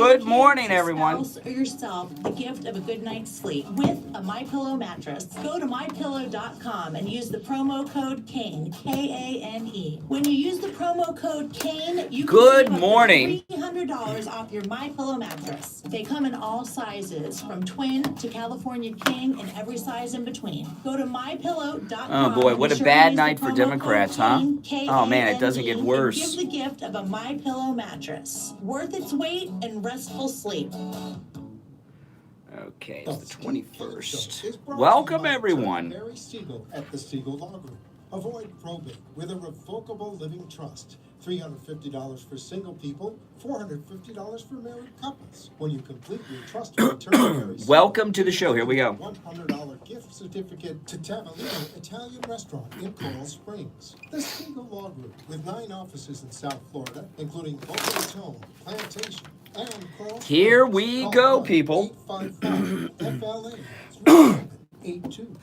Good morning, everyone. Spouse or yourself the gift of a good night's sleep with a MyPillow mattress. Go to mypillow.com and use the promo code KANE, K-A-N-E. When you use the promo code KANE, you can save up to $300 off your MyPillow mattress. They come in all sizes, from twin to California king and every size in between. Go to mypillow.com. Oh boy, what a bad night for Democrats, huh? Oh man, it doesn't get worse. Give the gift of a MyPillow mattress. Worth its weight in restful sleep. Okay, it's the 21st. Welcome, everyone. Mary Siegel at the Siegel Law Group. Avoid probate with a revocable living trust. $350 for single people, $450 for married couples. When you complete your trust return, welcome to the show. Here we go. $100 gift certificate to Tavolino Italian Restaurant in Coral Springs. The Siegel Law Group, with 9 offices in South Florida, including Boca Raton, Plantation, and Coral Springs. Here we go, people. 855 FLA 82.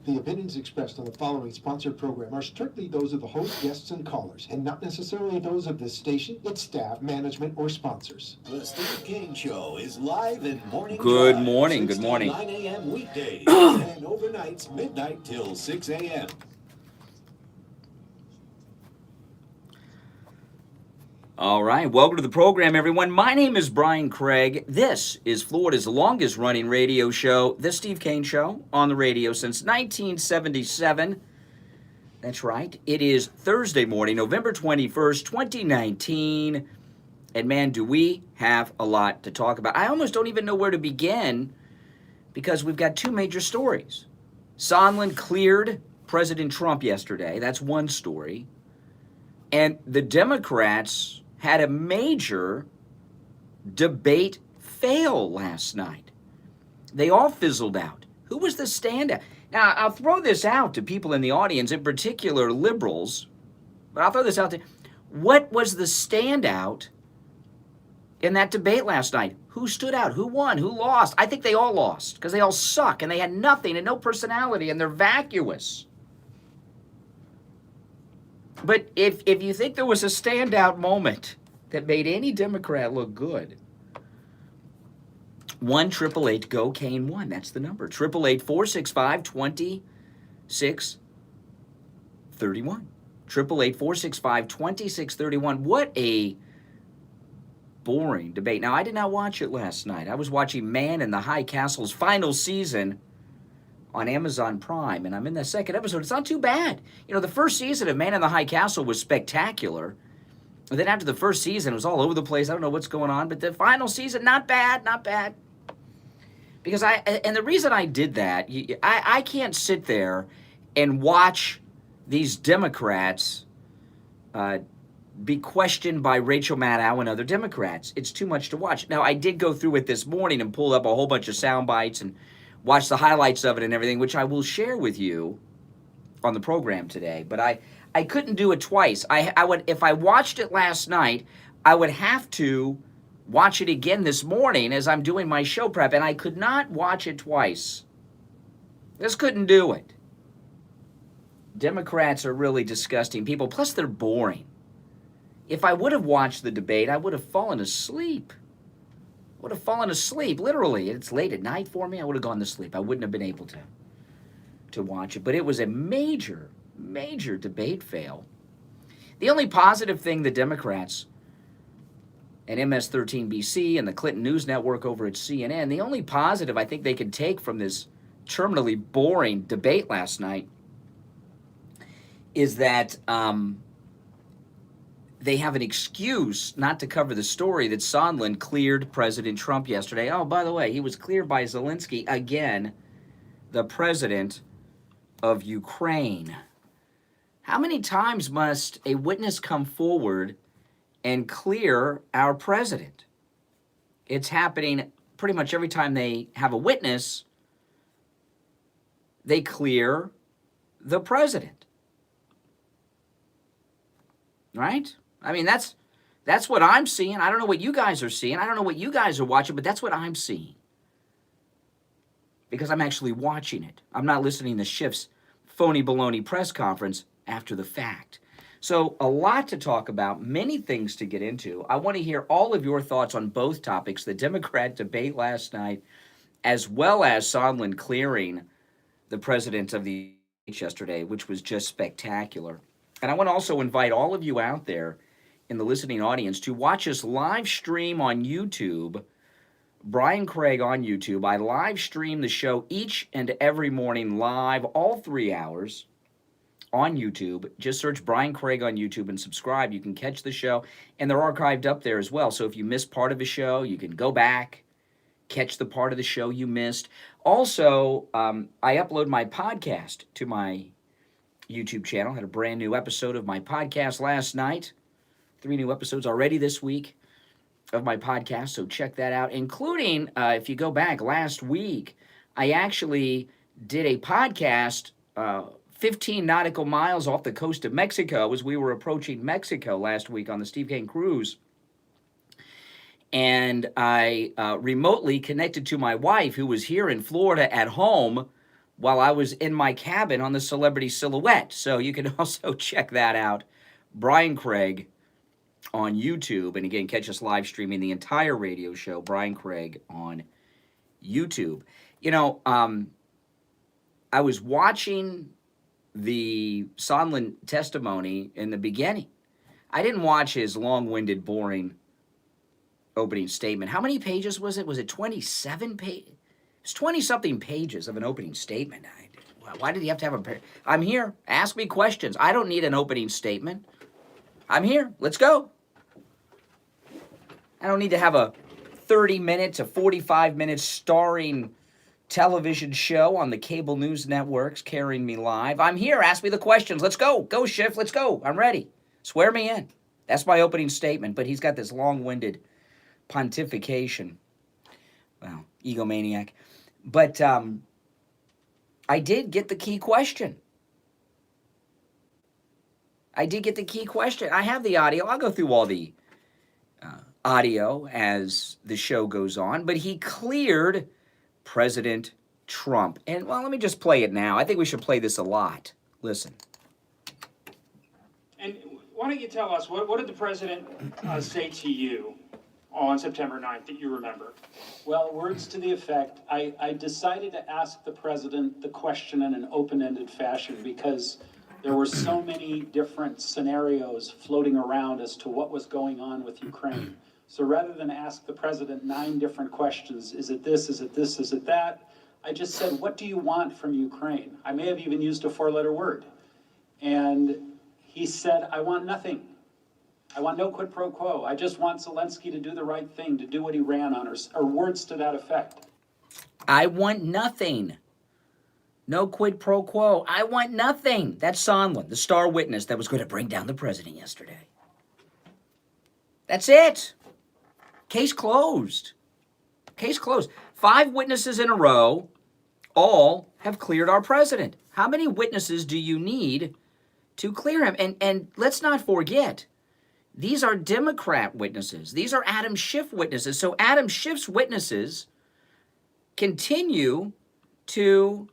The opinions expressed on the following sponsored program are strictly those of the host, guests, and callers, and not necessarily those of this station, its staff, management, or sponsors. The Steve King Show is live in morning. Good drive, morning. 6 Good to morning. 9 a.m. weekdays and overnights midnight till 6 a.m. All right, welcome to the program, everyone. My name is Brian Craig. This is Florida's longest-running radio show, The Steve King Show, on the radio since 1977. That's right. It is Thursday morning, November 21st, 2019. And man, do we have a lot to talk about. I almost don't even know where to begin because we've got 2 major stories. Sondland cleared President Trump yesterday. That's one story. And the Democrats had a major debate fail last night. They all fizzled out. Who was the standout? Now, I'll throw this out to people in the audience, in particular liberals, but I'll throw this out to what was the standout in that debate last night? Who stood out? Who won? Who lost? I think they all lost because they all suck and they had nothing and no personality and they're vacuous. But if you think there was a standout moment that made any Democrat look good, 1-888-GO-KANE-1. That's the number. 888-465-2631. 888-465-2631. What a boring debate. Now, I did not watch it last night. I was watching Man in the High Castle's final season on Amazon Prime, and I'm in the second episode. It's not too bad. You know, the first season of Man in the High Castle was spectacular. And then after the first season, it was all over the place. I don't know what's going on, but the final season, not bad, not bad. Because and the reason I did that, I can't sit there and watch these Democrats be questioned by Rachel Maddow and other Democrats. It's too much to watch. Now, I did go through it this morning and pull up a whole bunch of sound bites and watch the highlights of it and everything, which I will share with you on the program today. But I couldn't do it twice. I would, if I watched it last night, I would have to watch it again this morning as I'm doing my show prep, and I could not watch it twice. Just couldn't do it. Democrats are really disgusting people. Plus, they're boring. If I would have watched the debate, I would have fallen asleep. Would have fallen asleep, literally. It's late at night for me. I would have gone to sleep. I wouldn't have been able to watch it. But it was a major, major debate fail. The only positive thing the Democrats and MS-13BC and the Clinton News Network over at CNN, the only positive I think they can take from this terminally boring debate last night is that they have an excuse not to cover the story that Sondland cleared President Trump yesterday. Oh, by the way, he was cleared by Zelensky again, the president of Ukraine. How many times must a witness come forward and clear our president? It's happening pretty much every time they have a witness, they clear the president. Right? I mean, that's what I'm seeing. I don't know what you guys are seeing. I don't know what you guys are watching, but that's what I'm seeing. Because I'm actually watching it. I'm not listening to Schiff's phony baloney press conference after the fact. So, a lot to talk about, many things to get into. I want to hear all of your thoughts on both topics, the Democrat debate last night, as well as Sondland clearing the president of the United States yesterday, which was just spectacular. And I want to also invite all of you out there in the listening audience to watch us live stream on YouTube. Brian Craig on YouTube. I live stream the show each and every morning live, all 3 hours on YouTube. Just search Brian Craig on YouTube and subscribe. You can catch the show, and they're archived up there as well. So if you missed part of a show, you can go back, catch the part of the show you missed. Also, I upload my podcast to my YouTube channel. Had a brand new episode of my podcast last night. 3 new episodes already this week of my podcast, so check that out, including, if you go back last week, I actually did a podcast 15 nautical miles off the coast of Mexico as we were approaching Mexico last week on the Steve Kane cruise. And I remotely connected to my wife, who was here in Florida at home while I was in my cabin on the Celebrity Silhouette. So you can also check that out, Brian Craig on YouTube. And again, catch us live streaming the entire radio show, Brian Craig on YouTube. You know, I was watching the Sondland testimony in the beginning. I didn't watch his long-winded, boring opening statement. How many pages was it? Was it 27 pages? It's 20-something pages of an opening statement. Why did he have to have a... I'm here. Ask me questions. I don't need an opening statement. I'm here. Let's go. I don't need to have a 30-minute to 45-minute starring television show on the cable news networks carrying me live. I'm here. Ask me the questions. Let's go. Go, Schiff. Let's go. I'm ready. Swear me in. That's my opening statement, but he's got this long-winded pontification. Well, egomaniac. But I did get the key question. I have the audio. I'll go through all the audio as the show goes on. But he cleared President Trump. And, well, let me just play it now. I think we should play this a lot. Listen. And why don't you tell us, what did the president say to you on September 9th that you remember? Well, words to the effect, I decided to ask the president the question in an open-ended fashion because there were so many different scenarios floating around as to what was going on with Ukraine. So rather than ask the president 9 different questions, is it this, is it this, is it that? I just said, what do you want from Ukraine? I may have even used a 4-letter word. And he said, I want nothing. I want no quid pro quo. I just want Zelensky to do the right thing, to do what he ran on, or words to that effect. I want nothing. No quid pro quo. I want nothing. That's Sondland, the star witness that was going to bring down the president yesterday. That's it. Case closed. Case closed. 5 witnesses in a row all have cleared our president. How many witnesses do you need to clear him? And let's not forget, these are Democrat witnesses. These are Adam Schiff witnesses. So Adam Schiff's witnesses continue to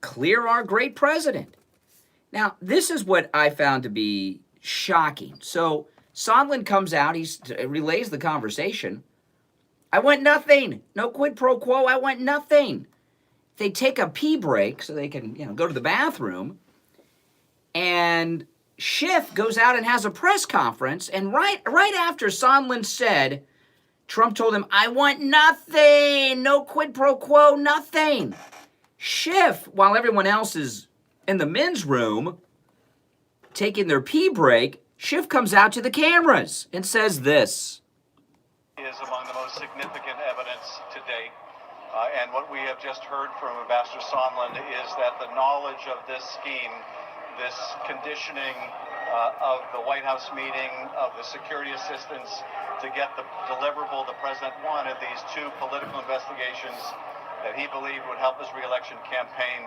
clear our great president. Now, this is what I found to be shocking. So Sondland comes out, he relays the conversation. I want nothing. No quid pro quo. I want nothing. They take a pee break so they can, go to the bathroom. And Schiff goes out and has a press conference. And right after Sondland said, Trump told him, I want nothing. No quid pro quo, nothing. Schiff, while everyone else is in the men's room taking their pee break, Schiff comes out to the cameras and says this. Is among the most significant evidence to date. And what we have just heard from Ambassador Sondland is that the knowledge of this scheme, this conditioning of the White House meeting, of the security assistance to get the deliverable the president wanted, these 2 political investigations that he believed would help his re-election campaign,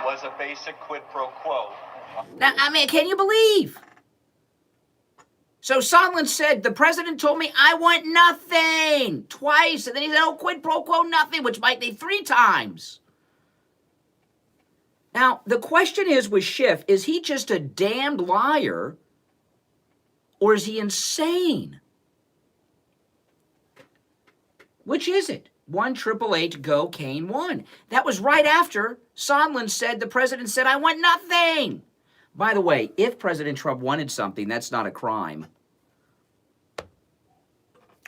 was a basic quid pro quo. Now, can you believe? So Sondland said, the president told me, I want nothing, twice. And then he said, oh, quid pro quo, nothing, which might be 3 times. Now, the question is with Schiff, is he just a damned liar or is he insane? Which is it? 1-888-GO-CANE-1. That was right after Sondland said, the president said, I want nothing. By the way, if President Trump wanted something, that's not a crime.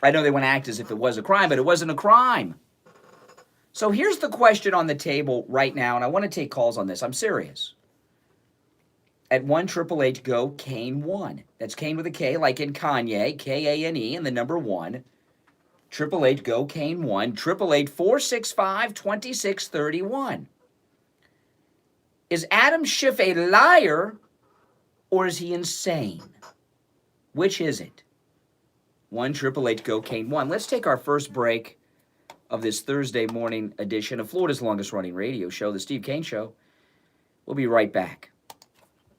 I know they want to act as if it was a crime, but it wasn't a crime. So here's the question on the table right now, and I want to take calls on this. I'm serious. At 1-888-GO-CANE-1. That's Kane with a K, like in Kanye, Kane, and the number 1. 888-GO-CANE-1, 888-465-2631. Is Adam Schiff a liar or is he insane? Which is it? 1-888-GO-CANE-1. Let's take our first break of this Thursday morning edition of Florida's longest running radio show, The Steve Kane Show. We'll be right back.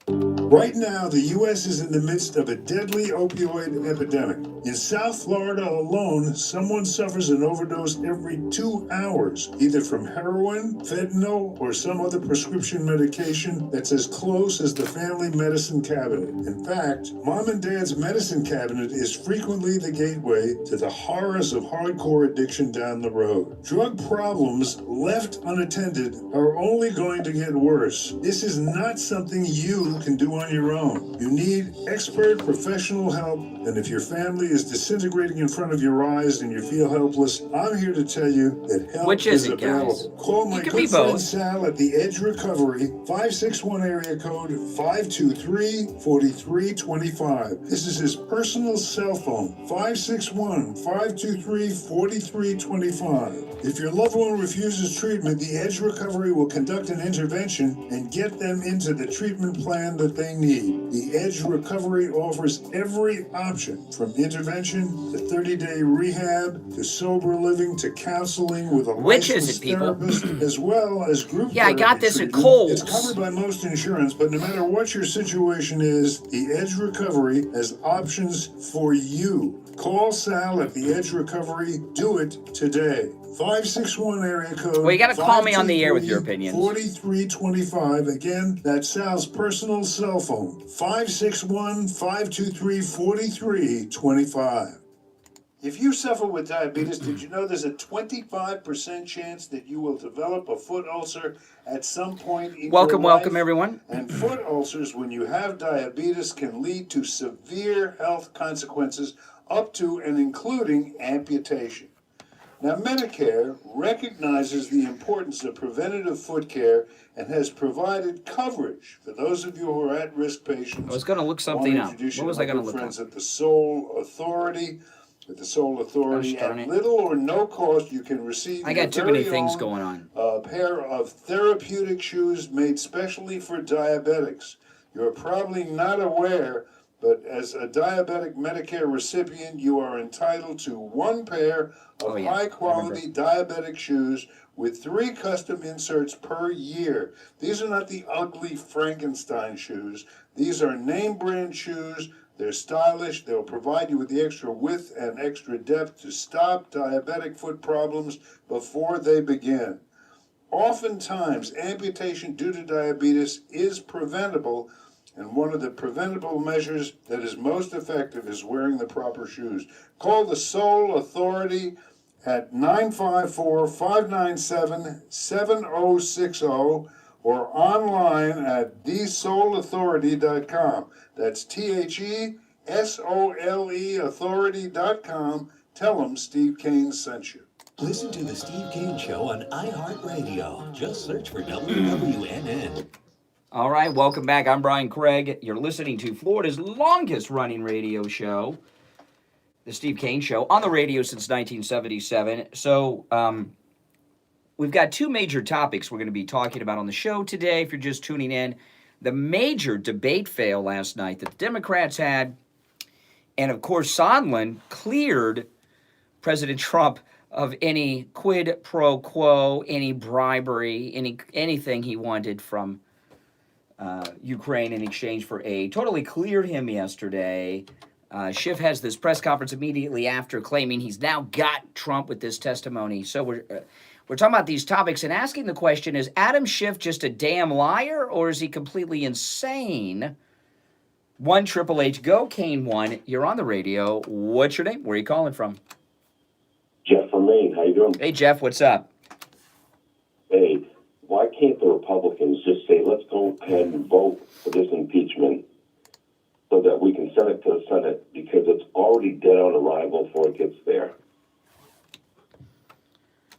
Right now, the U.S. is in the midst of a deadly opioid epidemic. In South Florida alone, someone suffers an overdose every 2 hours, either from heroin, fentanyl, or some other prescription medication that's as close as the family medicine cabinet. In fact, Mom and Dad's medicine cabinet is frequently the gateway to the horrors of hardcore addiction down the road. Drug problems left unattended are only going to get worse. This is not something you can do on your own. You need expert professional help, and if your family is disintegrating in front of your eyes and you feel helpless, I'm here to tell you that help is available. Call my good friend Sal at The Edge Recovery, 561 area code 523-4325. This is his personal cell phone, 561-523-4325. If your loved one refuses treatment, The Edge Recovery will conduct an intervention and get them into the treatment plan that they need. The Edge Recovery offers every option, from intervention to 30-day rehab to sober living to counseling with a licensed therapist, as well as group therapy. I got this at treatment. Kohl's. It's covered by most insurance, but no matter what your situation is, the Edge Recovery has options for you. Call Sal at The Edge Recovery. Do it today. 561 area code. Well, you got to call me on the air with your opinions. 4325. Again, that's Sal's personal cell phone. 561-523-4325. If you suffer with diabetes, did you know there's a 25% chance that you will develop a foot ulcer at some point in your life? Welcome, everyone. And foot ulcers, when you have diabetes, can lead to severe health consequences up to and including amputation. Now, Medicare recognizes the importance of preventative foot care and has provided coverage for those of you who are at-risk patients. I was going to look something up. What was I going to look up? Friends at the Soul Authority. At the Soul Authority, at little or no cost, you can receive. I got too many things going on. A pair of therapeutic shoes made specially for diabetics. You're probably not aware, but as a diabetic Medicare recipient, you are entitled to one pair of high-quality diabetic shoes with 3 custom inserts per year. These are not the ugly Frankenstein shoes. These are name-brand shoes. They're stylish. They'll provide you with the extra width and extra depth to stop diabetic foot problems before they begin. Oftentimes, amputation due to diabetes is preventable, and one of the preventable measures that is most effective is wearing the proper shoes. Call the Soul Authority at 954-597-7060 or online at thesoulauthority.com. That's THESOLE authority.com. Tell them Steve Kane sent you. Listen to The Steve Kane Show on iHeartRadio. Just search for WWNN. All right, welcome back. I'm Brian Craig. You're listening to Florida's longest running radio show, The Steve Kane Show, on the radio since 1977. So we've got 2 major topics we're going to be talking about on the show today. If you're just tuning in, the major debate fail last night that the Democrats had, and of course Sondland cleared President Trump of any quid pro quo, any bribery, anything he wanted from Ukraine in exchange for aid. Totally cleared him yesterday. Schiff has this press conference immediately after claiming he's now got Trump with this testimony. So we're We're talking about these topics and asking the question, is Adam Schiff just a damn liar or is he completely insane? 1-888 go Kane 1. You're on the radio. What's your name? Where are you calling from? Jeff from Maine. How you doing? Hey, Jeff, what's up? Hey, why can't the Republicans just say, let's go ahead and vote for this impeachment so that we can send it to the Senate, because it's already dead on arrival before it gets there?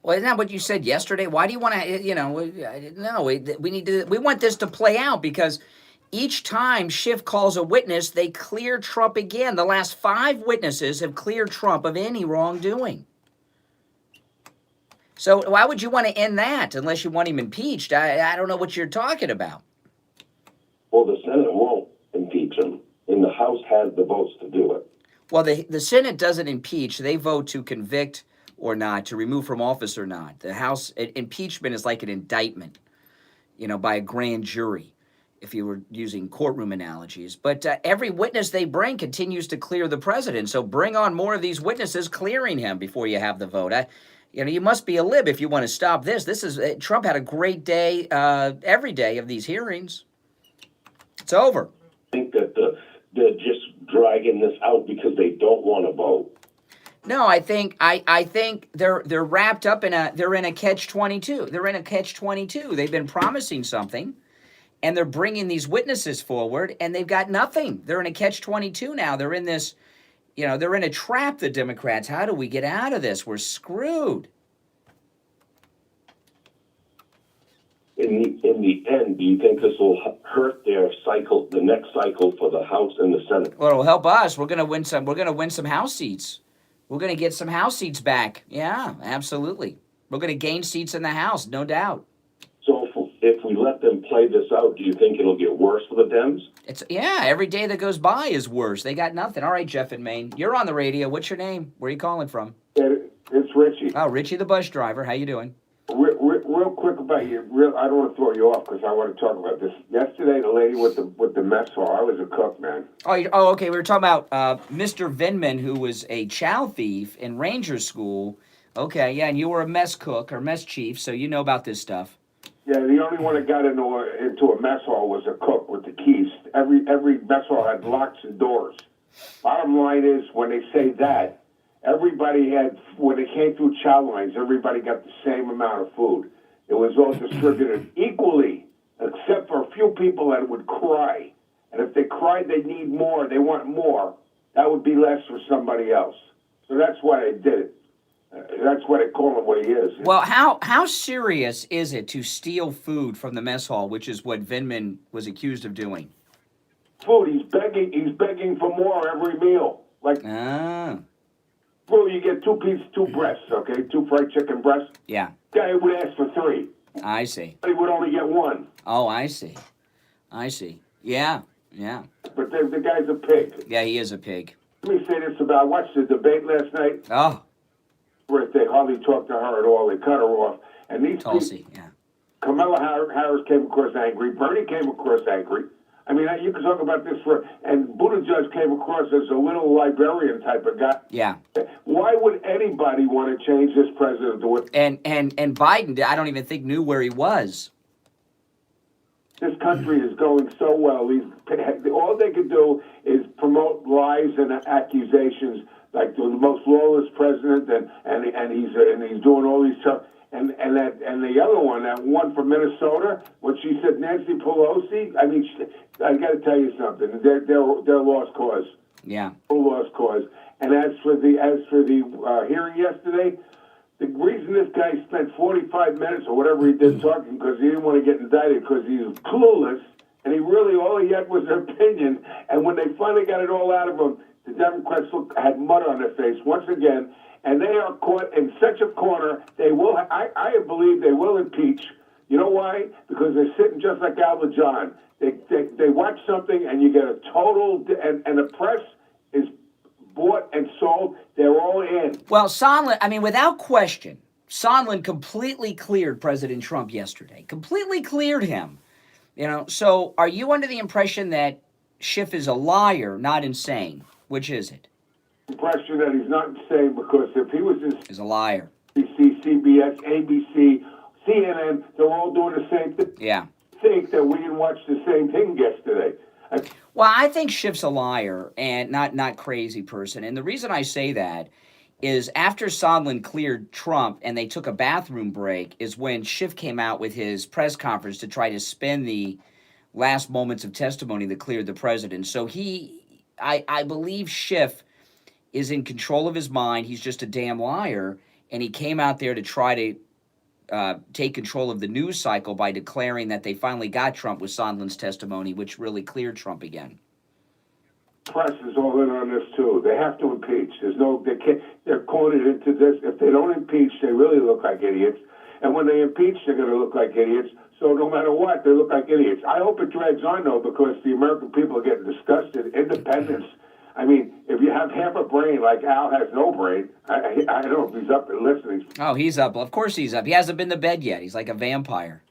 Well, isn't that what you said yesterday? Why do you want to, no, we want this to play out because each time Schiff calls a witness, they clear Trump again. The last 5 witnesses have cleared Trump of any wrongdoing. So why would you want to end that unless you want him impeached? I don't know what you're talking about. Well, the Senate won't impeach him, and the House has the votes to do it. Well, the Senate doesn't impeach. They vote to convict or not, to remove from office or not. The House, impeachment is like an indictment, by a grand jury, if you were using courtroom analogies. But every witness they bring continues to clear the president. So bring on more of these witnesses clearing him before you have the vote. You must be a lib if you want to stop this. Trump had a great day every day of these hearings. It's over. I think that they're just dragging this out because they don't want to vote. No, I think they're wrapped up they're in a catch-22. They're in a catch-22. They've been promising something, and they're bringing these witnesses forward, and they've got nothing. They're in a catch-22 now. They're in this, they're in a trap, the Democrats. How do we get out of this? We're screwed. In the end, do you think this will hurt their cycle, the next cycle for the House and the Senate? Well, it'll help us. We're gonna win some House seats. We're gonna get some House seats back. Yeah, absolutely. We're gonna gain seats in the House, no doubt. So if we let them play this out, do you think it'll get worse for the Dems? Every day that goes by is worse. They got nothing. All right, Jeff in Maine, you're on the radio. What's your name? Where are you calling from? It's Richie. Oh, Richie the bus driver. How you doing? Real quick about you. I don't want to throw you off because I want to talk about this. Yesterday, the lady with the mess hall. I was a cook, man. Okay. We were talking about Mr. Vindman, who was a chow thief in Ranger School. Okay, yeah, and you were a mess cook or mess chief, so you know about this stuff. Yeah, the only one that got into a mess hall was a cook with the keys. Every mess hall had locks and doors. Bottom line is, when they say that, everybody had, when it came through chow lines, everybody got the same amount of food. It was all distributed equally, except for a few people that would cry. And if they cried they need more, they want more, that would be less for somebody else. So that's why they did it. That's why they call him what he is. Well, how serious is it to steal food from the mess hall, which is what Vindman was accused of doing? Food, he's begging for more every meal. Food, you get 2 pieces, 2 breasts, okay? 2 fried chicken breasts. Yeah. Guy would ask for 3. I see. He would only get 1. Oh, I see. Yeah. But the guy's a pig. Yeah, he is a pig. Let me say this about, I watched the debate last night. Oh. Where they hardly talked to her at all. They cut her off. And these Tulsi, people, yeah. Kamala Harris came across angry. Bernie came across angry. I mean, you can talk about this and Buttigieg came across as a little librarian type of guy. Yeah. Why would anybody want to change this president to it? And Biden, I don't even think knew where he was. This country is going so well. All they could do is promote lies and accusations, like the most lawless president, and he's doing all these stuff. And the other one, that one from Minnesota, when she said Nancy Pelosi, I mean, I got to tell you something. They're lost cause. Yeah. Lost cause. And as for the hearing yesterday, the reason this guy spent 45 minutes or whatever he did talking, because he didn't want to get indicted, because he was clueless, and all he had was an opinion. And when they finally got it all out of him, the Democrats had mud on their face once again. And they are caught in such a corner, they will. I believe they will impeach. You know why? Because they're sitting just like Albert John. They watch something, and you get a total. And the press is bought and sold. They're all in. Well, Sondland, I mean, without question, Sondland completely cleared President Trump yesterday. Completely cleared him. So are you under the impression that Schiff is a liar, not insane? Which is it? Impression that he's not insane, because if he was he's a liar. He CBS, ABC, CNN, they're all doing the same thing. Yeah. Think that we didn't watch the same thing yesterday. Well, I think Schiff's a liar and not crazy person. And the reason I say that is after Sondland cleared Trump and they took a bathroom break is when Schiff came out with his press conference to try to spin the last moments of testimony that cleared the president. So I believe Schiff is in control of his mind. He's just a damn liar. And he came out there to try to take control of the news cycle by declaring that they finally got Trump with Sondland's testimony, which really cleared Trump again. Press is all in on this too. They have to impeach. They can't. They're coded into this. If they don't impeach, they really look like idiots. And when they impeach, they're going to look like idiots. So no matter what, they look like idiots. I hope it drags on though, because the American people are getting disgusted. Independence. I mean, if you have half a brain like Al has no brain, I don't know if he's up and listening. Oh, he's up. Of course he's up. He hasn't been to bed yet. He's like a vampire.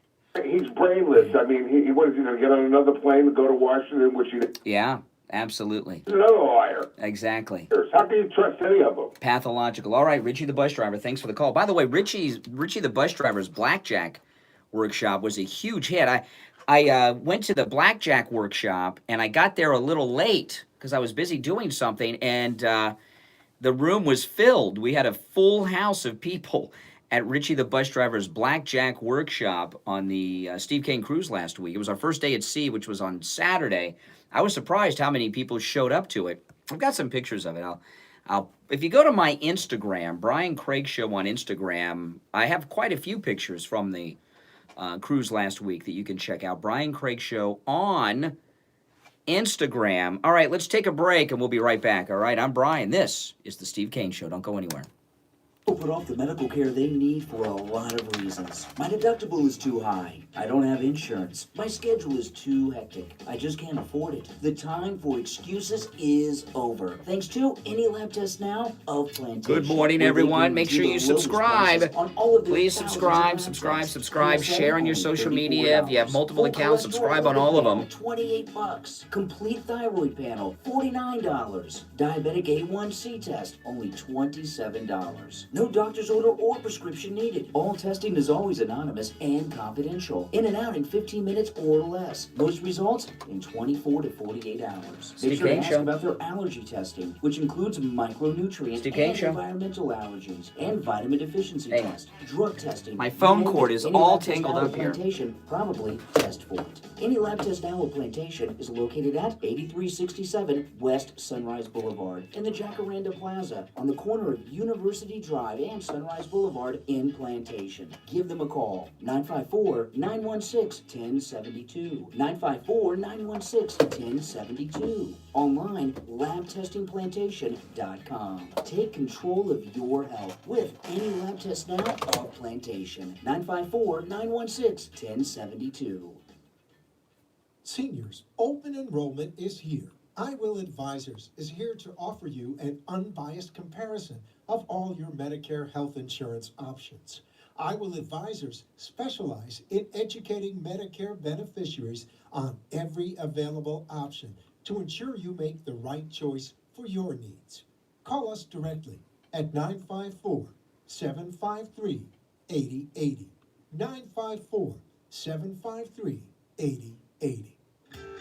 He's brainless. I mean, what is he going to get on another plane and go to Washington? Which Yeah, absolutely. He's another liar. Exactly. How can you trust any of them? Pathological. All right, Richie the bus driver, thanks for the call. By the way, Richie the bus driver's blackjack workshop was a huge hit. I went to the blackjack workshop, and I got there a little late because I was busy doing something, and the room was filled. We had a full house of people at Richie the bus driver's blackjack workshop on the Steve Kane cruise last week. It was our first day at sea, which was on Saturday. I was surprised how many people showed up to it. I've got some pictures of it. I'll if you go to my Instagram, Brian Craig Show on Instagram, I have quite a few pictures from the cruise last week that you can check out. Brian Craig Show on Instagram. All right, let's take a break and we'll be right back. All right, I'm Brian. This is the Steve Kane Show. Don't go anywhere. People put off the medical care they need for a lot of reasons. My deductible is too high. I don't have insurance. My schedule is too hectic. I just can't afford it. The time for excuses is over. Thanks to Any Lab Test Now of Plantation. Good morning, everyone. Make sure you subscribe. Please subscribe. Share on your social media. If you have multiple accounts, subscribe on all of them. $28. Complete thyroid panel, $49. Diabetic A1C test, only $27. No doctor's order or prescription needed. All testing is always anonymous and confidential. In and out in 15 minutes or less. Most results in 24 to 48 hours. Make sure to ask about their allergy testing, which includes micronutrient and environmental allergies and vitamin deficiency test, drug testing. My phone cord is all tangled up here. Probably test for it. Any Lab Test Now of Plantation is located at 8367 West Sunrise Boulevard in the Jacaranda Plaza on the corner of University Drive and Sunrise Boulevard in Plantation. Give them a call, 954-916-1072. 954-916-1072. Online, labtestingplantation.com. Take control of your health with Any Lab Test Now of Plantation. 954-916-1072. Seniors, open enrollment is here. I Will Advisors is here to offer you an unbiased comparison of all your Medicare health insurance options. I Will Advisors specialize in educating Medicare beneficiaries on every available option to ensure you make the right choice for your needs. Call us directly at 954-753-8080. 954-753-8080.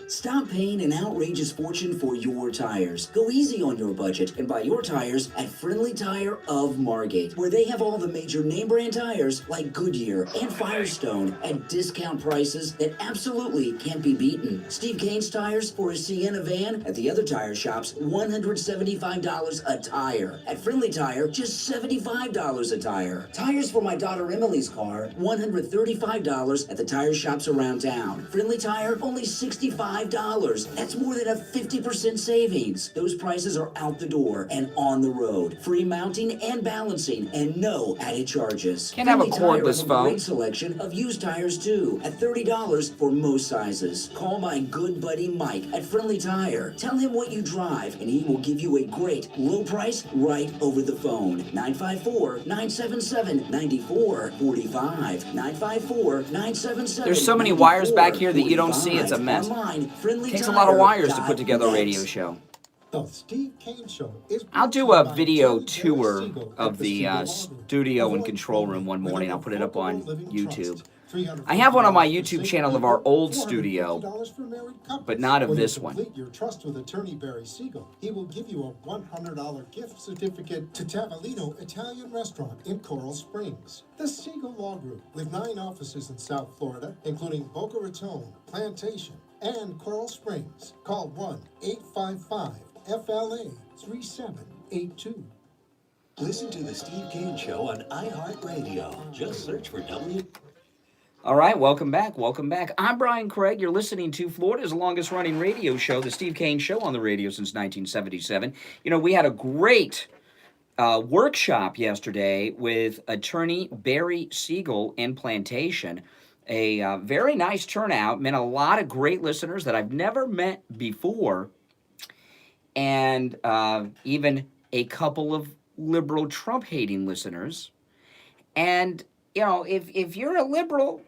Stop paying an outrageous fortune for your tires. Go easy on your budget and buy your tires at Friendly Tire of Margate, where they have all the major name brand tires like Goodyear and Firestone at discount prices that absolutely can't be beaten. Steve Kane's tires for his Sienna van at the other tire shops, $175 a tire. At Friendly Tire, just $75 a tire. Tires for my daughter Emily's car, $135 at the tire shops around town. Friendly Tire, only $65. That's more than a 50% savings. Those prices are out the door and on the road. Free mounting and balancing and no added charges. Can't have a cordless phone. Great selection of used tires too at $30 for most sizes. Call my good buddy Mike at Friendly Tire. Tell him what you drive and he will give you a great low price right over the phone. 954-977-9445. 954-977-9445. There's so many wires back here that you don't see. It's a mess. Takes a lot of wires to put together a radio show. The Steve Kane Show is I'll brought do to a you by video Attorney tour Barry Siegel of at the Siegel Law Group. studio and Avoid control room probate one with morning. a I'll put it up on revocable living YouTube. trust. I have one on my $350 for YouTube single channel of our people, old studio, $450 for married couples. but not of When this you one. complete your trust with Attorney Barry Siegel, he will give you a $100 gift certificate to Tavolino Italian Restaurant in Coral Springs. The Siegel Law Group, with 9 offices in South Florida, including Boca Raton, Plantation, and Coral Springs. Call 1-855-FLA-3782. Listen to The Steve Kane Show on iHeartRadio. Just search for W. All right, welcome back. Welcome back. I'm Brian Craig. You're listening to Florida's longest running radio show, The Steve Kane Show, on the radio since 1977. You know, we had a great workshop yesterday with attorney Barry Siegel in Plantation. A very nice turnout, meant a lot of great listeners that I've never met before, and even a couple of liberal Trump-hating listeners. And, you know, if you're a liberal,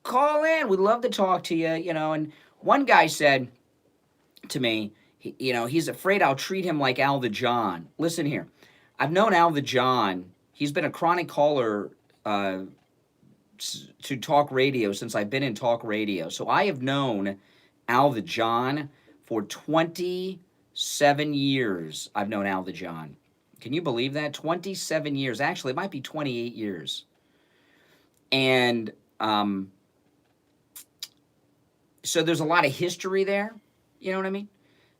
call in. We'd love to talk to you, you know. And one guy said to me, he's afraid I'll treat him like Al the John. Listen here. I've known Al the John. He's been a chronic caller to talk radio since I've been in talk radio. So I have known Al the John for 27 years. I've known Al the John. Can you believe that? 27 years. Actually, it might be 28 years. And so there's a lot of history there. You know what I mean?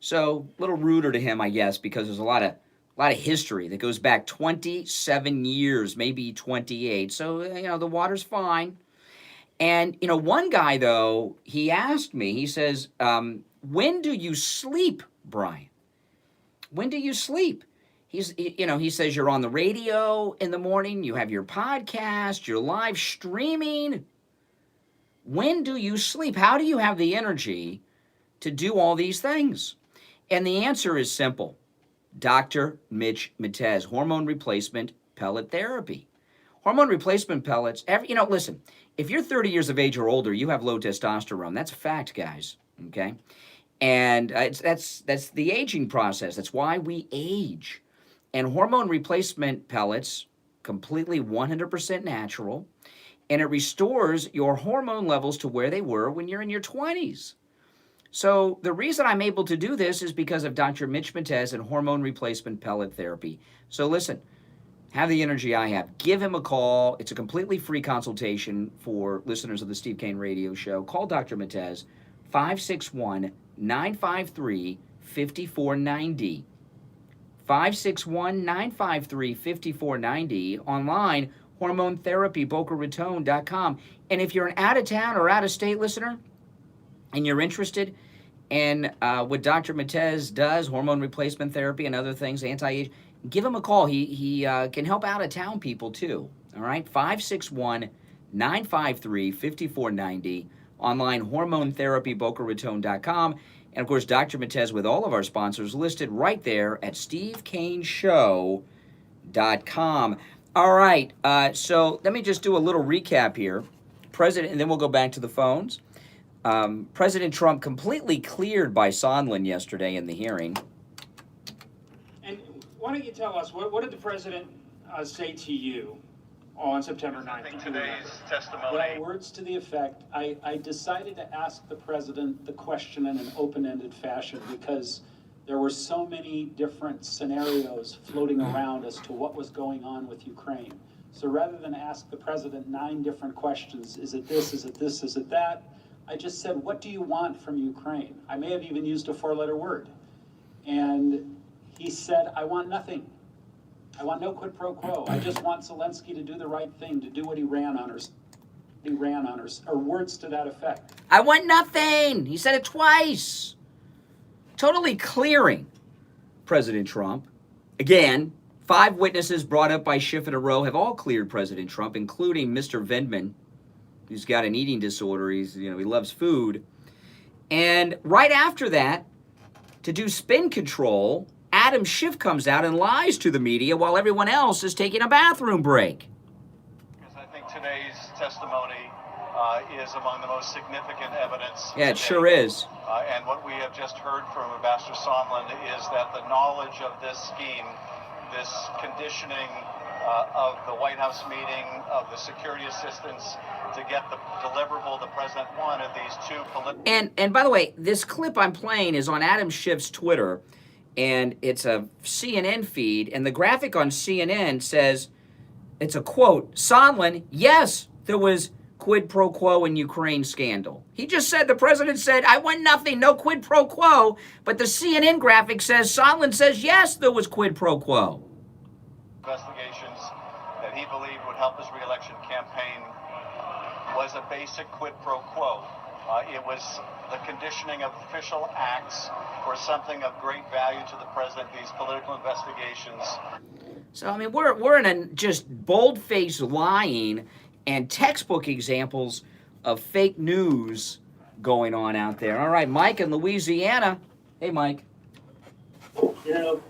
So a little ruder to him, I guess, because there's a lot of history that goes back 27 years, maybe 28. So, the water's fine. And, one guy, though, he asked me, he says, when do you sleep, Brian? When do you sleep? He says you're on the radio in the morning, you have your podcast, you're live streaming. When do you sleep? How do you have the energy to do all these things? And the answer is simple. Dr. Mitch Matez, hormone replacement pellet therapy. Hormone replacement pellets, listen, if you're 30 years of age or older, you have low testosterone. That's a fact, guys, okay? And that's the aging process. That's why we age. And hormone replacement pellets, completely 100% natural, and it restores your hormone levels to where they were when you're in your 20s. So the reason I'm able to do this is because of Dr. Mitch Matez and hormone replacement pellet therapy. So listen, have the energy I have. Give him a call. It's a completely free consultation for listeners of the Steve Kane Radio Show. Call Dr. Matez, 561-953-5490. 561-953-5490. Online, hormonetherapybocaRaton.com. And if you're an out-of-town or out-of-state listener and you're interested in what Dr. Matez does, hormone replacement therapy and other things, anti-age, give him a call. He can help out-of-town people too. All right? 561-953-5490. Online, hormonetherapybocaRaton.com. And, of course, Dr. Matez with all of our sponsors listed right there at stevekaneshow.com. All right, so let me just do a little recap here. And then we'll go back to the phones. President Trump completely cleared by Sondland yesterday in the hearing. And why don't you tell us, what did the president say to you on September 9th? I think today's testimony. Well, words to the effect, I decided to ask the president the question in an open-ended fashion because there were so many different scenarios floating around as to what was going on with Ukraine. So rather than ask the president 9 different questions, is it this, is it this, is it that, I just said, what do you want from Ukraine? I may have even used a 4-letter word. And he said, I want nothing. I want no quid pro quo. I just want Zelensky to do the right thing, to do what he ran on her, or words to that effect. I want nothing. He said it twice. Totally clearing President Trump. Again, 5 witnesses brought up by Schiff in a row have all cleared President Trump, including Mr. Vindman, who's got an eating disorder. He loves food. And right after that, to do spin control, Adam Schiff comes out and lies to the media while everyone else is taking a bathroom break. Because I think today's testimony is among the most significant evidence. Yeah, it today. sure is. And what we have just heard from Ambassador Sondland is that the knowledge of this scheme, this conditioning of the White House meeting, of the security assistance to get the deliverable the president wanted, these two political... And by the way, this clip I'm playing is on Adam Schiff's Twitter, and it's a CNN feed, and the graphic on CNN says, it's a quote, Sondland, yes, there was quid pro quo in Ukraine scandal. He just said, the president said, I want nothing, no quid pro quo, but the CNN graphic says, Sondland says, yes, there was quid pro quo. Investigations that he believed would help his reelection campaign was a basic quid pro quo. It was the conditioning of official acts for something of great value to the president, these political investigations. So, I mean, we're in a just bold-faced lying and textbook examples of fake news going on out there. All right, Mike in Louisiana. Hey, Mike. You know,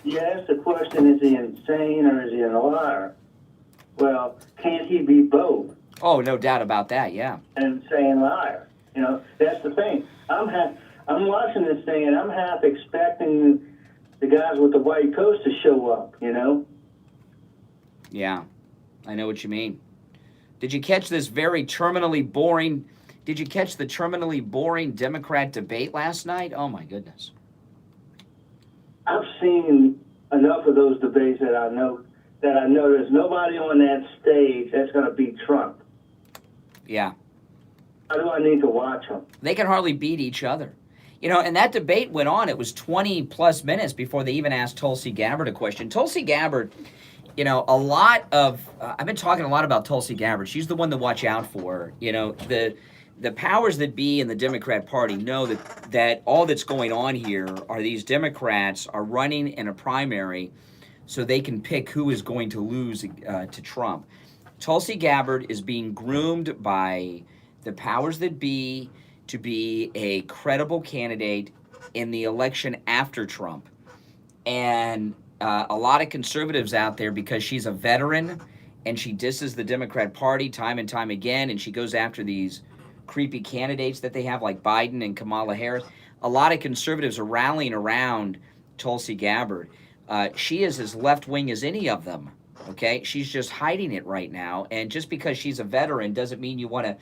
you asked the question, is he insane or is he a liar? Well, can't he be both? Oh, no doubt about that, yeah. An insane liar. You know, that's the thing. I'm watching this thing and I'm half expecting the guys with the white coats to show up, you know? Yeah, I know what you mean. Did you catch this very terminally boring, did you catch the terminally boring Democrat debate last night? Oh, my goodness. I've seen enough of those debates that I know there's nobody on that stage that's going to beat Trump. Yeah. Why do I need to watch them? They can hardly beat each other. You know, and that debate went on. It was 20-plus minutes before they even asked Tulsi Gabbard a question. Tulsi Gabbard, you know, a lot of I've been talking a lot about Tulsi Gabbard. She's the one to watch out for. You know, the powers that be in the Democrat Party know that all that's going on here are these Democrats are running in a primary so they can pick who is going to lose to Trump. Tulsi Gabbard is being groomed by the powers that be to be a credible candidate in the election after Trump. And a lot of conservatives out there, because she's a veteran and she disses the Democrat Party time and time again, and she goes after these creepy candidates that they have like Biden and Kamala Harris, a lot of conservatives are rallying around Tulsi Gabbard. She is as left-wing as any of them, okay? She's just hiding it right now, and just because she's a veteran doesn't mean you want to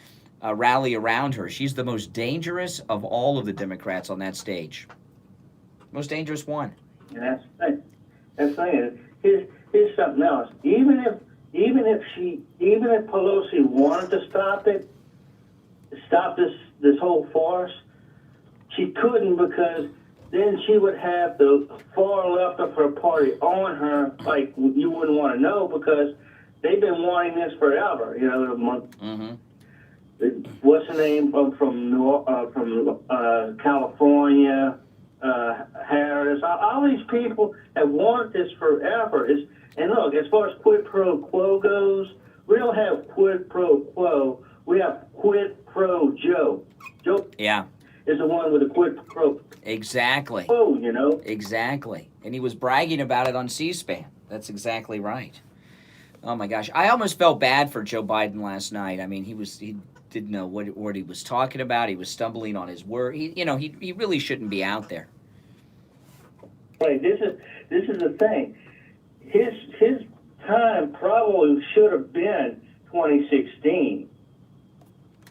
rally around her. She's the most dangerous of all of the Democrats on that stage. Most dangerous one. And that's the thing. That's the thing. Here's something else. Even if Pelosi wanted to stop this whole farce, she couldn't, because then she would have the far left of her party on her like you wouldn't want to know, because they've been wanting this forever. You know, what's her name from California, Harris. All these people have wanted this forever. And look, as far as quid pro quo goes, we don't have quid pro quo. We have quid pro Joe. Joe is the one with the quid pro. Exactly. Oh, you know. Exactly. And he was bragging about it on C-SPAN. That's exactly right. Oh my gosh, I almost felt bad for Joe Biden last night. I mean, he didn't know what he was talking about. He was stumbling on his word. He really shouldn't be out there. Right. This is the thing. His time probably should have been 2016.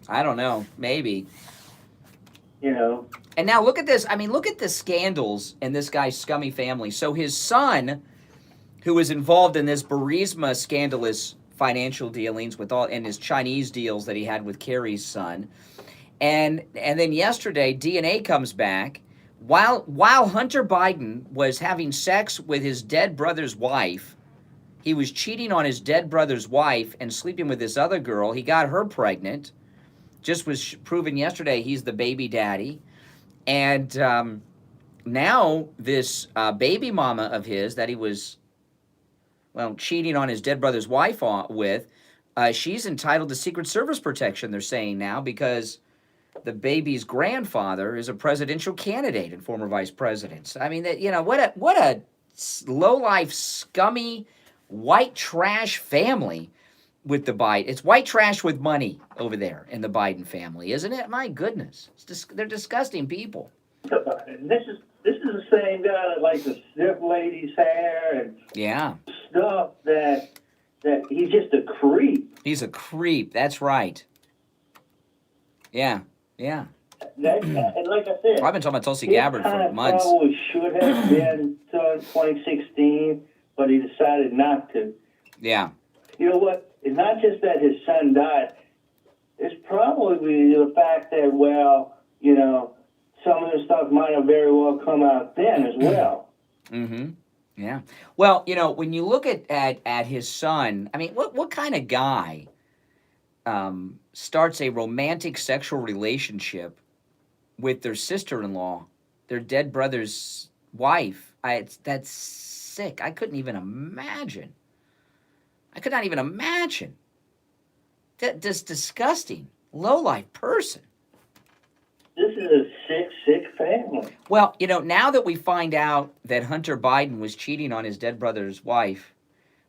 I don't know. Maybe. You know. And now look at this. I mean, look at the scandals in this guy's scummy family. So his son, who was involved in this Burisma scandalous financial dealings with and his Chinese deals that he had with Kerry's son, and then yesterday DNA comes back while Hunter Biden was having sex with his dead brother's wife. He was cheating on his dead brother's wife and sleeping with this other girl. He got her pregnant. Just was proven yesterday he's the baby daddy. And now this baby mama of his that he was, cheating on his dead brother's wife with, she's entitled to Secret Service protection, they're saying now, because the baby's grandfather is a presidential candidate and former vice president. I mean, what a low-life, scummy, white trash family with the Biden. It's white trash with money over there in the Biden family, isn't it? My goodness, they're disgusting people. This is the same guy that likes to sniff ladies' hair and stuff that he's just a creep. He's a creep. That's right. Yeah. And like I said, I've been talking about Tulsi Gabbard for months. Probably should have been done 2016, but he decided not to. Yeah. You know what? It's not just that his son died. It's probably the fact that, well, you know, some of the stuff might have very well come out then as well. Mm-hmm. Yeah. Well, you know, when you look at his son, I mean, what kind of guy starts a romantic sexual relationship with their sister-in-law, their dead brother's wife? That's sick. I couldn't even imagine. I could not even imagine. That's disgusting. Low-life person. This is a sick family. Well, you know, now that we find out that Hunter Biden was cheating on his dead brother's wife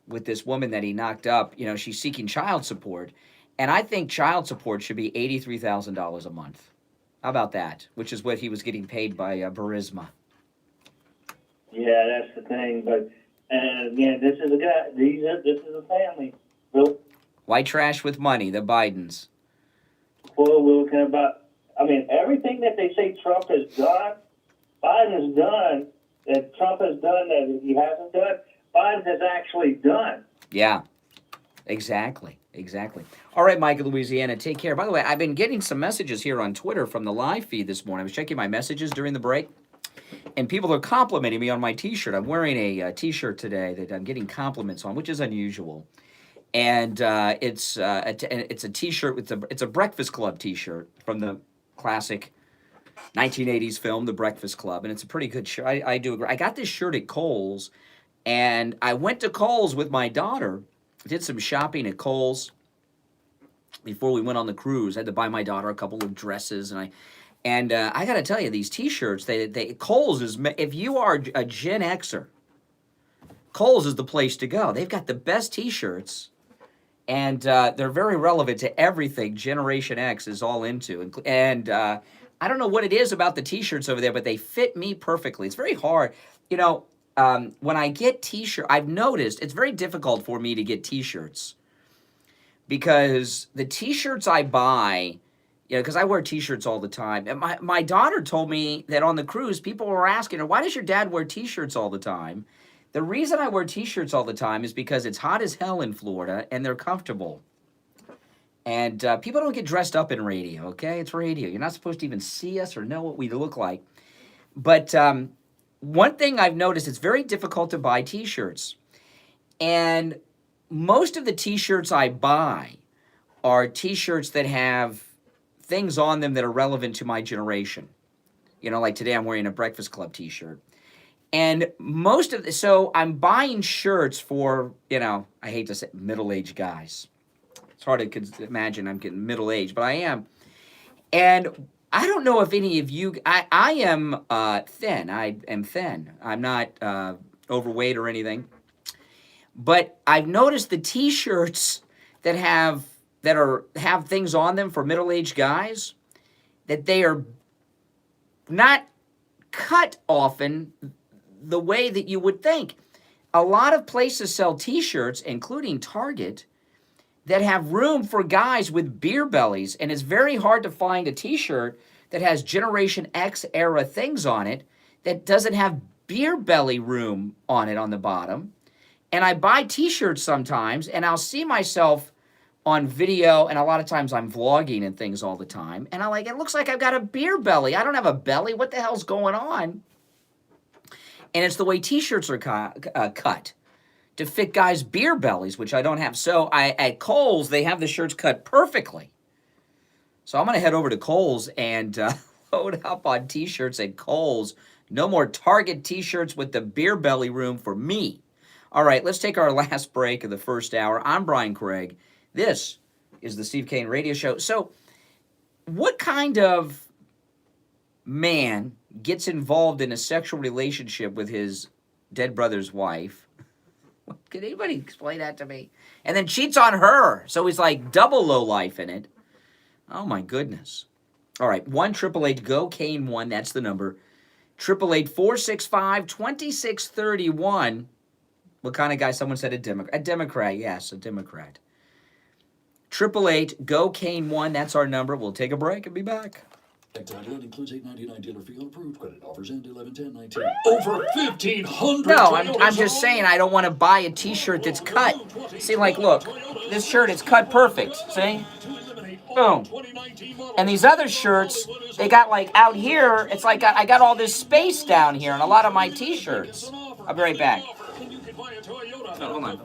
with this woman that he knocked up, you know, she's seeking child support. And I think child support should be $83,000 a month. How about that? Which is what he was getting paid by Burisma. Yeah, that's the thing. But, and again, this is a guy, this is a family. Real, white trash with money, the Bidens. Well, we're looking about, I mean, everything that they say Trump has done, Biden has done, that Trump has done that he hasn't done, Biden has actually done. Yeah, exactly. All right, Mike in Louisiana, take care. By the way, I've been getting some messages here on Twitter from the live feed this morning. I was checking my messages during the break, and people are complimenting me on my T-shirt. I'm wearing a T-shirt today that I'm getting compliments on, which is unusual. And it's a T-shirt. It's a Breakfast Club T-shirt from the classic 1980s film, The Breakfast Club, and it's a pretty good shirt. I do agree. I got this shirt at Kohl's, and I went to Kohl's with my daughter. Did some shopping at Kohl's before we went on the cruise. I had to buy my daughter a couple of dresses, and I got to tell you, these T-shirts, Kohl's is, if you are a Gen Xer, Kohl's is the place to go. They've got the best T-shirts, and they're very relevant to everything Generation X is all into. And I don't know what it is about the T-shirts over there, but they fit me perfectly. It's very hard. You know, when I get T-shirts, I've noticed it's very difficult for me to get T-shirts because the T-shirts I buy, you know, because I wear T-shirts all the time. And my daughter told me that on the cruise, people were asking her, why does your dad wear T-shirts all the time? The reason I wear T-shirts all the time is because it's hot as hell in Florida and they're comfortable. And people don't get dressed up in radio, okay? It's radio. You're not supposed to even see us or know what we look like. But one thing I've noticed, it's very difficult to buy T-shirts. And most of the T-shirts I buy are T-shirts that have things on them that are relevant to my generation. You know, like today I'm wearing a Breakfast Club T-shirt. And so I'm buying shirts for, you know, I hate to say middle-aged guys. It's hard to imagine I'm getting middle-aged, but I am. And I don't know if any of you, I am thin. I am thin. I'm not overweight or anything. But I've noticed the T-shirts that have things on them for middle-aged guys, that they are not cut often the way that you would think. A lot of places sell T-shirts, including Target, that have room for guys with beer bellies, and it's very hard to find a T-shirt that has Generation X era things on it that doesn't have beer belly room on it on the bottom. And I buy T-shirts sometimes, and I'll see myself on video, and a lot of times I'm vlogging and things all the time, and I'm like, it looks like I've got a beer belly. I don't have a belly. What the hell's going on? And it's the way T-shirts are cut to fit guys' beer bellies, which I don't have. So at Kohl's, they have the shirts cut perfectly. So I'm going to head over to Kohl's and load up on T-shirts at Kohl's. No more Target T-shirts with the beer belly room for me. All right, let's take our last break of the first hour. I'm Brian Craig. This is the Steve Kane Radio Show. So what kind of man gets involved in a sexual relationship with his dead brother's wife Could anybody explain that to me? And then cheats on her. So he's like double low life in it. Oh, my goodness. All right, 1-888-GO-CANE-1. That's the number. 888-465-2631. What kind of guy? Someone said a Democrat. A Democrat, yes, a Democrat. 888-GO-CANE-1. That's our number. We'll take a break and be back. That includes $8.99 dealer fee on approved credit. Offers end 11/10/19. Over 1,500. No, I'm just saying I don't want to buy a T-shirt that's cut. See, like, look, this shirt is cut perfect. See? Boom. And these other shirts, they got like out here. It's like I got all this space down here on a lot of my T-shirts. I'll be right back. No, hold on.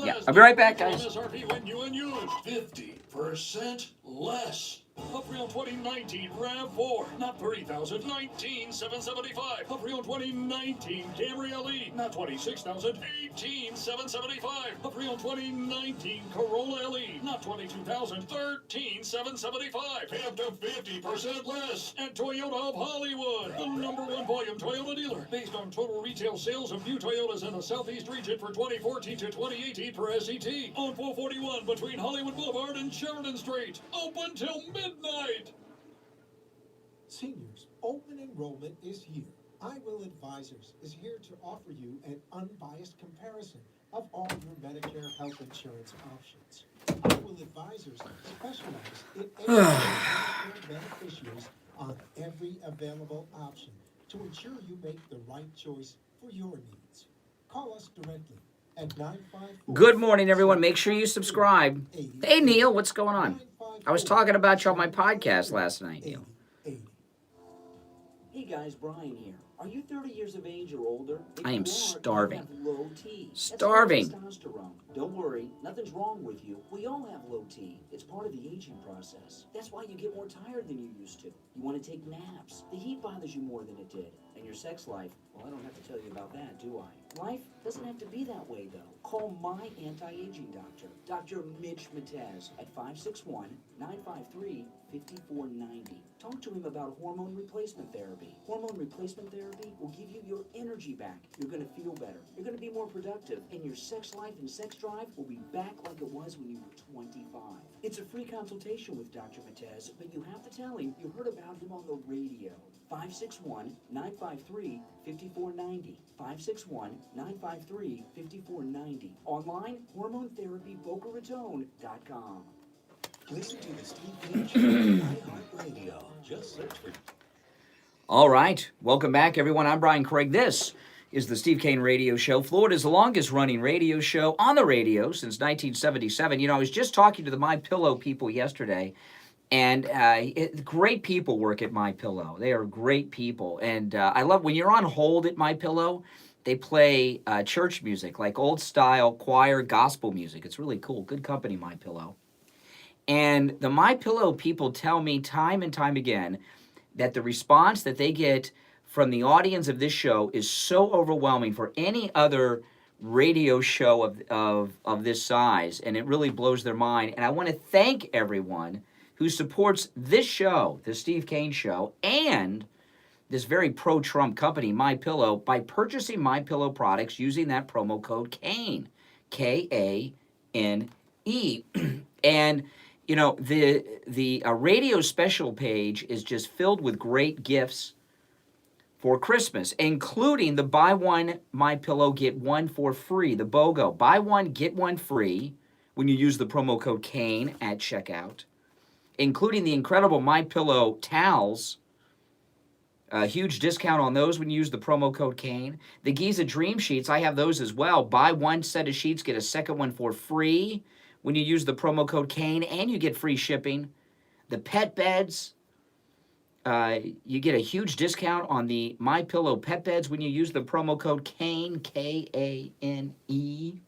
Yeah, I'll be right back, guys. 50% less. April 2019 RAV4, not $30,000, $19,775. April 2019 Camry LE, not $26,000, $18,775. April 2019 Corolla LE, not $22,000, $13,775. Pay up to 50% less at Toyota of Hollywood, the #1 volume Toyota dealer, based on total retail sales of new Toyotas in the Southeast region for 2014 to 2018 per SET, on 441 between Hollywood Boulevard and Sheridan Street, open till midnight. Seniors, open enrollment is here. I Will Advisors is here to offer you an unbiased comparison of all your Medicare health insurance options. I Will Advisors specialize in educating Medicare beneficiaries on every available option to ensure you make the right choice for your needs. Call us directly at 954. Good morning, everyone. Make sure you subscribe. Hey, Neil, what's going on? I was talking about you on my podcast last night, Neil. Hey guys, Brian here. Are you 30 years of age or older? If I am you are, starving. you have low T. Starving. That's testosterone. Don't worry, nothing's wrong with you. We all have low T. It's part of the aging process. That's why you get more tired than you used to. You want to take naps. The heat bothers you more than it did. And your sex life, well, I don't have to tell you about that, do I? Life doesn't have to be that way, though. Call my anti-aging doctor, Dr. Mitch Matez, at 561-953-5490. Talk to him about hormone replacement therapy. Hormone replacement therapy will give you your energy back. You're going to feel better. You're going to be more productive. And your sex life and sex drive will be back like it was when you were 25. It's a free consultation with Dr. Matez, but you have to tell him you heard about him on the radio. 561-953-5490. 561-953-5490. Online, hormonetherapybocaratone.com. Listen to the Steve Kane Show on iHeartRadio. Just search for... All right. Welcome back, everyone. I'm Brian Craig. This is the Steve Kane Radio Show, Florida's longest-running radio show on the radio since 1977. You know, I was just talking to the MyPillow people yesterday, and great people work at MyPillow. They are great people, and I love when you're on hold at MyPillow, they play church music, like old-style choir gospel music. It's really cool. Good company, MyPillow. And the MyPillow people tell me time and time again that the response that they get from the audience of this show is so overwhelming for any other radio show of this size, and it really blows their mind. And I want to thank everyone who supports this show, the Steve Kane Show, and this very pro-Trump company, MyPillow, by purchasing MyPillow products using that promo code KANE, K-A-N-E. And you know, the radio special page is just filled with great gifts for Christmas, including the buy one MyPillow, get one for free, the BOGO. Buy one, get one free when you use the promo code KANE at checkout, including the incredible MyPillow towels. A huge discount on those when you use the promo code KANE. The Giza Dream Sheets, I have those as well. Buy one set of sheets, get a second one for free when you use the promo code KANE, and you get free shipping. The pet beds, you get a huge discount on the MyPillow pet beds when you use the promo code KANE, K-A-N-E.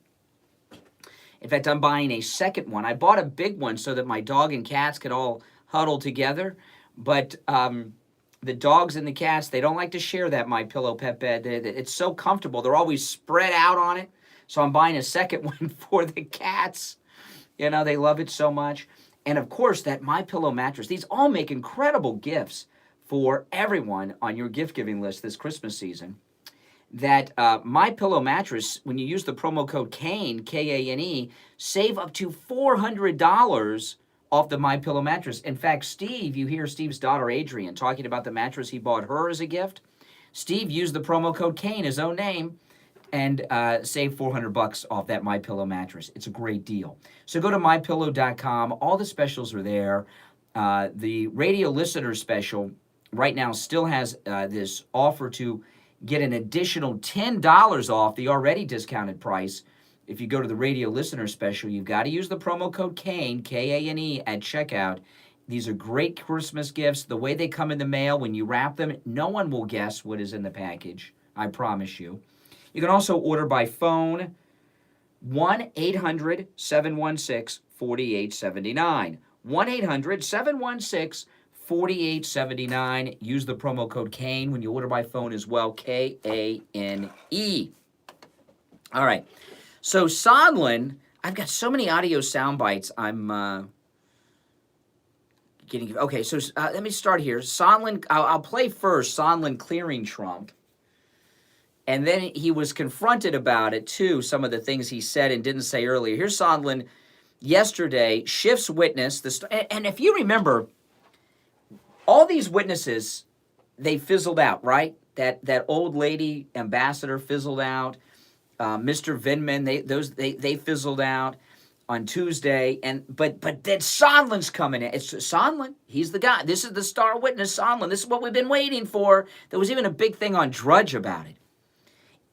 In fact, I'm buying a second one. I bought a big one so that my dog and cats could all huddle together, but the dogs and the cats, they don't like to share that MyPillow pet bed. It's so comfortable. They're always spread out on it, so I'm buying a second one for the cats. You know, they love it so much. And, of course, that MyPillow mattress. These all make incredible gifts for everyone on your gift-giving list this Christmas season. that My Pillow mattress, when you use the promo code KANE, K-A-N-E, save up to $400 off the My Pillow mattress. In fact, Steve, you hear Steve's daughter Adrian talking about the mattress he bought her as a gift. Steve used the promo code KANE, his own name, and save $400 off that My Pillow mattress. It's a great deal. So go to mypillow.com. All the specials are there. The radio listener special right now still has this offer to get an additional $10 off the already discounted price. If you go to the radio listener special, you've got to use the promo code KANE, K-A-N-E, at checkout. These are great Christmas gifts. The way they come in the mail, when you wrap them, no one will guess what is in the package. I promise you. You can also order by phone, 1-800-716-4879. 1-800-716-4879. Use the promo code KANE when you order by phone as well, K-A-N-E. All right. So Sondland, I've got so many audio sound bites. I'm getting... Okay, so let me start here. Sondland, I'll play first Sondland clearing Trump. And then he was confronted about it, too, some of the things he said and didn't say earlier. Here's Sondland yesterday, Schiff's witness. And if you remember, all these witnesses, they fizzled out, right? That old lady ambassador fizzled out. Mr. Vindman, they fizzled out on Tuesday. But then Sondland's coming in. It's Sondland. He's the guy. This is the star witness, Sondland. This is what we've been waiting for. There was even a big thing on Drudge about it.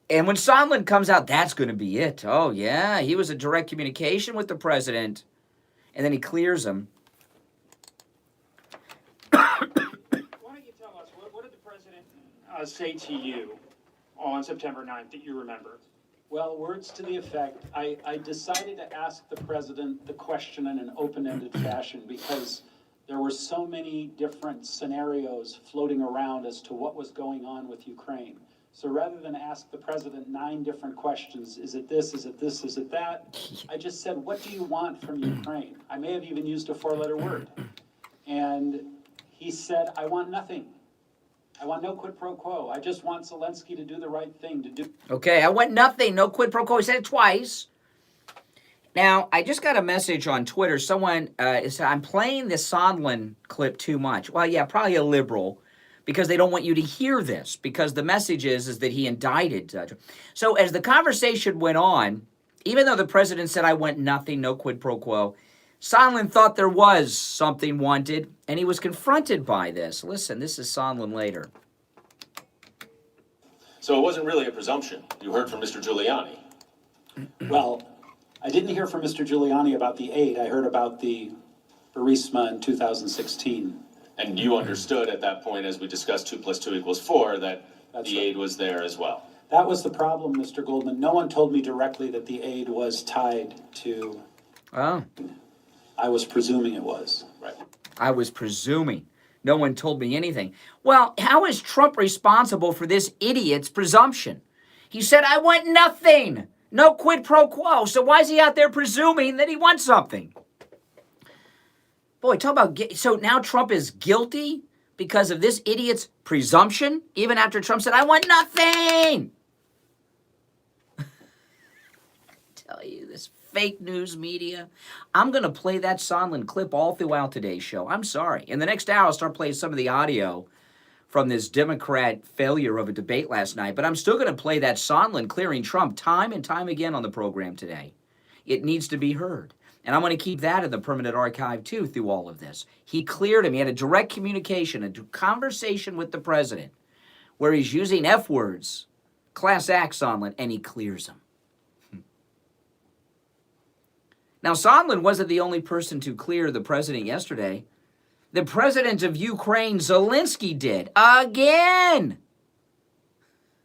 And when Sondland comes out, that's going to be it. Oh, yeah, he was in direct communication with the president. And then he clears him. Why don't you tell us, what did the president say to you on September 9th that you remember? Well, words to the effect, I decided to ask the president the question in an open-ended fashion because there were so many different scenarios floating around as to what was going on with Ukraine. So rather than ask the president 9 different questions, is it this, is it this, is it that? I just said, what do you want from Ukraine? I may have even used a 4-letter word. And he said, I want nothing. I want no quid pro quo. I just want Zelensky to do the right thing. Okay, I want nothing, no quid pro quo. He said it twice. Now, I just got a message on Twitter. Someone said, I'm playing the Sondland clip too much. Well, yeah, probably a liberal, because they don't want you to hear this, because the message is that he indicted. So as the conversation went on, even though the president said, I want nothing, no quid pro quo, Sondland thought there was something wanted, and he was confronted by this. Listen, this is Sondland later. So it wasn't really a presumption. You heard from Mr. Giuliani. Well, I didn't hear from Mr. Giuliani about the aid. I heard about the Burisma in 2016. And you understood at that point, as we discussed 2 + 2 = 4, that the aid was there as well. That was the problem, Mr. Goldman. No one told me directly that the aid was tied to... Oh. I was presuming it was. Right. I was presuming. No one told me anything. Well, how is Trump responsible for this idiot's presumption? He said, I want nothing. No quid pro quo. So why is he out there presuming that he wants something? Boy, talk about... So now Trump is guilty because of this idiot's presumption, even after Trump said, I want nothing. Tell you, this fake news media. I'm going to play that Sondland clip all throughout today's show. I'm sorry. In the next hour, I'll start playing some of the audio from this Democrat failure of a debate last night, but I'm still going to play that Sondland clearing Trump time and time again on the program today. It needs to be heard. And I'm going to keep that in the permanent archive, too, through all of this. He cleared him. He had a direct communication, a conversation with the president where he's using F words, class act Sondland, and he clears him. Now, Sondland wasn't the only person to clear the president yesterday. The president of Ukraine, Zelensky, did. Again.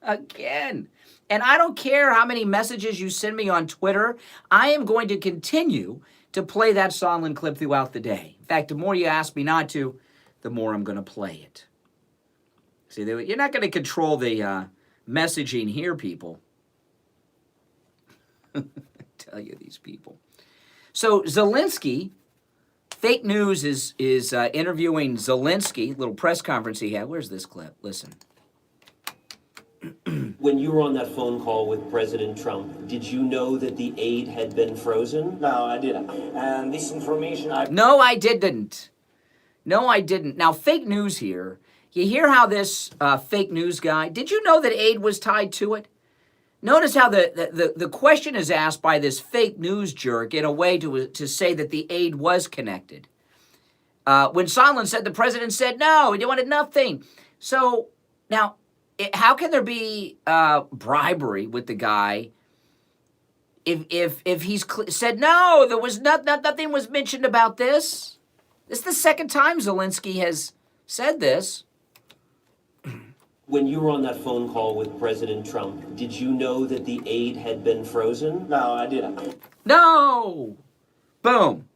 And I don't care how many messages you send me on Twitter. I am going to continue to play that Sondland clip throughout the day. In fact, the more you ask me not to, the more I'm going to play it. See, you're not going to control the messaging here, people. I tell you, these people. So Zelensky, fake news is interviewing Zelensky, little press conference he had. Where's this clip? Listen. When you were on that phone call with President Trump, did you know that the aid had been frozen? No, I didn't. And this information No, I didn't. No, I didn't. Now, fake news here. You hear how this fake news guy, did you know that aid was tied to it? Notice how the question is asked by this fake news jerk in a way to say that the aid was connected. When Sondland said, the president said no, he wanted nothing. So now, how can there be bribery with the guy if he's said no, there was nothing was mentioned about this? This is the second time Zelensky has said this. When you were on that phone call with President Trump, did you know that the aid had been frozen? No, I didn't. No! Boom.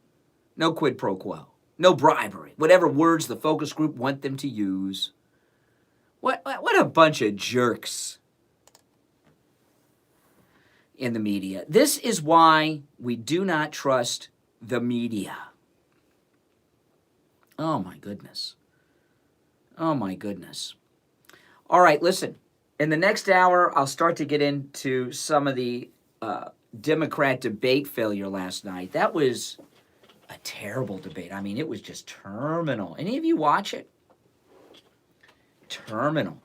No quid pro quo. No bribery. Whatever words the focus group want them to use. What a bunch of jerks in the media. This is why we do not trust the media. Oh, my goodness. Oh, my goodness. All right, listen. In the next hour, I'll start to get into some of the Democrat debate failure last night. That was a terrible debate. I mean, it was just terminal. Any of you watch it? Terminal.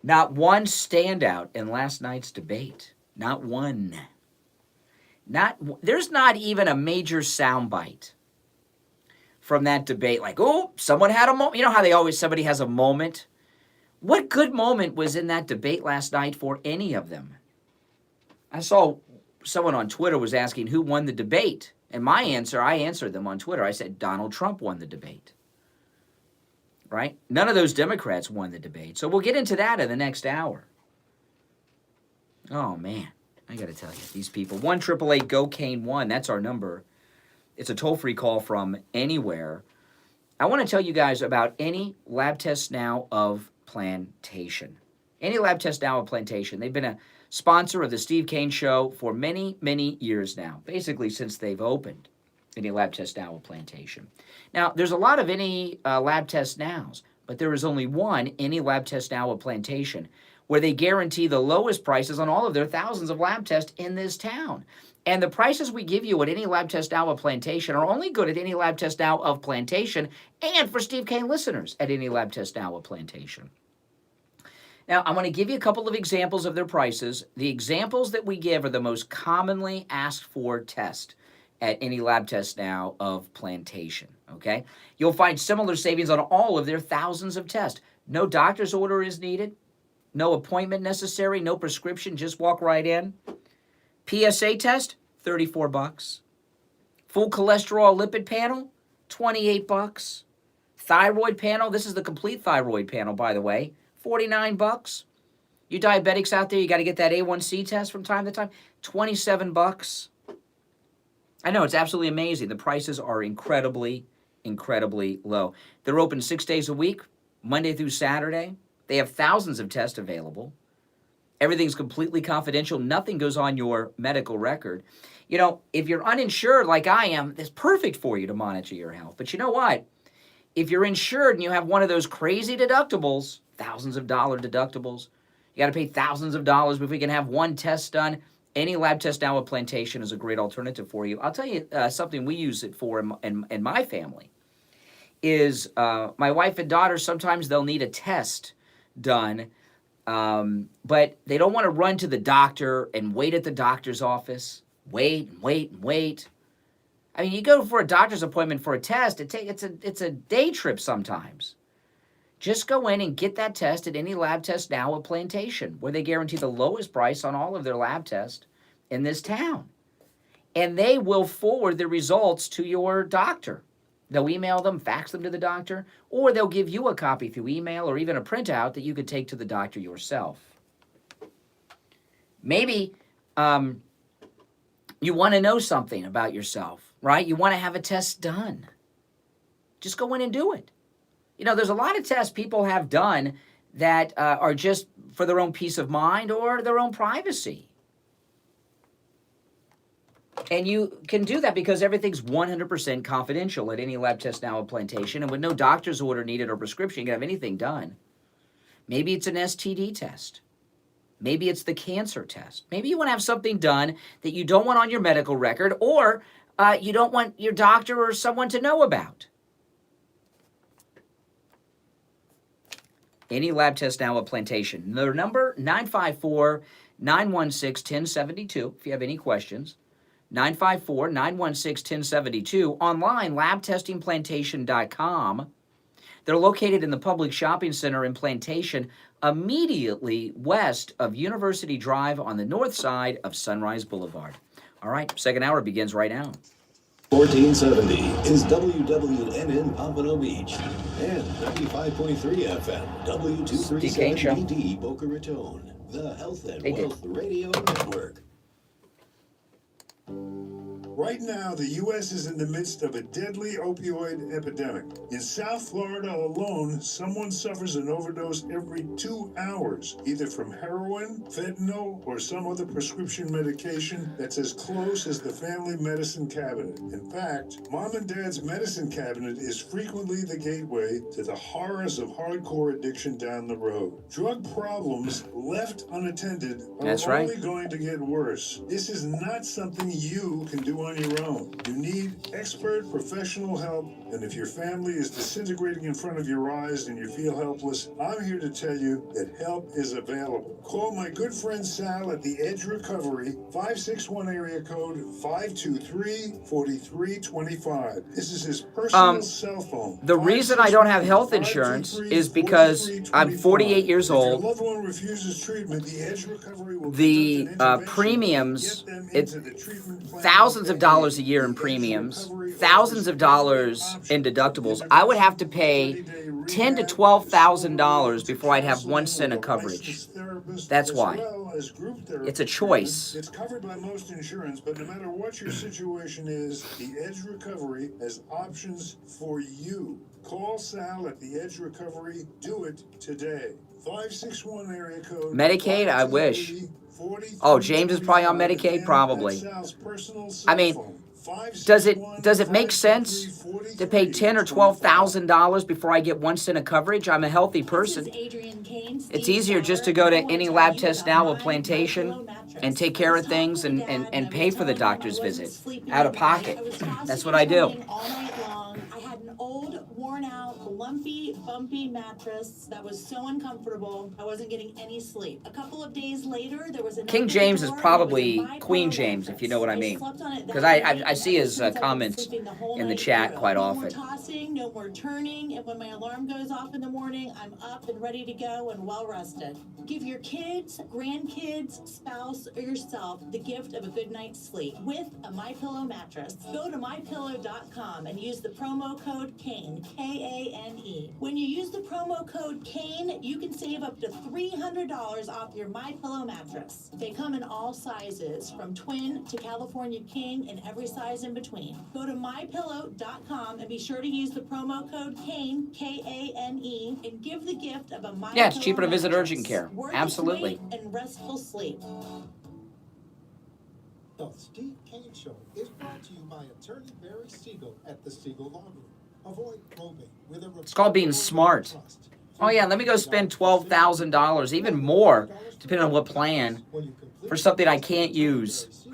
Not one standout in last night's debate. Not one. There's not even a major soundbite from that debate. Like, oh, someone had a moment. You know how somebody has a moment? What good moment was in that debate last night for any of them? I saw someone on Twitter was asking who won the debate. And my answer, I answered them on Twitter. I said, Donald Trump won the debate. Right? None of those Democrats won the debate. So we'll get into that in the next hour. Oh, man. I got to tell you, these people. 1-888-GO-CANE-1. That's our number. It's a toll-free call from anywhere. I want to tell you guys about any lab test now of Plantation. Any lab test now of Plantation. They've been a sponsor of the Steve Kane Show for many, many years now. Basically since they've opened Any Lab Test Now of Plantation. Now, there's a lot of Any Lab Test Nows, but there is only one Any Lab Test Now of Plantation where they guarantee the lowest prices on all of their thousands of lab tests in this town. And the prices we give you at Any Lab Test Now of Plantation are only good at Any Lab Test Now of Plantation and for Steve Kane listeners at Any Lab Test Now of Plantation. Now, I'm going to give you a couple of examples of their prices. The examples that we give are the most commonly asked for test at Any Lab Test Now of Plantation, okay? You'll find similar savings on all of their thousands of tests. No doctor's order is needed. No appointment necessary. No prescription. Just walk right in. PSA test, $34. Full cholesterol lipid panel, $28. Thyroid panel, this is the complete thyroid panel, by the way, $49. You diabetics out there, you got to get that A1C test from time to time, $27. I know, it's absolutely amazing. The prices are incredibly, incredibly low. They're open 6 days a week, Monday through Saturday. They have thousands of tests available. Everything's completely confidential. Nothing goes on your medical record. You know, if you're uninsured like I am, it's perfect for you to monitor your health. But you know what? If you're insured and you have one of those crazy deductibles, thousands of dollar deductibles, you got to pay thousands of dollars before you can have one test done. Any Lab Test Now at Plantation is a great alternative for you. I'll tell you something we use it for in my family is my wife and daughter, sometimes they'll need a test done, but they don't want to run to the doctor and wait at the doctor's office. Wait. I mean, you go for a doctor's appointment for a test, it's a day trip sometimes. Just go in and get that test at Any Lab Test Now at Plantation, where they guarantee the lowest price on all of their lab tests in this town. And they will forward the results to your doctor. They'll email them, fax them to the doctor, or they'll give you a copy through email or even a printout that you could take to the doctor yourself. Maybe you want to know something about yourself, right? You want to have a test done. Just go in and do it. You know, there's a lot of tests people have done that are just for their own peace of mind or their own privacy. And you can do that because everything's 100% confidential at Any Lab Test Now at Plantation. And with no doctor's order needed or prescription, you can have anything done. Maybe it's an STD test. Maybe it's the cancer test. Maybe you want to have something done that you don't want on your medical record, or you don't want your doctor or someone to know about. Any lab test now at Plantation. Their number, 954-916-1072, if you have any questions. 954-916-1072. Online, labtestingplantation.com. They're located in the public shopping center in Plantation, immediately west of University Drive on the north side of Sunrise Boulevard. All right, second hour begins right now. 1470 is WWNN Pompano Beach and 95.3 FM W237BD Boca Raton, the Health and Wealth Radio Network. Right now, the U.S. is in the midst of a deadly opioid epidemic. In South Florida alone, someone suffers an overdose every 2 hours, either from heroin, fentanyl, or some other prescription medication that's as close as the family medicine cabinet. In fact, Mom and Dad's medicine cabinet is frequently the gateway to the horrors of hardcore addiction down the road. Drug problems left unattended are only going to get worse. This is not something you can do on your own. You need expert professional help, and if your family is disintegrating in front of your eyes and you feel helpless, I'm here to tell you that help is available. Call my good friend Sal at the Edge Recovery, 561 area code 523-4325. This is his personal cell phone. The reason I don't have health insurance is because I'm 48 years old. If your loved one refuses treatment, the Edge Recovery will the premiums, thousands of dollars a year in premiums, thousands of dollars in deductibles. I would have to pay $10,000 to $12,000 before I'd have 1 cent of coverage. That's why. It's a choice. It's covered by most insurance, but no matter what your situation is, the Edge Recovery has options for you. Call Sal at the Edge Recovery. Do it today. 561 area code. Medicaid? I wish. Oh, James is probably on Medicaid? Probably. I mean, does it make sense to pay $10,000 or $12,000 before I get 1 cent of coverage? I'm a healthy person. It's easier just to go to any lab test now with Plantation and take care of things and pay for the doctor's visit out of pocket. That's what I do. Old, worn out, lumpy, bumpy mattress that was so uncomfortable. I wasn't getting any sleep. A couple of days later, there was King James is probably Queen James, if you know what I mean. Because I see his comments in the chat quite often. No more tossing, no more turning, and when my alarm goes off in the morning, I'm up and ready to go and well rested. Give your kids, grandkids, spouse, or yourself the gift of a good night's sleep with a MyPillow mattress. Go to mypillow.com and use the promo code KANE, K-A-N-E. When you use the promo code KANE, you can save up to $300 off your MyPillow mattress. They come in all sizes, from twin to California king and every size in between. Go to mypillow.com and be sure to use the promo code KANE, K-A-N-E, and give the gift of a MyPillow. Yeah, it's cheaper to visit mattress. urgent care. Worth Absolutely. its weight and restful sleep. The Steve Kane Show is brought to you by attorney Barry Siegel at the Siegel Law Group. Avoid probate with a It's called being smart. Oh yeah, let me go spend $12,000, even more, depending on what plan, for something I can't use.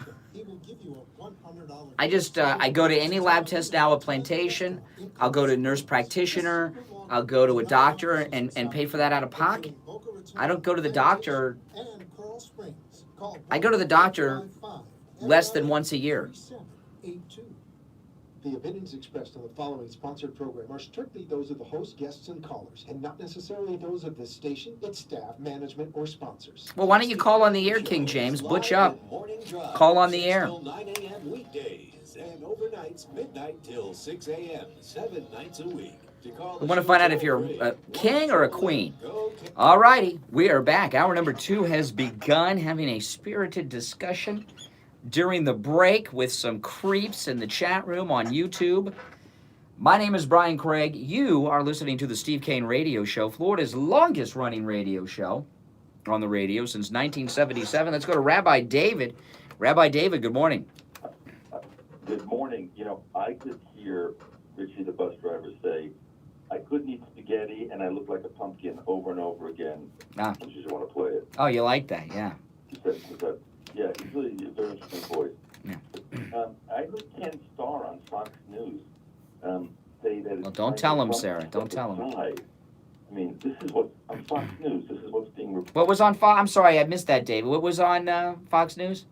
I just, I go to any lab test now at Plantation. I'll go to a nurse practitioner. I'll go to a doctor and pay for that out of pocket. I don't go to the doctor. I go to the doctor less than once a year. The opinions expressed on the following sponsored program are strictly those of the host, guests, and callers, and not necessarily those of this station, its staff, management, or sponsors. Well, why don't you call on the air, King James? Butch up. Call on the air. 9 a.m. weekdays and overnights midnight till 6 a.m. 7 nights a week. We want to find out if you're a king or a queen. All righty, we are back. Hour number 2 has begun, having a spirited discussion during the break with some creeps in the chat room on YouTube. My name is Brian Craig. You are listening to the Steve Kane Radio Show, Florida's longest running radio show on the radio since 1977. Let's go to Rabbi David. Rabbi David, good morning. Good morning. You know, I could hear Richie the bus driver say, I couldn't eat spaghetti, and I looked like a pumpkin over and over again. Ah. I just want to play it. Oh, you like that, yeah. He said, yeah, he's really a very interesting voice. Yeah. I heard Ken Starr on Fox News say that. Well, don't tell him, Sarah. Don't tell him. I mean, this is what on Fox News. This is what's being reported. What was on Fox? I'm sorry, I missed that, David. What was on Fox News?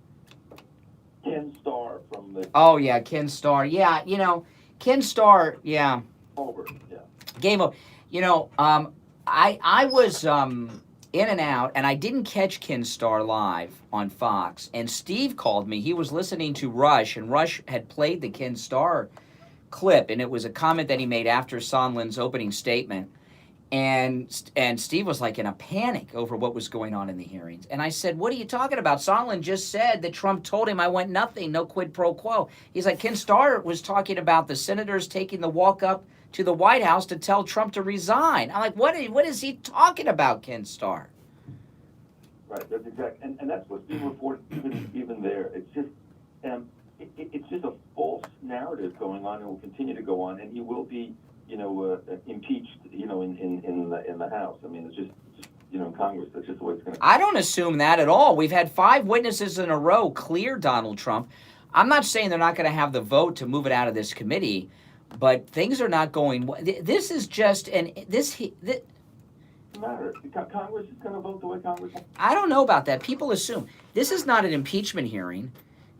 Ken Starr from the. Oh yeah, Ken Starr. Yeah, Ken Starr. Yeah. Over. Yeah. Game of. I was in and out, and I didn't catch Ken Starr live on Fox. And Steve called me. He was listening to Rush, and Rush had played the Ken Starr clip, and it was a comment that he made after Sondland's opening statement. And Steve was like in a panic over what was going on in the hearings. And I said, what are you talking about? Sondland just said that Trump told him I want nothing, no quid pro quo. He's like, Ken Starr was talking about the senators taking the walk up to the White House to tell Trump to resign. I'm like, what is he talking about, Ken Starr? Right, that's exact, and that's what's being reported even there. It's just it's just a false narrative going on, and will continue to go on, and he will be, impeached, in the House. I mean, it's just in Congress. That's just the way it's going to. I don't assume that at all. We've had 5 witnesses in a row clear Donald Trump. I'm not saying they're not going to have the vote to move it out of this committee, but things are not going. This is just this matter. Congress is going to vote the way Congress wants. I don't know about that. People assume this is not an impeachment hearing.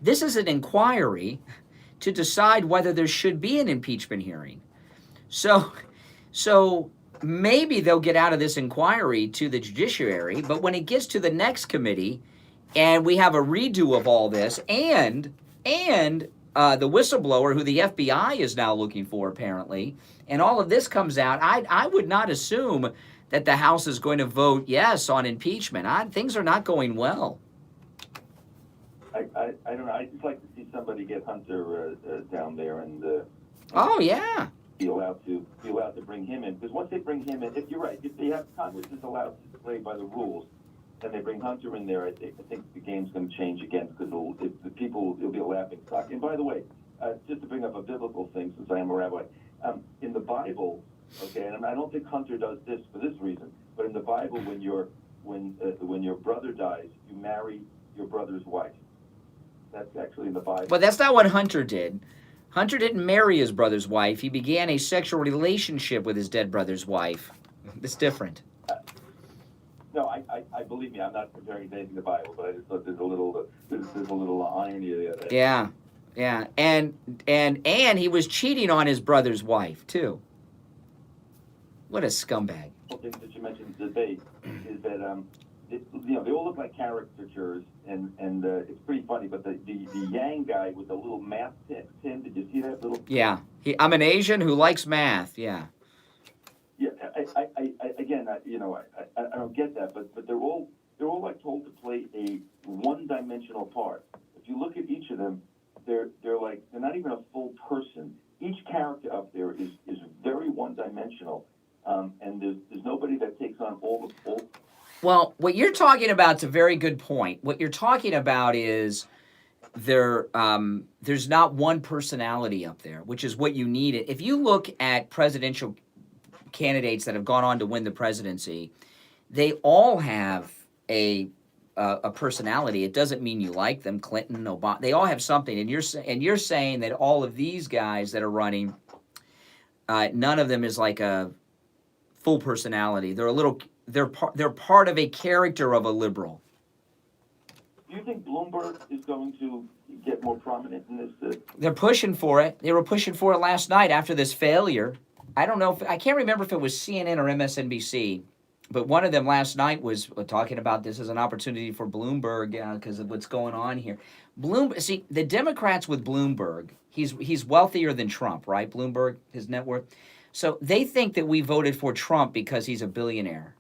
This is an inquiry to decide whether there should be an impeachment hearing. So maybe they'll get out of this inquiry to the judiciary, but when it gets to the next committee and we have a redo of all this and the whistleblower who the FBI is now looking for apparently, and all of this comes out, I would not assume that the House is going to vote yes on impeachment. Things are not going well. I don't know. I'd just like to see somebody get Hunter down there and. Oh yeah. Be allowed to bring him in, because once they bring him in, if you're right, if they have Congress is allowed to play by the rules, and they bring Hunter in there, I think the game's going to change again, because it'll be a laughing stock. And by the way, just to bring up a biblical thing, since I am a rabbi, in the Bible, okay, and I don't think Hunter does this for this reason, but in the Bible, when your brother dies, you marry your brother's wife. That's actually in the Bible. But that's not what Hunter did. Hunter didn't marry his brother's wife. He began a sexual relationship with his dead brother's wife. It's different. No, I believe me. I'm not comparing anything to the Bible, but I just thought there's a little irony there. Yeah, and he was cheating on his brother's wife too. What a scumbag! One thing that you mentioned in the debate is that they all look like caricatures, and it's pretty funny. But the Yang guy with the little math tin, did you see that little? Yeah, I'm an Asian who likes math. Yeah. Yeah, I don't get that, but they're all like told to play a one-dimensional part. If you look at each of them, they're not even a full person. Each character up there is very one-dimensional, and there's nobody that takes on all the full. Well, what you're talking about is a very good point. What you're talking about is there's not one personality up there, which is what you need. If you look at presidential candidates that have gone on to win the presidency, they all have a personality. It doesn't mean you like them. Clinton, Obama, they all have something. And you're saying that all of these guys that are running, none of them is like a full personality. They're part of a character of a liberal. Do you think Bloomberg is going to get more prominent in this? They're pushing for it. They were pushing for it last night after this failure. I don't know I can't remember if it was CNN or MSNBC, but one of them last night was talking about this as an opportunity for Bloomberg because of what's going on here. See, the Democrats with Bloomberg, he's wealthier than Trump, right? Bloomberg, his net worth. So they think that we voted for Trump because he's a billionaire.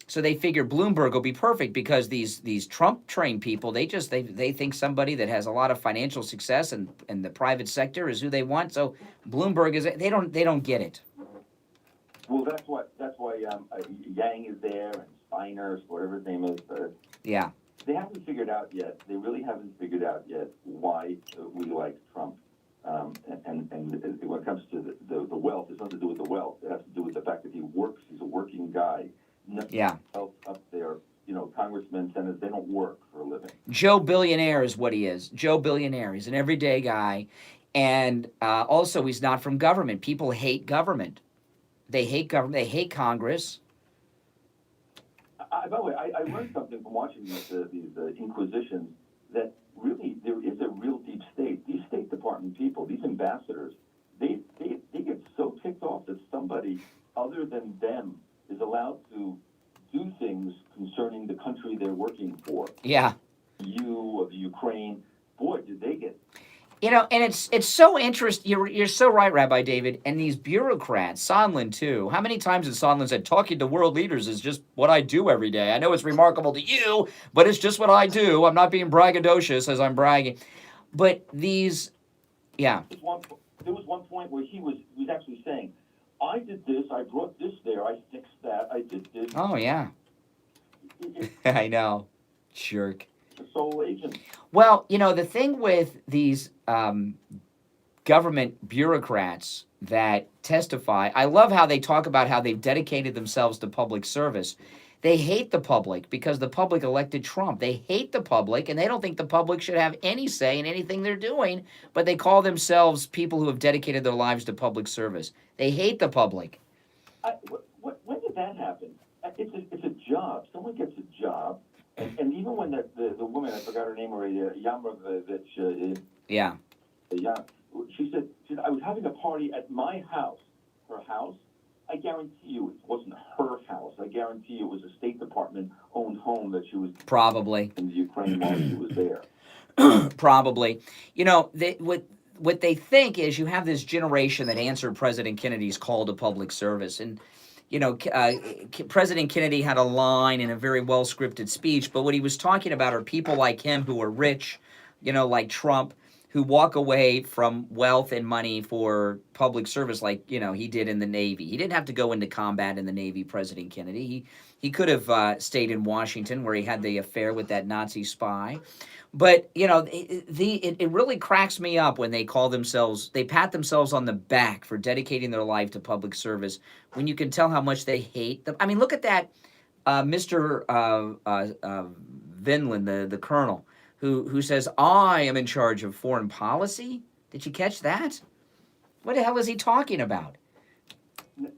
So they figure Bloomberg will be perfect because these Trump-trained people, they think somebody that has a lot of financial success and the private sector is who they want. So Bloomberg they don't get it. Well, that's why Yang is there and Steiner, whatever his name is. Yeah. They haven't figured out yet. They really haven't figured out yet why we like Trump. And when it comes to the wealth, has nothing to do with the wealth. It has to do with the fact that he works. He's a working guy. Nothing Yeah. else up there. You know, congressmen, senators, they don't work for a living. Joe Billionaire is what he is. Joe Billionaire. He's an everyday guy. And also, he's not from government. People hate government. They hate government. They hate Congress. By the way, I learned something from watching these inquisitions, that really there is a real deep state. These State Department people, these ambassadors, they get so ticked off that somebody other than them is allowed to do things concerning the country they're working for. Yeah. You of Ukraine, boy, did they get. You know, and it's so interesting. You're so right, Rabbi David. And these bureaucrats, Sondland too. How many times has Sondland said, talking to world leaders is just what I do every day? I know it's remarkable to you, but it's just what I do. I'm not being braggadocious as I'm bragging. But these, yeah. There was one point where he was actually saying, I did this, I brought this there, I fixed that, I did this. Oh, yeah. I know. Jerk. The sole agent. Well, you know, the thing with these government bureaucrats that testify, I love how they talk about how they've dedicated themselves to public service. They hate the public because the public elected Trump. They hate the public, and they don't think the public should have any say in anything they're doing, but they call themselves people who have dedicated their lives to public service. They hate the public. When did that happen? It's a job. Someone gets a job. And even when the woman, I forgot her name already, Yamovich, yeah, she said, I was having a party at my house, her house. I guarantee you it wasn't her house. I guarantee you it was a State Department-owned home that she was probably in the Ukraine while she was there. Probably. You know, what they think is you have this generation that answered President Kennedy's call to public service. And you know, President Kennedy had a line in a very well-scripted speech, but what he was talking about are people like him who are rich, you know, like Trump, who walk away from wealth and money for public service like, you know, he did in the Navy. He didn't have to go into combat in the Navy, President Kennedy. He could have stayed in Washington where he had the affair with that Nazi spy. But, you know, it really cracks me up when they pat themselves on the back for dedicating their life to public service, when you can tell how much they hate them. I mean, look at that Mr. Vinland, the colonel, who says, I am in charge of foreign policy. Did you catch that? What the hell is he talking about?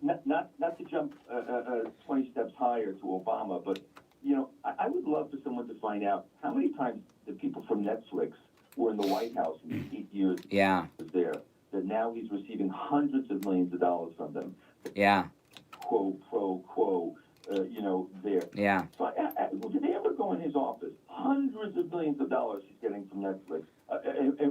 Not to jump 20 steps higher to Obama, but, you know, I would love for someone to find out how many times the people from Netflix were in the White House in the 8 years he was there, that now he's receiving hundreds of millions of dollars from them. Yeah. Quo, pro quo, you know, there. Yeah. So did they ever go in his office? Hundreds of millions of dollars he's getting from Netflix,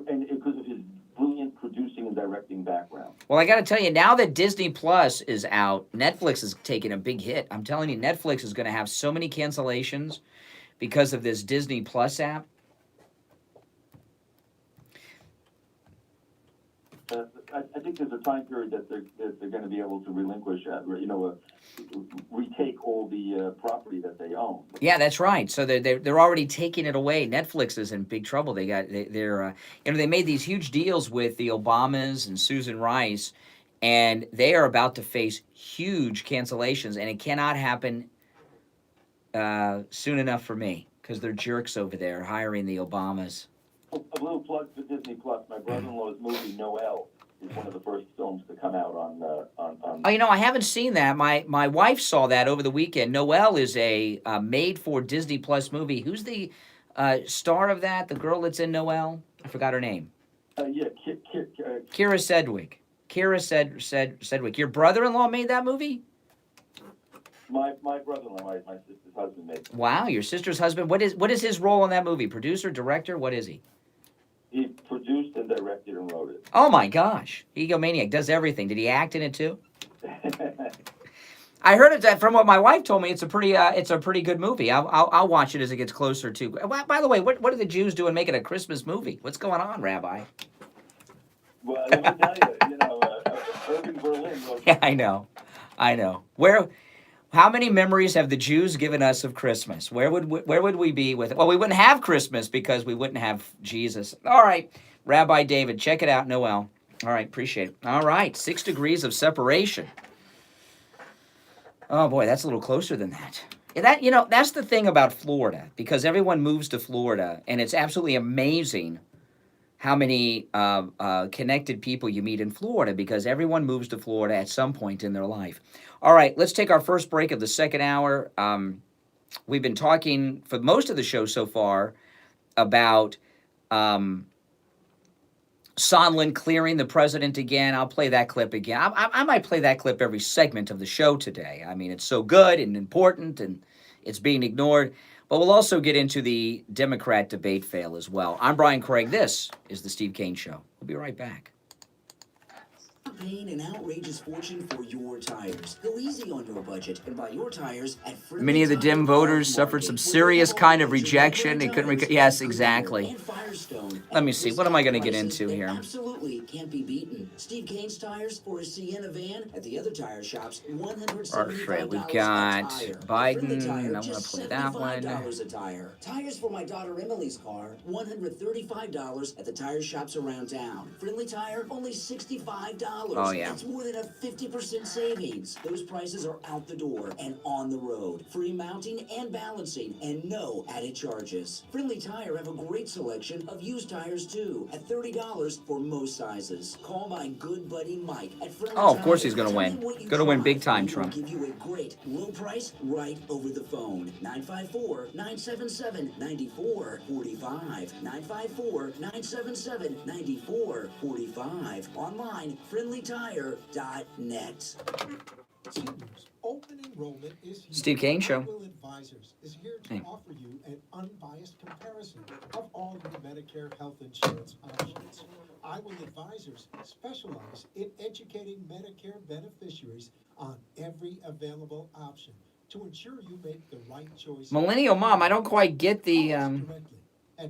and because of his brilliant producing and directing background. Well, I got to tell you, now that Disney Plus is out, Netflix is taking a big hit. I'm telling you, Netflix is going to have so many cancellations because of this Disney Plus app. I think there's a time period that they're going to be able to relinquish, retake all the property that they own. Yeah, that's right. So they're already taking it away. Netflix is in big trouble. They're they made these huge deals with the Obamas and Susan Rice, and they are about to face huge cancellations, and it cannot happen soon enough for me because they're jerks over there hiring the Obamas. A little plug for Disney Plus. My brother-in-law's movie Noel is one of the first films to come out on. Oh, you know, I haven't seen that. My wife saw that over the weekend. Noel is a made-for Disney Plus movie. Who's the star of that? The girl that's in Noel? I forgot her name. Kira Sedgwick. Sedgwick. Your brother-in-law made that movie? My brother-in-law, my sister's husband, made it. Wow, your sister's husband. What is his role in that movie? Producer, director? What is he? He produced and directed and wrote it. Oh my gosh, egomaniac, does everything. Did he act in it too? I heard it from what my wife told me. It's a pretty good movie. I'll watch it as it gets closer to. By the way, what are the Jews doing making a Christmas movie? What's going on, Rabbi? Well, let me tell you, Irving Berlin wrote. Yeah, I know. How many memories have the Jews given us of Christmas? Where would we be with it? Well, we wouldn't have Christmas because we wouldn't have Jesus. All right, Rabbi David, check it out, Noel. All right, appreciate it. All right, 6 degrees of separation. Oh boy, that's a little closer than that. That's the thing about Florida, because everyone moves to Florida, and it's absolutely amazing how many connected people you meet in Florida, because everyone moves to Florida at some point in their life. All right, let's take our first break of the second hour. We've been talking for most of the show so far about Sondland clearing the president again. I'll play that clip again. I might play that clip every segment of the show today. I mean, it's so good and important, and it's being ignored. But we'll also get into the Democrat debate fail as well. I'm Brian Craig. This is The Steve Kane Show. We'll be right back. Paying an outrageous fortune for your tires. Go easy on your budget and buy your tires at Friendly Many of the Tire Dem voters Market, suffered some where serious they have kind all of major rejection. They couldn't. tires, Yes, Goodyear exactly. and Firestone Let me at see. What am I going to get prices into that here? Absolutely can't be beaten. Steve Kane's tires for a Sienna van at the other tire shops. $175 All right, we've a got tire. Biden. Friendly Tire, I'm going to just play that one. $75 a tire. Tires for my daughter Emily's car. $135 at the tire shops around town. Friendly Tire, only $65. Oh, yeah. That's more than a 50% savings. Those prices are out the door and on the road. Free mounting and balancing and no added charges. Friendly Tire have a great selection of used tires too at $30 for most sizes. Call my good buddy Mike at Friendly Oh, of course Tire. he's going to Tell win. him what you Going to win tried. big time, He will Trump. give you a great low price right over the phone. 954-977-9445. 954-977-9445. Online, friendlytire.net. Open enrollment is here. Steve Kane Show. Will Advisors is here to Hey. offer you an unbiased comparison of all your Medicare health insurance options. I Will Advisors specialize in educating Medicare beneficiaries on every available option to ensure you make the right choice. Millennial Mom, I don't quite get the,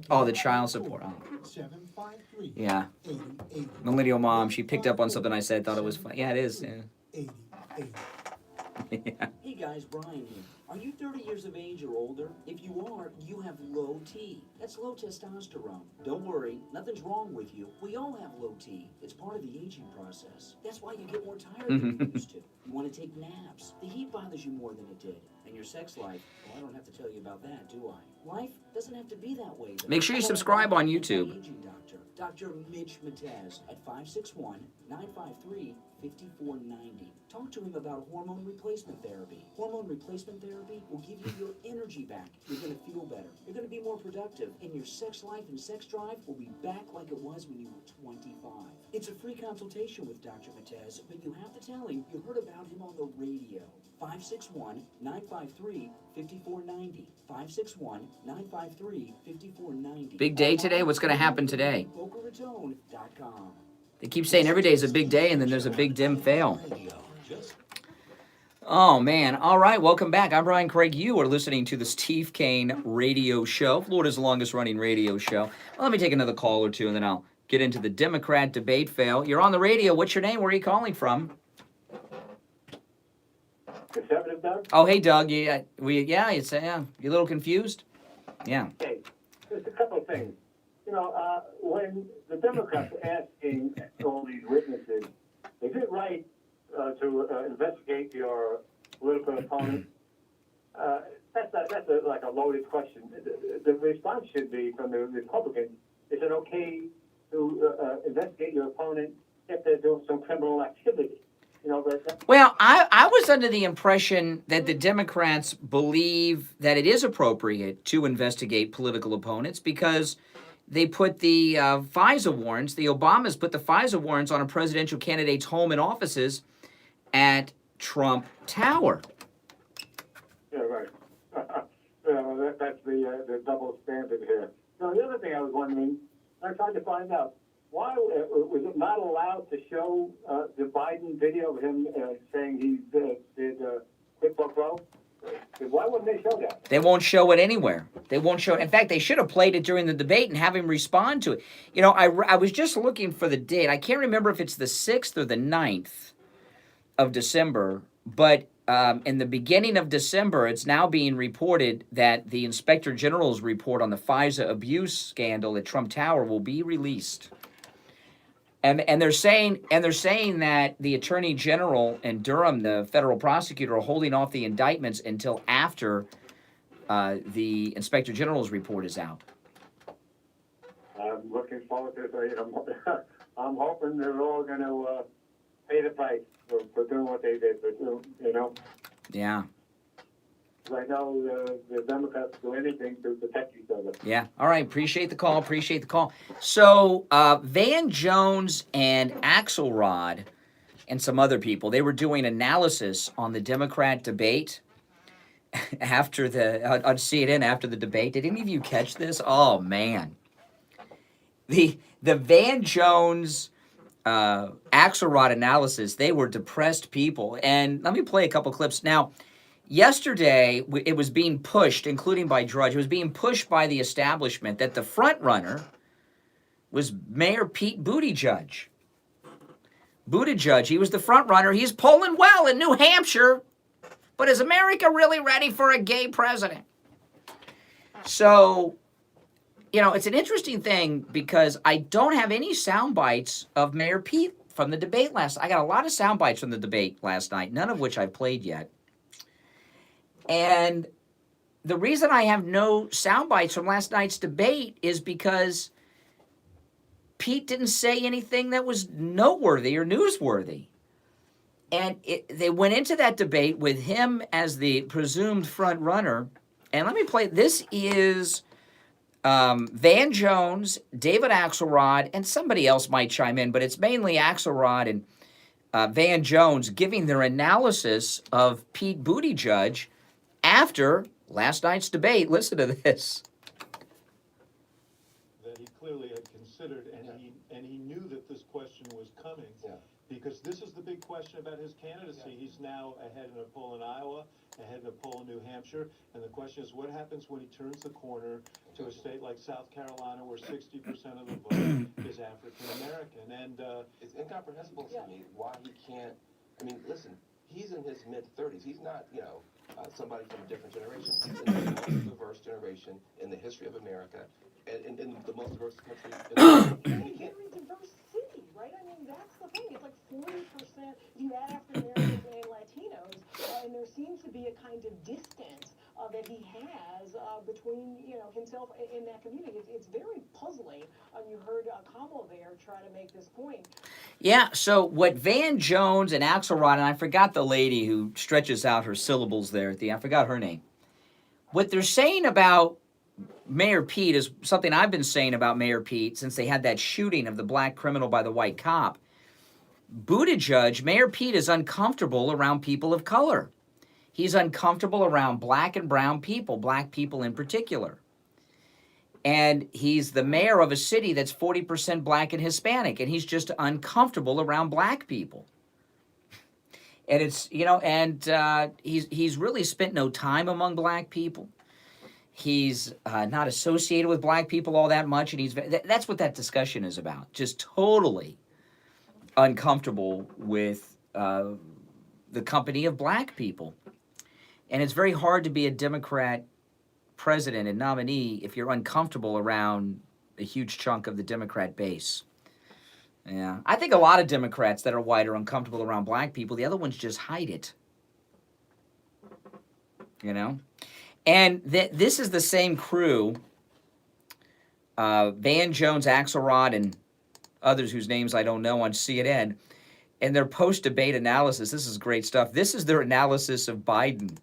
the child support. Oh. 753 Yeah. 8080. Millennial Mom, she picked up on something I said, thought it was funny. Yeah, it is. Yeah. 8080. Yeah. Hey guys, Brian here. Are you 30 years of age or older? If you are, you have low T. That's low testosterone. Don't worry, nothing's wrong with you. We all have low T. It's part of the aging process. That's why you get more tired than you used to. You want to take naps. The heat bothers you more than it did. And your sex life, well, I don't have to tell you about that, do I? Life doesn't have to be that way, though. Make sure you subscribe on YouTube. Aging doctor, Dr. Mitch Matez at 561-953-5490. Talk to him about hormone replacement therapy. Hormone replacement therapy will give you your energy back. You're going to feel better. You're going to be more productive. And your sex life and sex drive will be back like it was when you were 25. It's a free consultation with Dr. Matez, but you have to tell him you heard about him on the radio. 561-953-5490. 561-953-5490. Big day today? What's going to happen today? BocaRaton.com. They keep saying every day is a big day, and then there's a big Dem fail. Oh, man. All right, welcome back. I'm Brian Craig. You are listening to the Steve Kane Radio Show, Florida's longest-running radio show. Well, let me take another call or two, and then I'll get into the Democrat debate fail. You're on the radio. What's your name? Where are you calling from? Conservative, Doug? Oh, hey, Doug. You're a little confused? Yeah. Okay, just a couple of things. You know, when the Democrats are asking all these witnesses, is it right to investigate your political opponent? That's like a loaded question. The response should be from the Republicans, is it okay to investigate your opponent if they're doing some criminal activity? You know, Well, I was under the impression that the Democrats believe that it is appropriate to investigate political opponents because they put the FISA warrants, the Obamas put the FISA warrants on a presidential candidate's home and offices at Trump Tower. Yeah, right. That's the double standard here. Now, the other thing I was wondering, I tried to find out, why was it not allowed to show the Biden video of him saying he did quid pro quo? Why wouldn't they show that? They won't show it anywhere. They won't show it. In fact, they should have played it during the debate and have him respond to it. You know, I was just looking for the date. I can't remember if it's the 6th or the 9th of December, but in the beginning of December, it's now being reported that the Inspector General's report on the FISA abuse scandal at Trump Tower will be released. And they're saying that the Attorney General and Durham, the federal prosecutor, are holding off the indictments until after the Inspector General's report is out. I'm looking forward to it. I'm hoping they're all going to pay the price for doing what they did. But, you know. Yeah. I know the Democrats do anything to protect each other. Yeah. All right. Appreciate the call. Appreciate the call. So Van Jones and Axelrod and some other people, they were doing analysis on the Democrat debate after on CNN after the debate. Did any of you catch this? Oh, man. The Van Jones Axelrod analysis, they were depressed people. And let me play a couple clips. Now, yesterday, it was being pushed, including by Drudge, it was being pushed by the establishment that the front runner was Mayor Pete Buttigieg. Buttigieg, he was the front runner. He's polling well in New Hampshire. But is America really ready for a gay president? So, you know, it's an interesting thing because I don't have any sound bites of Mayor Pete from the debate last night. I got a lot of sound bites from the debate last night, none of which I've played yet. And the reason I have no sound bites from last night's debate is because Pete didn't say anything that was noteworthy or newsworthy. And they went into that debate with him as the presumed front runner. And let me play. This is Van Jones, David Axelrod, and somebody else might chime in, but it's mainly Axelrod and Van Jones giving their analysis of Pete Buttigieg after last night's debate. Listen to this. That he clearly had considered, and he knew that this question was coming. Yeah. Because this is the big question about his candidacy. Yeah. He's now ahead in a poll in Iowa, ahead in a poll in New Hampshire, and the question is what happens when he turns the corner to a state like South Carolina where 60% of the vote is African American. And it's incomprehensible to me why he can't. I mean, listen, he's in his mid-30s. He's not, you know, somebody from a different generation. He's in the most diverse generation in the history of America, and in the most diverse country in the world. And a very diverse city, right? I mean, that's the thing. It's like 40% you add African Americans and Latinos, and there seems to be a kind of distance that he has between, you know, himself in that community. It's very puzzling. You heard Kamala there try to make this point. Yeah, so what Van Jones and Axelrod, and I forgot the lady who stretches out her syllables there at the end, I forgot her name. What they're saying about Mayor Pete is something I've been saying about Mayor Pete since they had that shooting of the black criminal by the white cop. Buttigieg, Mayor Pete is uncomfortable around people of color. He's uncomfortable around black and brown people, black people in particular. And he's the mayor of a city that's 40% black and Hispanic, and he's just uncomfortable around black people. And it's, you know, and he's really spent no time among black people. He's not associated with black people all that much, and that's what that discussion is about. Just totally uncomfortable with the company of black people. And it's very hard to be a Democrat president and nominee if you're uncomfortable around a huge chunk of the Democrat base. Yeah, I think a lot of Democrats that are white are uncomfortable around black people. The other ones just hide it. You know? And this is the same crew, Van Jones, Axelrod, and others whose names I don't know on CNN, and their post-debate analysis. This is great stuff. This is their analysis of Biden.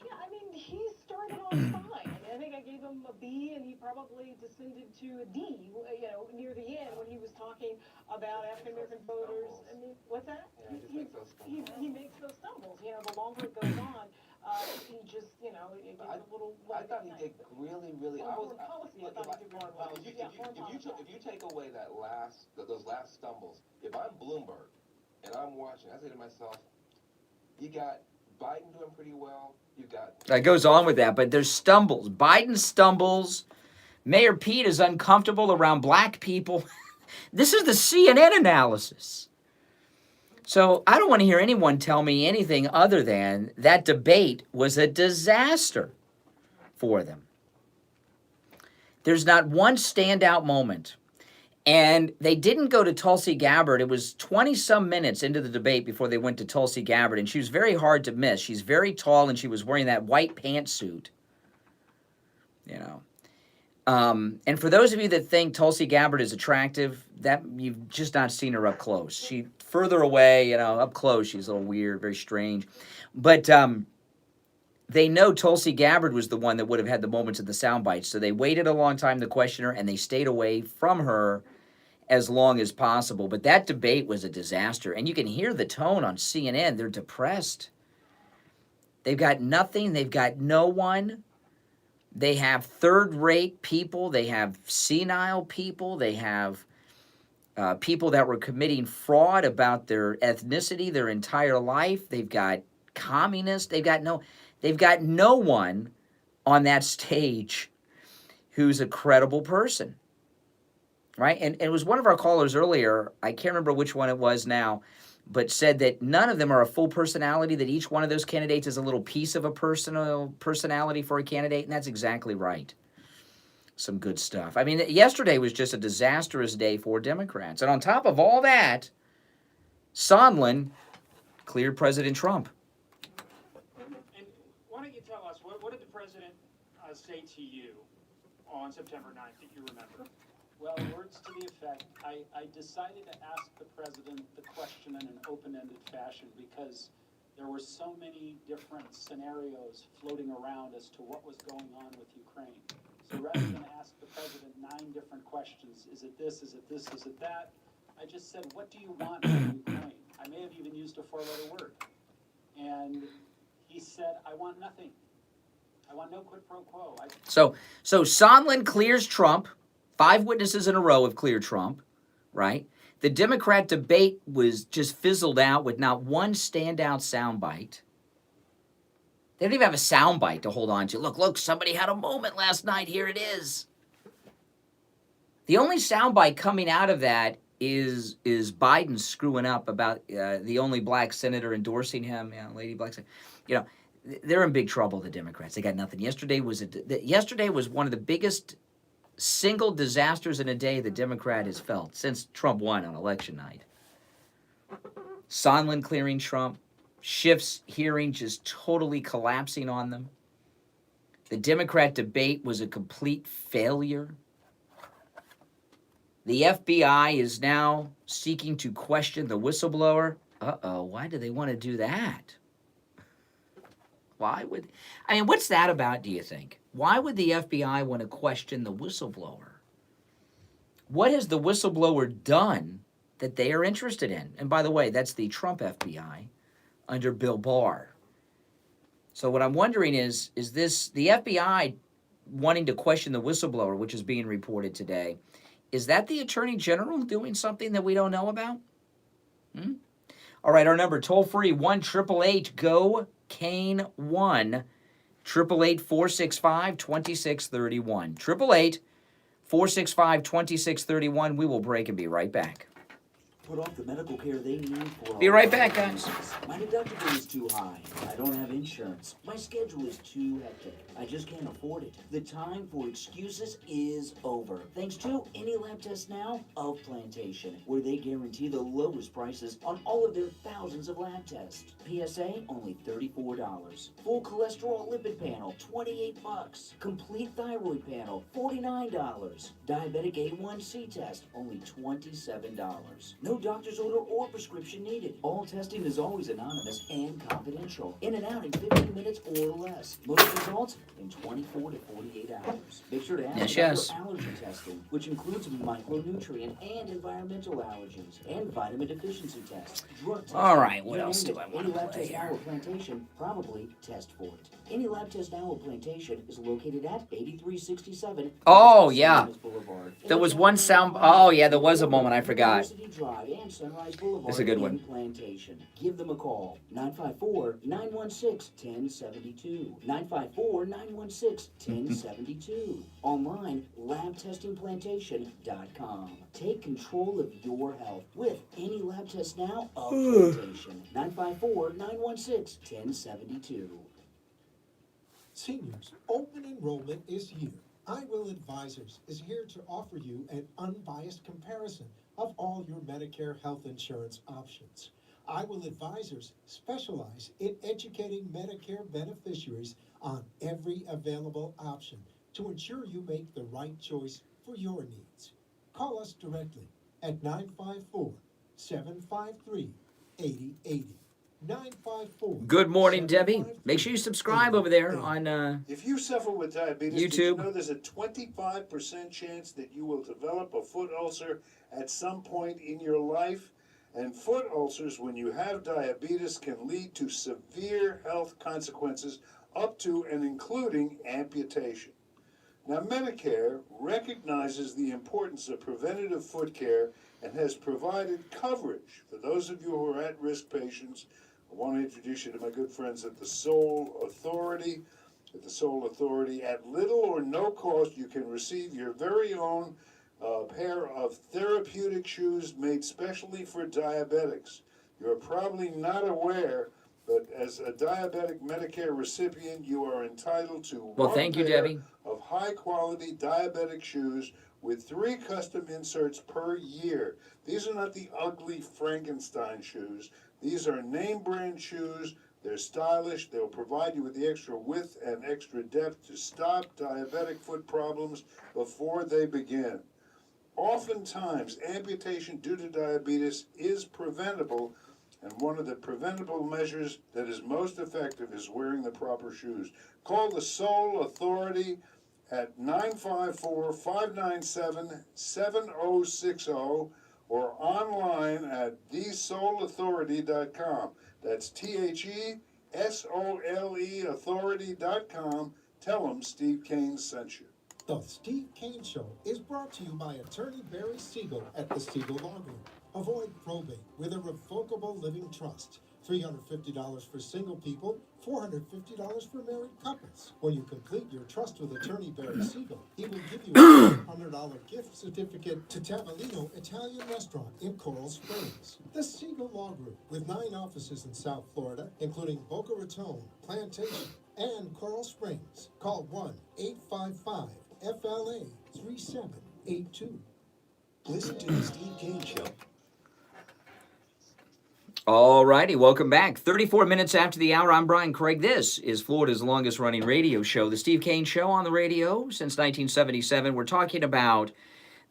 Yeah, I mean, he started off fine. I think I gave him a B, and he probably descended to a D, you know, near the end when he was talking about African-American voters. I mean, what's that? He makes those stumbles. You know, the longer it goes on, he just, you know, it gets a little... I thought he did really, really... If you take away those last stumbles, if I'm Bloomberg and I'm watching, I say to myself, you got Biden doing pretty well, you got... It goes on with that, but there's stumbles. Biden stumbles. Mayor Pete is uncomfortable around black people. This is the CNN analysis. So I don't want to hear anyone tell me anything other than that debate was a disaster for them. There's not one standout moment. And they didn't go to Tulsi Gabbard. It was 20-some minutes into the debate before they went to Tulsi Gabbard, and she was very hard to miss. She's very tall, and she was wearing that white pantsuit, you know. And for those of you that think Tulsi Gabbard is attractive, that you've just not seen her up close. She further away, you know, up close, she's a little weird, very strange. But they know Tulsi Gabbard was the one that would have had the moments of the sound bites, so they waited a long time to question her, and they stayed away from her as long as possible. But that debate was a disaster, and you can hear the tone on CNN. They're depressed. They've got nothing. They've got no one. They have third-rate people. They have senile people. They have people that were committing fraud about their ethnicity their entire life. They've got communists. They've got no one on that stage who's a credible person, right? And it was one of our callers earlier, I can't remember which one it was now, but said that none of them are a full personality, that each one of those candidates is a little piece of a personality for a candidate, and that's exactly right. Some good stuff. I mean, yesterday was just a disastrous day for Democrats. And on top of all that, Sondland cleared President Trump. And why don't you tell us, what did the president say to you on September 9th that you remember? Well, words to the effect, I decided to ask the president the question in an open-ended fashion because there were so many different scenarios floating around as to what was going on with Ukraine. So rather than ask the president 9 different questions, is it this, is it this, is it that, I just said, what do you want from Ukraine? I may have even used a 4-letter word. And he said, I want nothing. I want no quid pro quo. So Sondland clears Trump. 5 witnesses in a row have cleared Trump, right? The Democrat debate was just fizzled out with not one standout soundbite. They don't even have a soundbite to hold on to. Look, somebody had a moment last night. Here it is. The only soundbite coming out of that is Biden screwing up about the only black senator endorsing him, Lady Black. You know, they're in big trouble, the Democrats. They got nothing. Yesterday was one of the biggest single disasters in a day the Democrat has felt since Trump won on election night. Sondland clearing Trump. Schiff's hearing just totally collapsing on them. The Democrat debate was a complete failure. The FBI is now seeking to question the whistleblower. Uh-oh, why do they want to do that? What's that about, do you think? Why would the FBI want to question the whistleblower? What has the whistleblower done that they are interested in? And by the way, that's the Trump FBI under Bill Barr. So what I'm wondering is this the FBI wanting to question the whistleblower, which is being reported today, is that the Attorney General doing something that we don't know about? All right, our number, toll-free, 1-888-GO-CANE-1, 888-465-2631, 888-465-2631. We will break and be right back. Put off the medical care they need for Be right back, guys. My deductible is too high. I don't have insurance. My schedule is too hectic. I just can't afford it. The time for excuses is over. Thanks to Any Lab Test Now of Plantation, where they guarantee the lowest prices on all of their thousands of lab tests. PSA, only $34. Full cholesterol lipid panel, $28. Complete thyroid panel, $49. Diabetic A1C test, only $27. No doctor's order or prescription needed. All testing is always anonymous and confidential. In and out in 15 minutes or less. Most results in 24 to 48 hours. Make sure to ask about your allergy testing, which includes micronutrient and environmental allergens and vitamin deficiency tests. Drug testing. All right, what else do I want to play here? Any Lab Test Now Plantation, probably test for it. Any Lab Test Now Plantation is located at 8367. Oh, yeah. There was one sound. Oh, yeah, there was a moment I forgot. That's a good one. Plantation. Give them a call. 954-916-1072. 954-916-1072. Online, labtestingplantation.com. Take control of your health with Any Lab Test Now of Plantation. 954-916-1072. Seniors, open enrollment is here. I Will Advisors is here to offer you an unbiased comparison of all your Medicare health insurance options. I Will Advisors specialize in educating Medicare beneficiaries on every available option to ensure you make the right choice for your needs. Call us directly at 954-753-8080. 954. Good morning, Debbie. Make sure you subscribe over there on If you suffer with diabetes, did you YouTube. know there's a 25% chance that you will develop a foot ulcer at some point in your life? And foot ulcers, when you have diabetes, can lead to severe health consequences up to and including amputation. Now, Medicare recognizes the importance of preventative foot care and has provided coverage for those of you who are at-risk patients. I want to introduce you to my good friends at the Sole Authority. At the Sole Authority, at little or no cost, you can receive your very own pair of therapeutic shoes made specially for diabetics. You're probably not aware, but as a diabetic Medicare recipient, you are entitled to Well, one thank you, pair Debbie. of high-quality diabetic shoes with 3 custom inserts per year. These are not the ugly Frankenstein shoes. These are name brand shoes. They're stylish. They'll provide you with the extra width and extra depth to stop diabetic foot problems before they begin. Oftentimes, amputation due to diabetes is preventable, and one of the preventable measures that is most effective is wearing the proper shoes. Call the Sole Authority at 954-597-7060 or online at thesoleauthority.com. That's THESOLE authority.com. Tell them Steve Kane sent you. The Steve Kane Show is brought to you by attorney Barry Siegel at the Siegel Law Group. Avoid probate with a revocable living trust. $350 for single people, $450 for married couples. When you complete your trust with attorney Barry Siegel, he will give you a $100 gift certificate to Tavolino Italian Restaurant in Coral Springs. The Siegel Law Group, with 9 offices in South Florida, including Boca Raton, Plantation, and Coral Springs. Call 1-855-FLA-3782. Listen to the Steve Kane Show. All righty, welcome back. 34 minutes after the hour, I'm Brian Craig. This is Florida's longest-running radio show, The Steve Kane Show, on the radio since 1977. We're talking about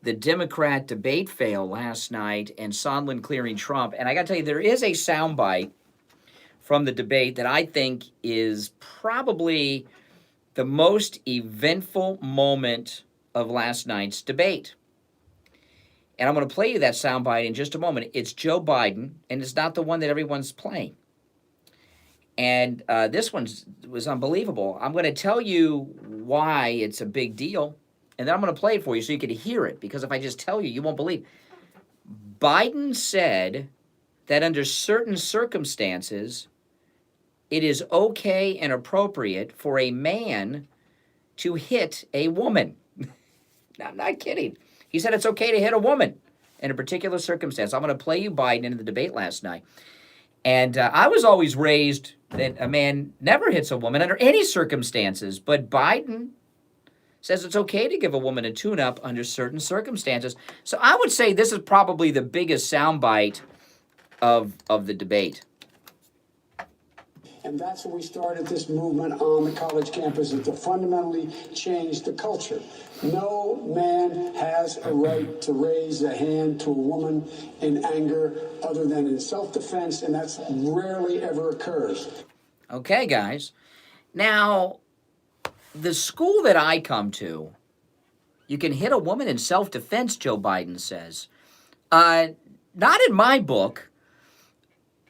the Democrat debate fail last night and Sondland clearing Trump. And I got to tell you, there is a soundbite from the debate that I think is probably the most eventful moment of last night's debate. And I'm going to play you that soundbite in just a moment. It's Joe Biden, and it's not the one that everyone's playing. And this one was unbelievable. I'm going to tell you why it's a big deal, and then I'm going to play it for you so you can hear it, because if I just tell you, you won't believe. Biden said that under certain circumstances, it is okay and appropriate for a man to hit a woman. I'm not kidding. He said it's okay to hit a woman in a particular circumstance. I'm going to play you Biden in the debate last night. And I was always raised that a man never hits a woman under any circumstances. But Biden says it's okay to give a woman a tune-up under certain circumstances. So I would say this is probably the biggest soundbite of the debate. And that's when we started this movement on the college campuses to fundamentally change the culture. No man has a right to raise a hand to a woman in anger other than in self-defense, and that's rarely ever occurs. Okay, guys. Now, the school that I come to, you can hit a woman in self-defense, Joe Biden says. Not in my book.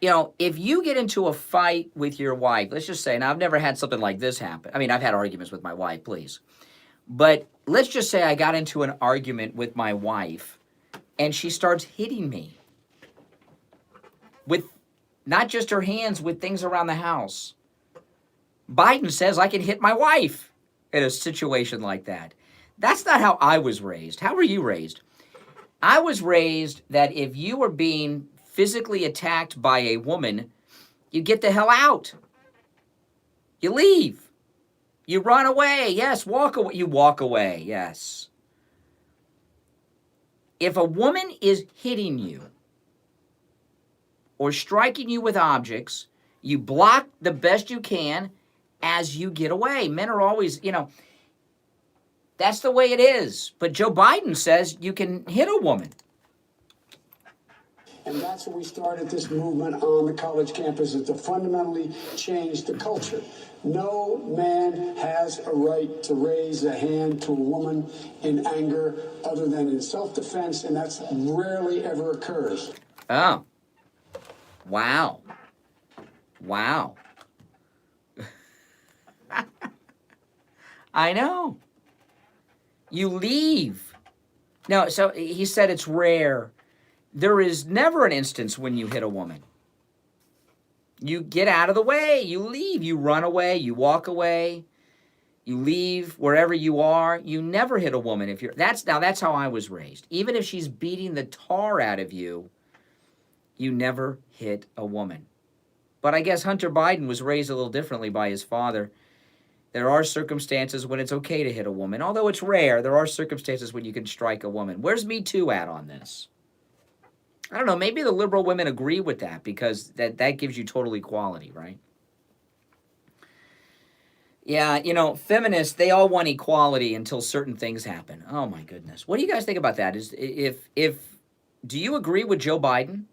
You know, if you get into a fight with your wife, let's just say, and I've never had something like this happen. I mean, I've had arguments with my wife, please. But let's just say I got into an argument with my wife and she starts hitting me with not just her hands, with things around the house. Biden says I can hit my wife in a situation like that. That's not how I was raised. How were you raised? I was raised that if you were being physically attacked by a woman, you get the hell out. You leave. You run away. Yes, walk away. You walk away. Yes. If a woman is hitting you or striking you with objects, you block the best you can as you get away. Men are always, that's the way it is. But Joe Biden says you can hit a woman. And that's when we started this movement on the college campuses to fundamentally change the culture. No man has a right to raise a hand to a woman in anger other than in self-defense, and that's rarely ever occurs. Oh. Wow. Wow. I know. You leave. No, so he said it's rare. There is never an instance when you hit a woman. You get out of the way. You leave. You run away. You walk away. You leave wherever you are. You never hit a woman if you're. That's how I was raised. Even if she's beating the tar out of you, you never hit a woman. But I guess Hunter Biden was raised a little differently by his father. There are circumstances when it's okay to hit a woman. Although it's rare, there are circumstances when you can strike a woman. Where's Me Too at on this? I don't know. Maybe the liberal women agree with that because that gives you total equality, right? Yeah, feminists, they all want equality until certain things happen. Oh, my goodness. What do you guys think about that? Do you agree with Joe Biden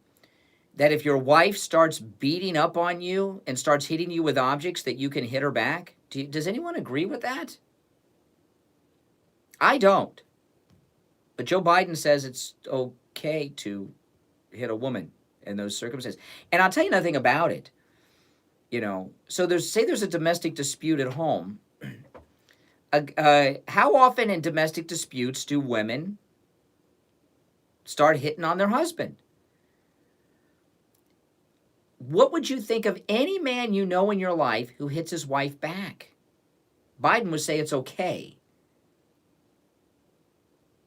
that if your wife starts beating up on you and starts hitting you with objects that you can hit her back? Does anyone agree with that? I don't. But Joe Biden says it's okay to hit a woman in those circumstances. And I'll tell you nothing about it. So there's a domestic dispute at home. How often in domestic disputes do women start hitting on their husband? What would you think of any man you know in your life who hits his wife back? Biden would say it's okay.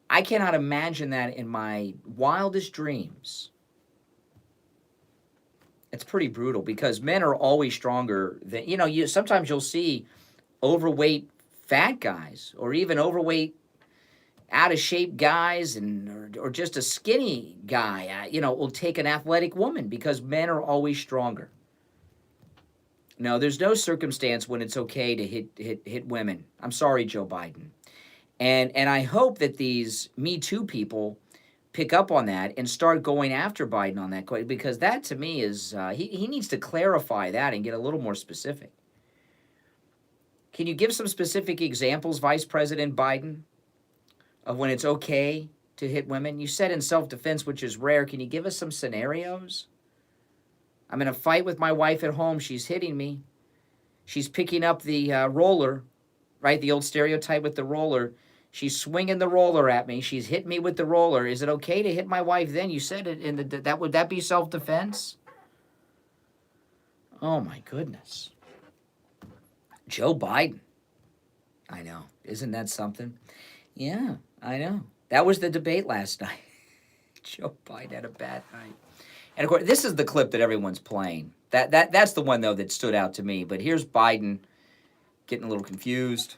I cannot imagine that in my wildest dreams. It's pretty brutal because men are always stronger than, sometimes you'll see overweight fat guys or even overweight out of shape guys or just a skinny guy, will take an athletic woman because men are always stronger. No, there's no circumstance when it's okay to hit women. I'm sorry, Joe Biden. And I hope that these Me Too people pick up on that and start going after Biden on that, because that to me is, he needs to clarify that and get a little more specific. Can you give some specific examples, Vice President Biden, of when it's okay to hit women? You said in self-defense, which is rare. Can you give us some scenarios? I'm in a fight with my wife at home. She's hitting me. She's picking up the roller, right? The old stereotype with the roller. She's swinging the roller at me. She's hitting me with the roller. Is it okay to hit my wife then? You said it would that be self-defense? Oh my goodness. Joe Biden. I know. Isn't that something? Yeah, I know. That was the debate last night. Joe Biden had a bad night. And of course, this is the clip that everyone's playing. That's the one though that stood out to me. But here's Biden getting a little confused.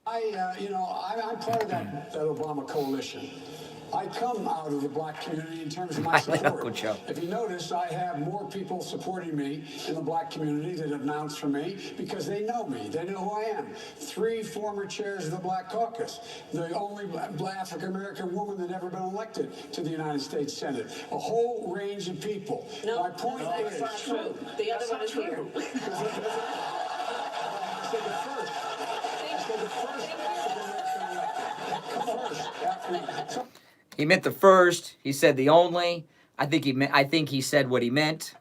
I'm part of that Obama coalition. I come out of the black community in terms of my support. If you notice, I have more people supporting me in the black community that have announced for me because they know me. They know who I am. 3 former chairs of the Black Caucus. The only African-American woman that ever been elected to the United States Senate. A whole range of people. No, my point is not true. The other one is here. He meant the first. He said the only. I think he said what he meant.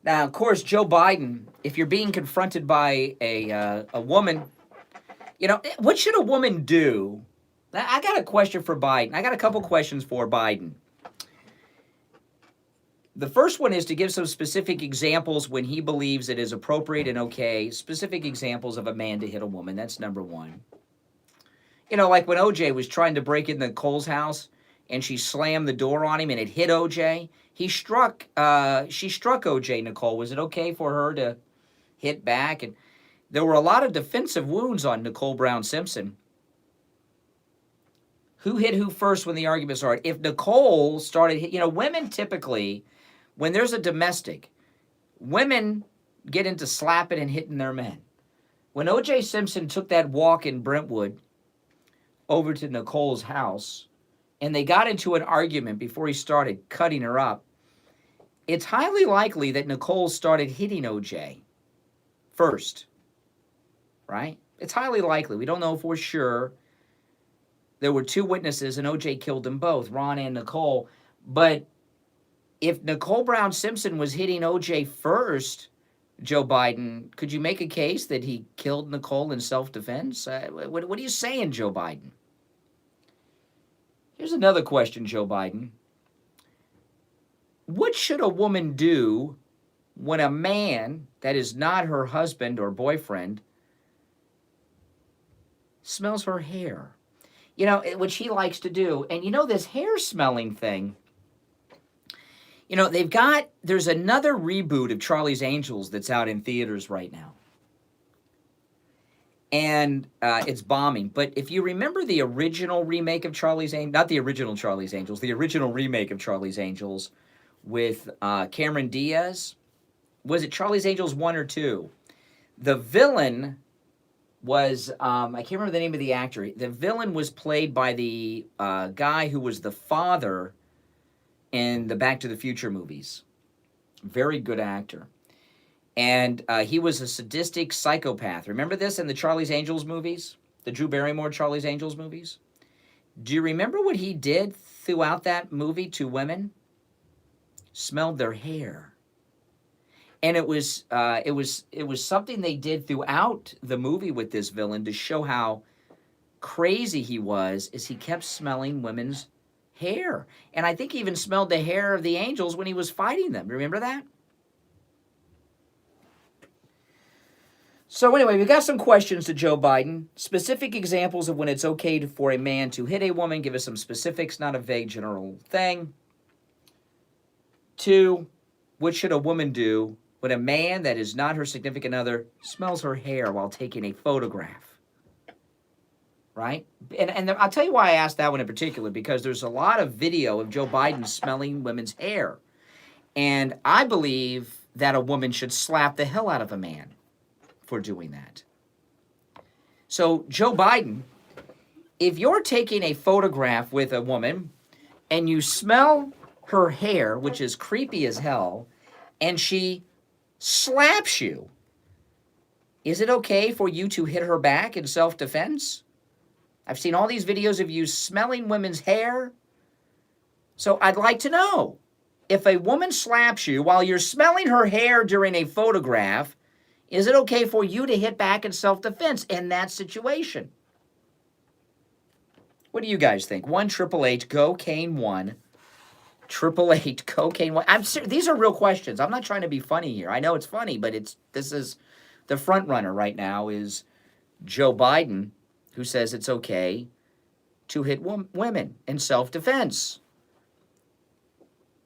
Now, of course, Joe Biden, if you're being confronted by a woman, what should a woman do? I got a question for Biden. I got a couple questions for Biden. The first one is to give some specific examples when he believes it is appropriate and okay. Specific examples of a man to hit a woman. That's number one. Like when OJ was trying to break into Cole's house and she slammed the door on him and it hit OJ. She struck OJ, Nicole. Was it okay for her to hit back? And there were a lot of defensive wounds on Nicole Brown Simpson. Who hit who first when the argument started? If Nicole started, women typically, when there's a domestic, women get into slapping and hitting their men. When O.J. Simpson took that walk in Brentwood over to Nicole's house, and they got into an argument before he started cutting her up, it's highly likely that Nicole started hitting O.J. first, right? It's highly likely. We don't know for sure. There were two witnesses, and O.J. killed them both, Ron and Nicole. But if Nicole Brown Simpson was hitting O.J. first, Joe Biden, could you make a case that he killed Nicole in self-defense? What are you saying, Joe Biden? Here's another question, Joe Biden. What should a woman do when a man that is not her husband or boyfriend smells her hair? Which he likes to do. And this hair smelling thing, there's another reboot of Charlie's Angels that's out in theaters right now. And it's bombing. But if you remember the original remake of Charlie's Angels, not the original Charlie's Angels, the original remake of Charlie's Angels with Cameron Diaz, was it Charlie's Angels 1 or 2? The villain was, I can't remember the name of the actor. The villain was played by the guy who was the father in the Back to the Future movies. Very good actor. And he was a sadistic psychopath. Remember this in the Charlie's Angels movies? The Drew Barrymore Charlie's Angels movies? Do you remember what he did throughout that movie to women? Smelled their hair. And it was something they did throughout the movie with this villain to show how crazy he was, is he kept smelling women's hair. And I think he even smelled the hair of the angels when he was fighting them. Remember that? So anyway, we've got some questions to Joe Biden. Specific examples of when it's okay for a man to hit a woman. Give us some specifics, not a vague general thing. 2, what should a woman do when a man that is not her significant other smells her hair while taking a photograph? Right? And I'll tell you why I asked that one in particular, because there's a lot of video of Joe Biden smelling women's hair. And I believe that a woman should slap the hell out of a man for doing that. So, Joe Biden, if you're taking a photograph with a woman and you smell her hair, which is creepy as hell, and she slaps you, is it okay for you to hit her back in self-defense? I've seen all these videos of you smelling women's hair. So I'd like to know, if a woman slaps you while you're smelling her hair during a photograph, is it okay for you to hit back in self-defense in that situation? What do you guys think? 1-888-GO-CANE-1. 888-COCAINE-1. These are real questions. I'm not trying to be funny here. I know it's funny, but this is the front runner right now is Joe Biden, who says it's okay to hit women in self-defense.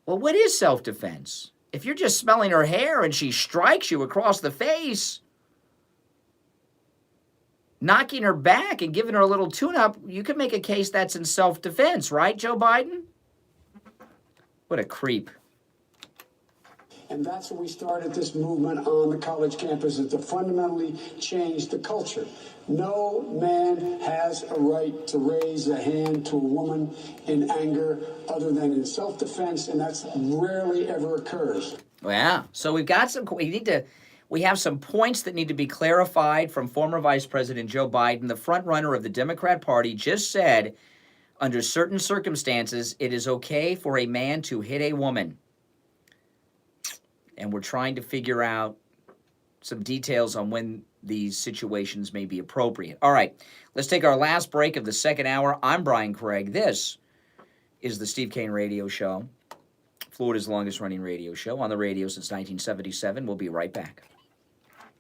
Well, what is self-defense? If you're just smelling her hair and she strikes you across the face, knocking her back and giving her a little tune-up, you can make a case that's in self-defense, right, Joe Biden? What a creep. And that's when we started this movement on the college campuses to fundamentally change the culture. No man has a right to raise a hand to a woman in anger other than in self-defense, and that's rarely ever occurs. Yeah, so we've got we have some points that need to be clarified from former Vice President Joe Biden. The front runner of the Democrat Party just said, under certain circumstances, it is okay for a man to hit a woman. And we're trying to figure out some details on when these situations may be appropriate. All right, let's take our last break of the second hour. I'm Brian Craig. This is the Steve Kane Radio Show, Florida's longest-running radio show, on the radio since 1977. We'll be right back.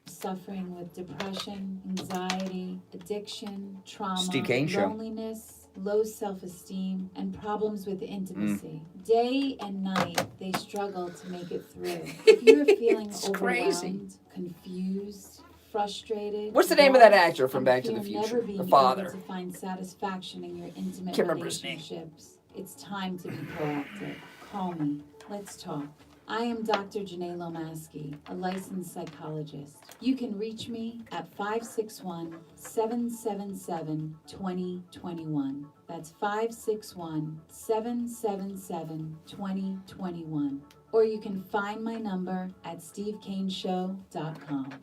Suffering with depression, anxiety, addiction, trauma, Steve Kane Show. Loneliness, low self-esteem, and problems with intimacy. Day and night, they struggle to make it through. If you're feeling overwhelmed, confused, frustrated. What's the name of that lost, actor from and Back to the fear Future? never being The father. able to find satisfaction in your intimate Can't remember his name. relationships? It's time to be proactive. Call me. Let's talk. I am Dr. Janae Lomaski, a licensed psychologist. You can reach me at 561-777-2021. That's 561-777-2021. Or you can find my number at stevekaneshow.com.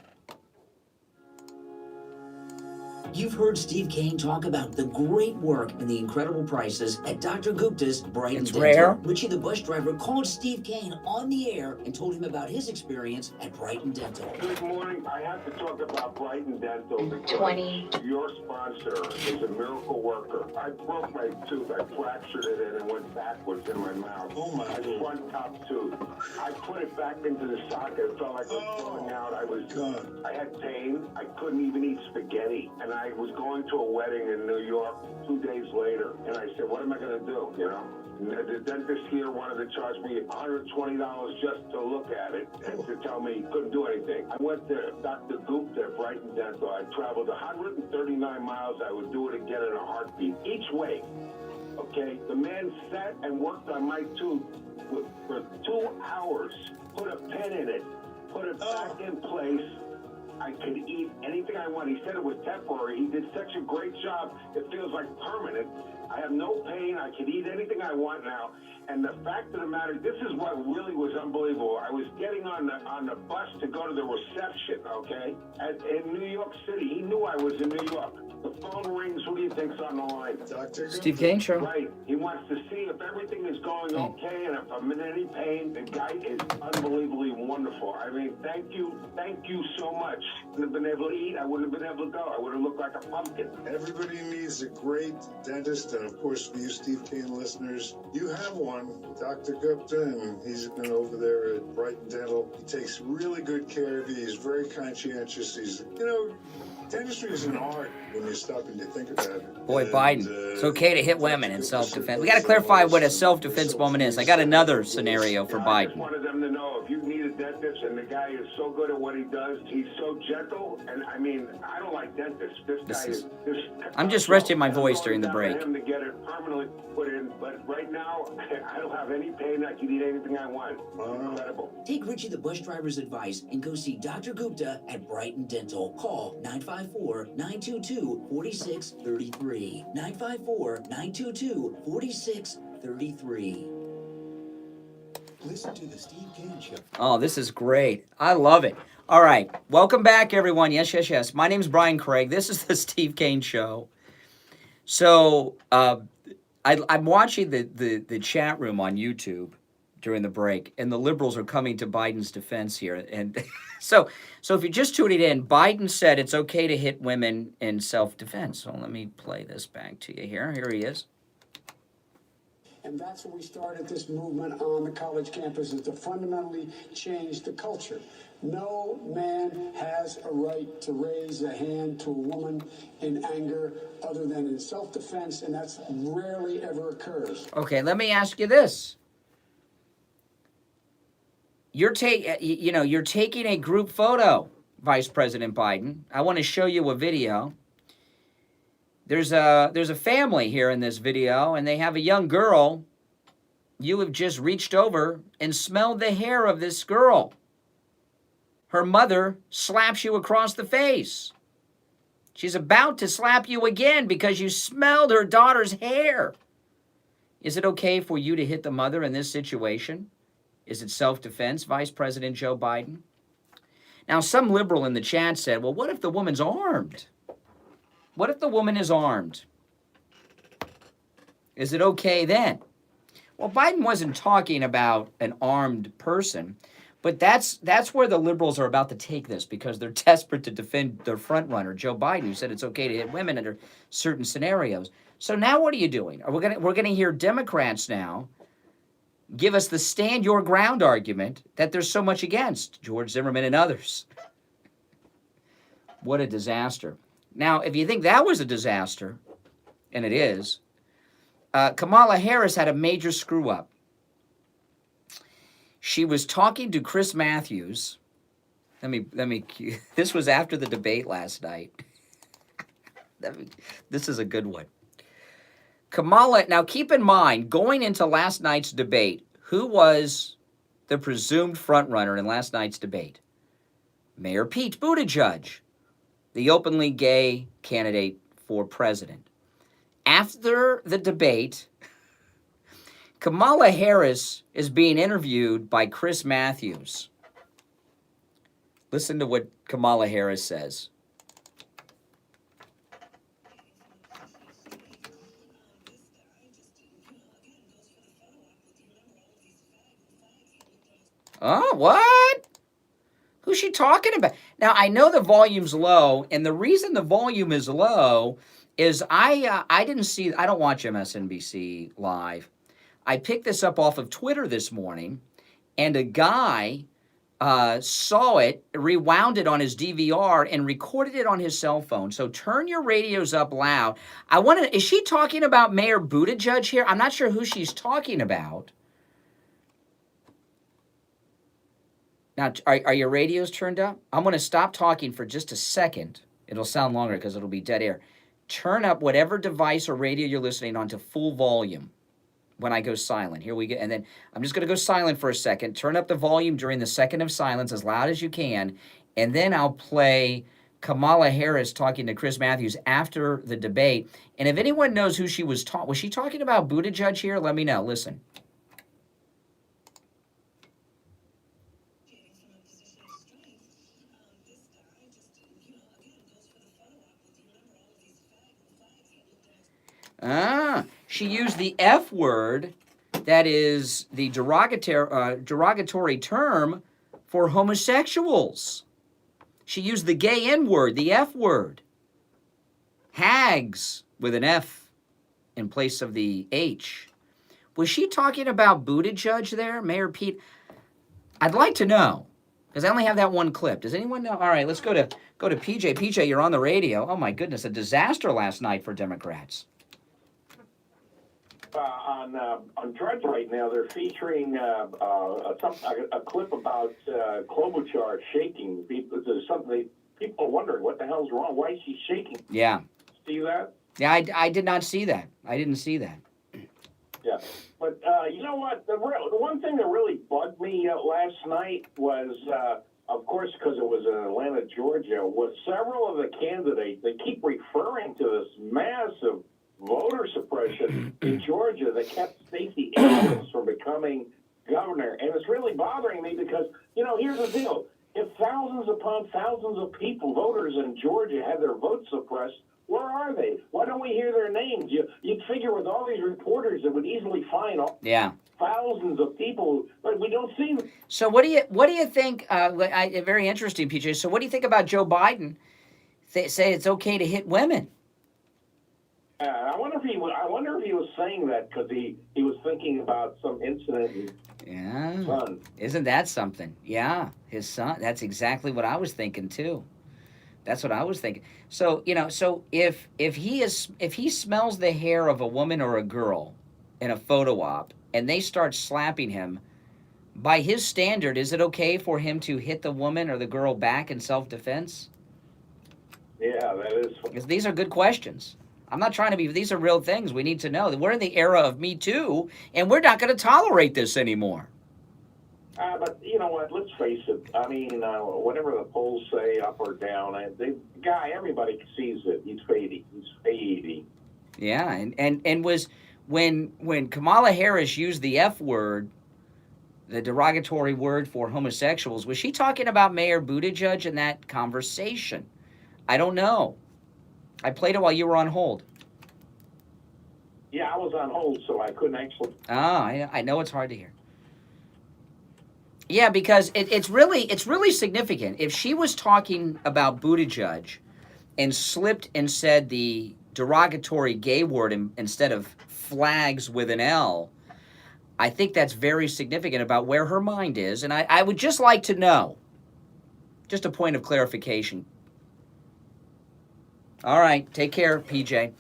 You've heard Steve Kane talk about the great work and the incredible prices at Dr. Gupta's Brighton It's Dental. rare. Richie the bus driver called Steve Kane on the air and told him about his experience at Brighton Dental. Good morning. I have to talk about Brighton Dental because 20. your sponsor is a miracle worker. I broke my tooth. I fractured it and it went backwards in my mouth. Oh, my My God. front top tooth. I put it back into the socket. It felt like it was falling out. I had pain. I couldn't even eat spaghetti. And I was going to a wedding in New York 2 days later. And I said, what am I going to do, you know? And the dentist here wanted to charge me $120 just to look at it and to tell me he couldn't do anything. I went to Dr. Gupta at Brighton Dental. I traveled 139 miles. I would do it again in a heartbeat. Each way, okay? The man sat and worked on my tooth for 2 hours, put a pen in it, put it back in place. I could eat anything I want. He said it was temporary. He did such a great job. It feels like permanent. I have no pain. I can eat anything I want now. And the fact of the matter, this is what really was unbelievable. I was getting on the bus to go to the reception, okay, in New York City. He knew I was in New York. The phone rings. Who do you think's on the line? Dr. Steve Kane Show. Right. He wants to see if everything is going okay and if I'm in any pain. The guy is unbelievably wonderful. I mean, thank you so much. I wouldn't have been able to eat. I wouldn't have been able to go. I would have looked like a pumpkin. Everybody needs a great dentist, and of course, for you Steve Kane listeners, you have one, Dr. Gupta, and he's been over there at Brighton Dental. He takes really good care of you. He's very conscientious. He's, dentistry is an art when you stop and you think about it. Boy, And, Biden, it's okay to hit women in self-defense. We got to clarify what a self-defense moment is. I got another scenario for I just Biden. wanted them to know if you need a dentist and the guy is so good at what he does, he's so gentle. And I mean, I don't like dentists. This guy is. I'm just resting my voice during the break. Him to get it permanently put in, but right now I don't have any pain. I can eat anything I want. Incredible. Take Richie the bus driver's advice and go see Dr. Gupta at Brighton Dental. Call 954-922-4633. 954-922-4633. Listen to the Steve Kane Show. Oh, this is great. I love it. All right. Welcome back, everyone. Yes. My name's Brian Craig. This is the Steve Kane Show. So I'm watching the chat room on YouTube during the break, and the liberals are coming to Biden's defense here. And so if you're just tuning in, Biden said it's okay to hit women in self-defense. So let me play this back to you here. Here he is. And that's when we started this movement on the college campuses to fundamentally change the culture. No man has a right to raise a hand to a woman in anger other than in self-defense, and that's rarely ever occurs. Okay, let me ask you this. You're taking a group photo, Vice President Biden. I want to show you a video. There's a family here in this video, and they have a young girl. You have just reached over and smelled the hair of this girl. Her mother slaps you across the face. She's about to slap you again because you smelled her daughter's hair. Is it okay for you to hit the mother in this situation? Is it self-defense, Vice President Joe Biden? Now, some liberal in the chat said, well, what if the woman's armed? What if the woman is armed? Is it okay then? Well, Biden wasn't talking about an armed person, but that's where the liberals are about to take this because they're desperate to defend their frontrunner, Joe Biden, who said it's okay to hit women under certain scenarios. So now what are you doing? We're gonna hear Democrats now give us the stand your ground argument that there's so much against George Zimmerman and others. What a disaster. Now, if you think that was a disaster, and it is, Kamala Harris had a major screw-up. She was talking to Chris Matthews This was after the debate last night. This is a good one. Kamala, now keep in mind, going into last night's debate, who was the presumed frontrunner in last night's debate? Mayor Pete Buttigieg, the openly gay candidate for president. After the debate, Kamala Harris is being interviewed by Chris Matthews. Listen to what Kamala Harris says. Oh, what? Who's she talking about? Now, I know the volume's low, and the reason the volume is low is I don't watch MSNBC Live. I picked this up off of Twitter this morning, and a guy saw it, rewound it on his DVR, and recorded it on his cell phone. So turn your radios up loud. Is she talking about Mayor Buttigieg here? I'm not sure who she's talking about. Now, are your radios turned up? I'm going to stop talking for just a second. It'll sound longer because it'll be dead air. Turn up whatever device or radio you're listening on to full volume when I go silent. Here we go. And then I'm just going to go silent for a second. Turn up the volume during the second of silence as loud as you can. And then I'll play Kamala Harris talking to Chris Matthews after the debate. And if anyone knows who she was she talking about Buttigieg here? Let me know. Listen. She used the F word, that is the derogatory term for homosexuals. She used the gay N word, the F word. Hags with an F in place of the H. Was she talking about Buttigieg there, Mayor Pete? I'd like to know, because I only have that one clip. Does anyone know? All right, let's go to PJ. PJ, you're on the radio. Oh my goodness, a disaster last night for Democrats. On Drudge right now, they're featuring a clip about Klobuchar shaking. There's something people are wondering what the hell's wrong. Why is she shaking? Yeah. See that? Yeah, I did not see that. I didn't see that. Yeah, but you know what? The one thing that really bugged me last night was, of course, because it was in Atlanta, Georgia, was several of the candidates. They keep referring to this massive voter suppression in Georgia that kept Stacey Abrams from becoming governor. And it's really bothering me because, here's the deal. If thousands upon thousands of people, voters in Georgia, had their votes suppressed, where are they? Why don't we hear their names? You'd figure with all these reporters that would easily find thousands of people, but we don't see them. So what do you think, very interesting, PJ, so what do you think about Joe Biden say it's okay to hit women? I wonder if he was saying that because he was thinking about some incident. Yeah. Son. Isn't that something? Yeah, his son. That's exactly what I was thinking too. That's what I was thinking. So so if he smells the hair of a woman or a girl in a photo op and they start slapping him, by his standard, is it okay for him to hit the woman or the girl back in self-defense? Yeah, that is. Because these are good questions. I'm not trying to be, these are real things we need to know. We're in the era of Me Too, and we're not going to tolerate this anymore. But you know what? Let's face it. I mean, whatever the polls say, up or down, everybody sees it. He's fading. Yeah, and was when Kamala Harris used the F word, the derogatory word for homosexuals, was she talking about Mayor Buttigieg in that conversation? I don't know. I played it while you were on hold. Yeah, I was on hold, so I couldn't actually. I know it's hard to hear. Yeah, because it's really significant. If she was talking about Buttigieg and slipped and said the derogatory gay word instead of flags with an L, I think that's very significant about where her mind is. And I would just like to know, just a point of clarification. All right, take care, PJ.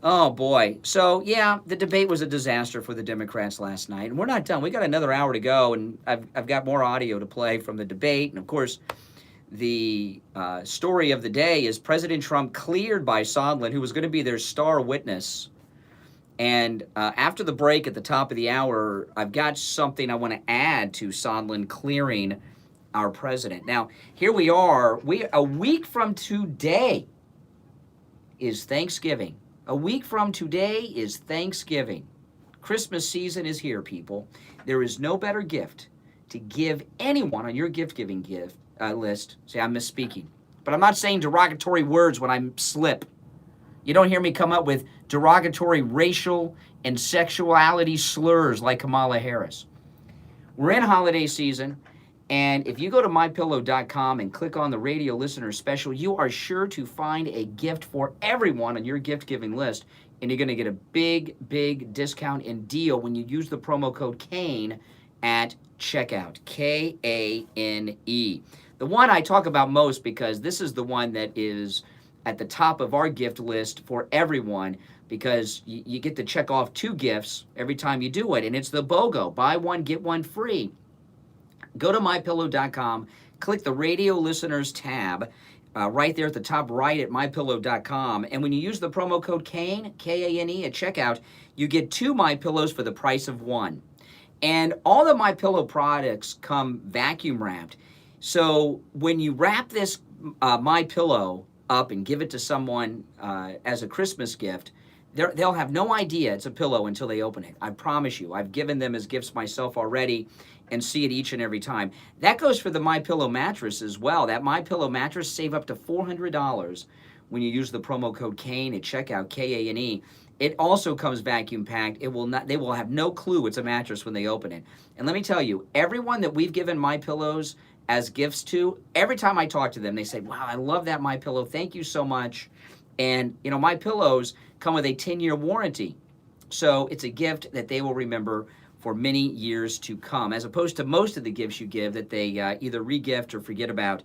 Oh, boy. So, yeah, the debate was a disaster for the Democrats last night. And we're not done. We got another hour to go, and I've got more audio to play from the debate. And, of course, the story of the day is President Trump cleared by Sondland, who was going to be their star witness. And after the break at the top of the hour, I've got something I want to add to Sondland clearing our president. Now, here we are. A week from today is Thanksgiving. A week from today is Thanksgiving. Christmas season is here, people. There is no better gift to give anyone on your gift-giving list. See, I'm misspeaking. But I'm not saying derogatory words when I slip. You don't hear me come up with derogatory racial and sexuality slurs like Kamala Harris. We're in holiday season, and if you go to mypillow.com and click on the radio listener special, you are sure to find a gift for everyone on your gift-giving list, and you're going to get a big, big discount and deal when you use the promo code KANE at checkout, K-A-N-E. The one I talk about most because this is the one that is at the top of our gift list for everyone, because you get to check off 2 gifts every time you do it, and it's the BOGO, buy one, get one free. Go to mypillow.com, click the radio listeners tab right there at the top right at mypillow.com, and when you use the promo code KANE, K-A-N-E, at checkout, you get 2 MyPillows for the price of 1. And all the MyPillow products come vacuum wrapped. So when you wrap this MyPillow up and give it to someone as a Christmas gift, they'll have no idea it's a pillow until they open it. I promise you. I've given them as gifts myself already and see it each and every time. That goes for the MyPillow mattress as well. That MyPillow mattress, save up to $400 when you use the promo code KANE at checkout, K-A-N-E. It also comes vacuum packed. They will have no clue it's a mattress when they open it. And let me tell you, everyone that we've given MyPillows as gifts to, every time I talk to them, they say, wow, I love that MyPillow. Thank you so much. And, you know, MyPillows come with a 10-year warranty. So it's a gift that they will remember for many years to come, as opposed to most of the gifts you give that they either re-gift or forget about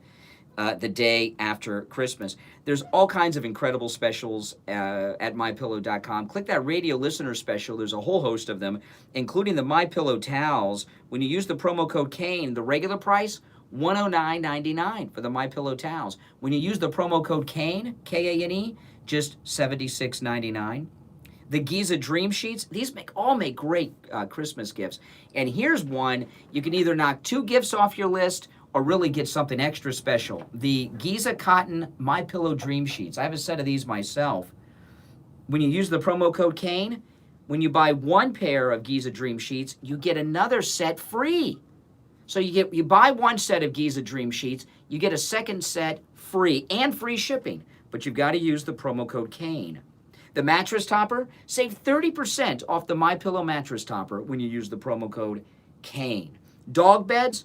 the day after Christmas. There's all kinds of incredible specials at MyPillow.com. Click that radio listener special. There's a whole host of them, including the MyPillow towels. When you use the promo code KANE, the regular price, $109.99 for the MyPillow towels. When you use the promo code KANE, K-A-N-E, just $76.99. The Giza Dream Sheets, these all make great Christmas gifts. And here's one, you can either knock 2 gifts off your list or really get something extra special. The Giza Cotton MyPillow Dream Sheets. I have a set of these myself. When you use the promo code KANE, when you buy 1 pair of Giza Dream Sheets, you get another set free. So you buy 1 set of Giza Dream Sheets, you get a second set free and free shipping, but you've got to use the promo code KANE. The mattress topper, save 30% off the MyPillow mattress topper when you use the promo code KANE. Dog beds,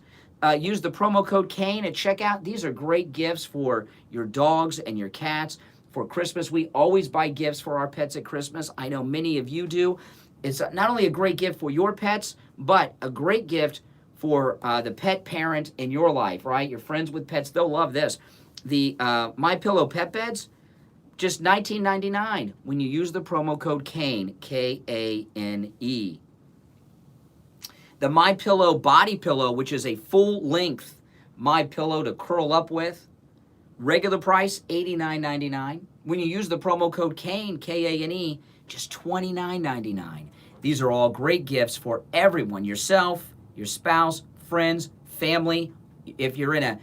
use the promo code KANE at checkout. These are great gifts for your dogs and your cats. For Christmas, we always buy gifts for our pets at Christmas. I know many of you do. It's not only a great gift for your pets, but a great gift for the pet parent in your life, right? Your friends with pets, they'll love this. The MyPillow pet beds, just $19.99 when you use the promo code KANE, K-A-N-E. The MyPillow body pillow, which is a full-length MyPillow to curl up with, regular price, $89.99. When you use the promo code KANE, K-A-N-E, just $29.99. These are all great gifts for everyone, yourself, your spouse, friends, family. If you're in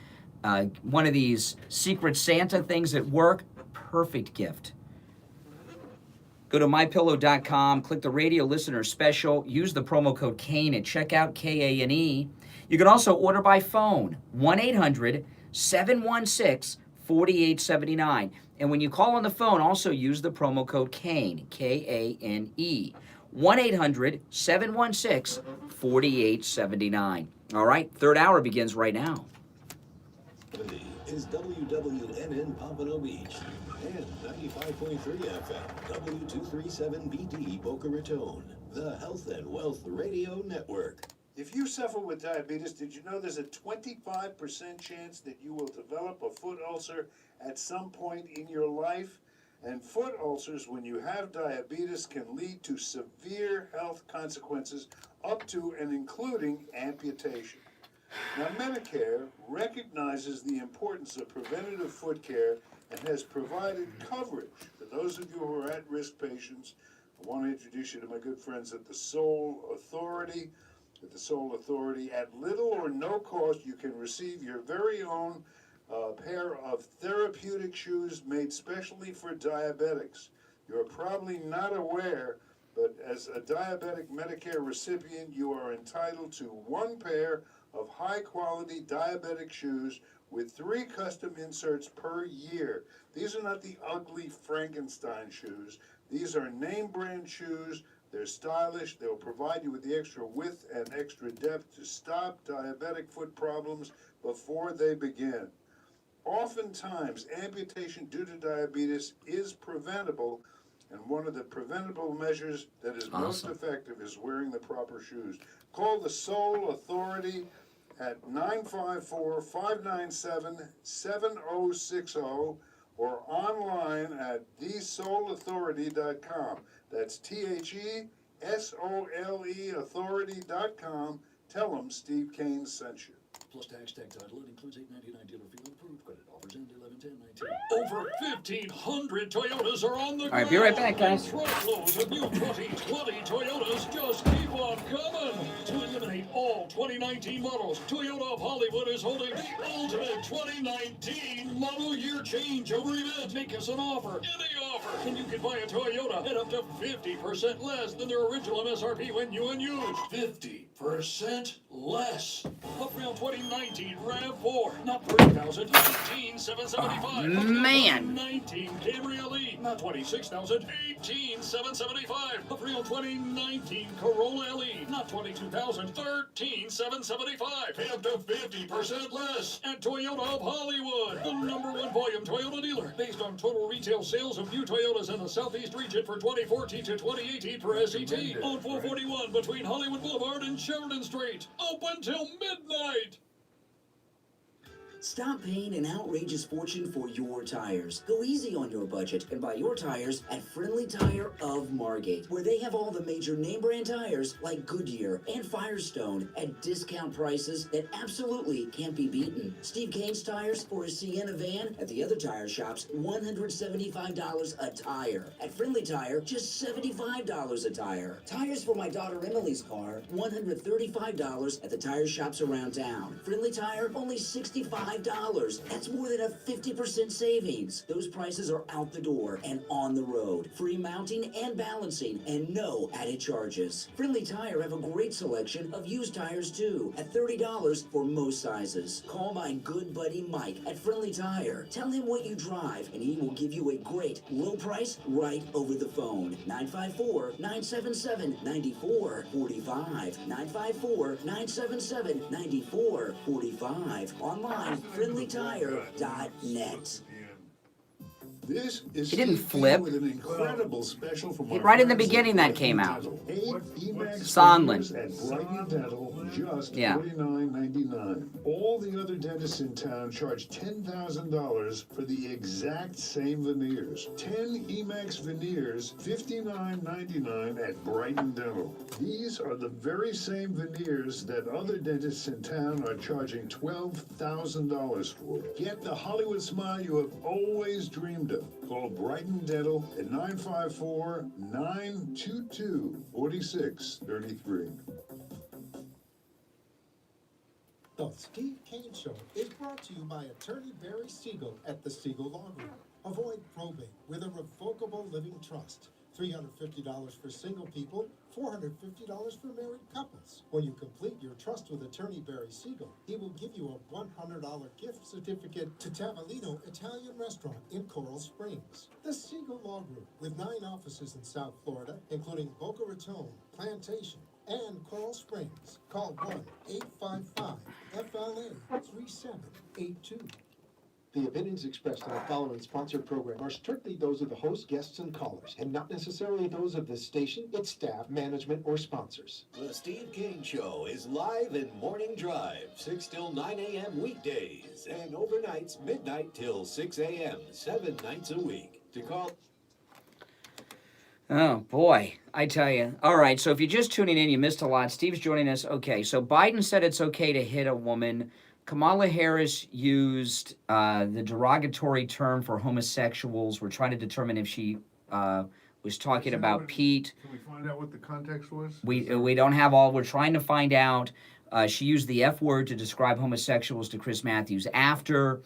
one of these Secret Santa things at work, perfect gift. Go to mypillow.com, click the radio listener special, use the promo code KANE at checkout, K-A-N-E. You can also order by phone, 1-800-716-4879. And when you call on the phone, also use the promo code KANE, K-A-N-E. 1-800-716-4879. All right, third hour begins right now. Is WWNN Pompano Beach and 95.3 FM, W237BD Boca Raton, the Health and Wealth Radio Network. If you suffer with diabetes, did you know there's a 25% chance that you will develop a foot ulcer at some point in your life? And foot ulcers, when you have diabetes, can lead to severe health consequences up to and including amputation. Now, Medicare recognizes the importance of preventative foot care and has provided coverage for those of you who are at-risk patients. I want to introduce you to my good friends at the Sole Authority. At the Sole Authority, at little or no cost, you can receive your very own pair of therapeutic shoes made specially for diabetics. You're probably not aware, but as a diabetic Medicare recipient, you are entitled to one pair of high-quality diabetic shoes with 3 custom inserts per year. These are not the ugly Frankenstein shoes. These are name-brand shoes. They're stylish. They'll provide you with the extra width and extra depth to stop diabetic foot problems before they begin. Oftentimes, amputation due to diabetes is preventable, and one of the preventable measures that is most effective is wearing the proper shoes. Call the Sole Authority at 954-597-7060 or online at thesoleauthority.com. That's THESOLE authority.com. Tell them Steve Kane sent you. Plus tax, tag title. It includes $8.99 dealer fee approved. Credit offers end 11/10/19. Over 1,500 Toyotas are on the ground. All right, be right back, guys. Truckloads of new 2020 Toyotas just keep on coming. To eliminate all 2019 models, Toyota of Hollywood is holding the ultimate 2019 model year changeover event. Make us an offer, any offer, and you can buy a Toyota at up to 50% less than their original MSRP when new and used. 50% less. Around 2019 RAV4, not $30,000, $19,775. Man. 19 Camry LE, not $26,000, $18,775. Around 2019 Corolla LE, not $22,000, $13,775. Pay up to 50% less at Toyota of Hollywood, the #1 volume Toyota dealer, based on total retail sales of new Toyotas in the Southeast region for 2014 to 2018 per SET, on 441 between Hollywood Boulevard and Sheridan Street, open till midnight. Stop paying an outrageous fortune for your tires. Go easy on your budget and buy your tires at Friendly Tire of Margate, where they have all the major name brand tires like Goodyear and Firestone at discount prices that absolutely can't be beaten. Steve Kane's tires for his Sienna van at the other tire shops, $175 a tire. At Friendly Tire, just $75 a tire. Tires for my daughter Emily's car, $135 at the tire shops around town. Friendly Tire, only $65. That's more than a 50% savings. Those prices are out the door and on the road. Free mounting and balancing and no added charges. Friendly Tire have a great selection of used tires too at $30 for most sizes. Call my good buddy Mike at Friendly Tire. Tell him what you drive and he will give you a great low price right over the phone. 954-977-9445. 954-977-9445. Online, friendlytire.net. This is He didn't Steve flip. With an incredible special from our Right in the friends beginning at that came out. Sondland. Sondland. At Brighton Dental, just Yeah. $49.99. All the other dentists in town charge $10,000 for the exact same veneers. 10 Emax veneers, $59.99 at Brighton Dental. These are the very same veneers that other dentists in town are charging $12,000 for. Get the Hollywood smile you have always dreamed of. Call Brighton Dental at 954-922-4633. The Steve Kane Show is brought to you by Attorney Barry Siegel at the Siegel Law Group. Avoid probate with a revocable living trust. $350 for single people, $450 for married couples. When you complete your trust with Attorney Barry Siegel, he will give you a $100 gift certificate to Tavolino Italian Restaurant in Coral Springs. The Siegel Law Group, with 9 offices in South Florida, including Boca Raton, Plantation, and Coral Springs. Call 1-855-FLA-3782. The opinions expressed on the following sponsored program are strictly those of the host, guests, and callers, and not necessarily those of this station, its staff, management, or sponsors. The Steve Kane Show is live in Morning Drive, 6 till 9 a.m. weekdays, and overnights, midnight till 6 a.m., 7 nights a week. To call... Oh, boy, I tell you. All right, so if you're just tuning in, you missed a lot. Steve's joining us. Okay, so Biden said it's okay to hit a woman. Kamala Harris used the derogatory term for homosexuals. We're trying to determine if she was talking about Pete. Can we find out what the context was? We don't have all. We're trying to find out. She used the F word to describe homosexuals to Chris Matthews after.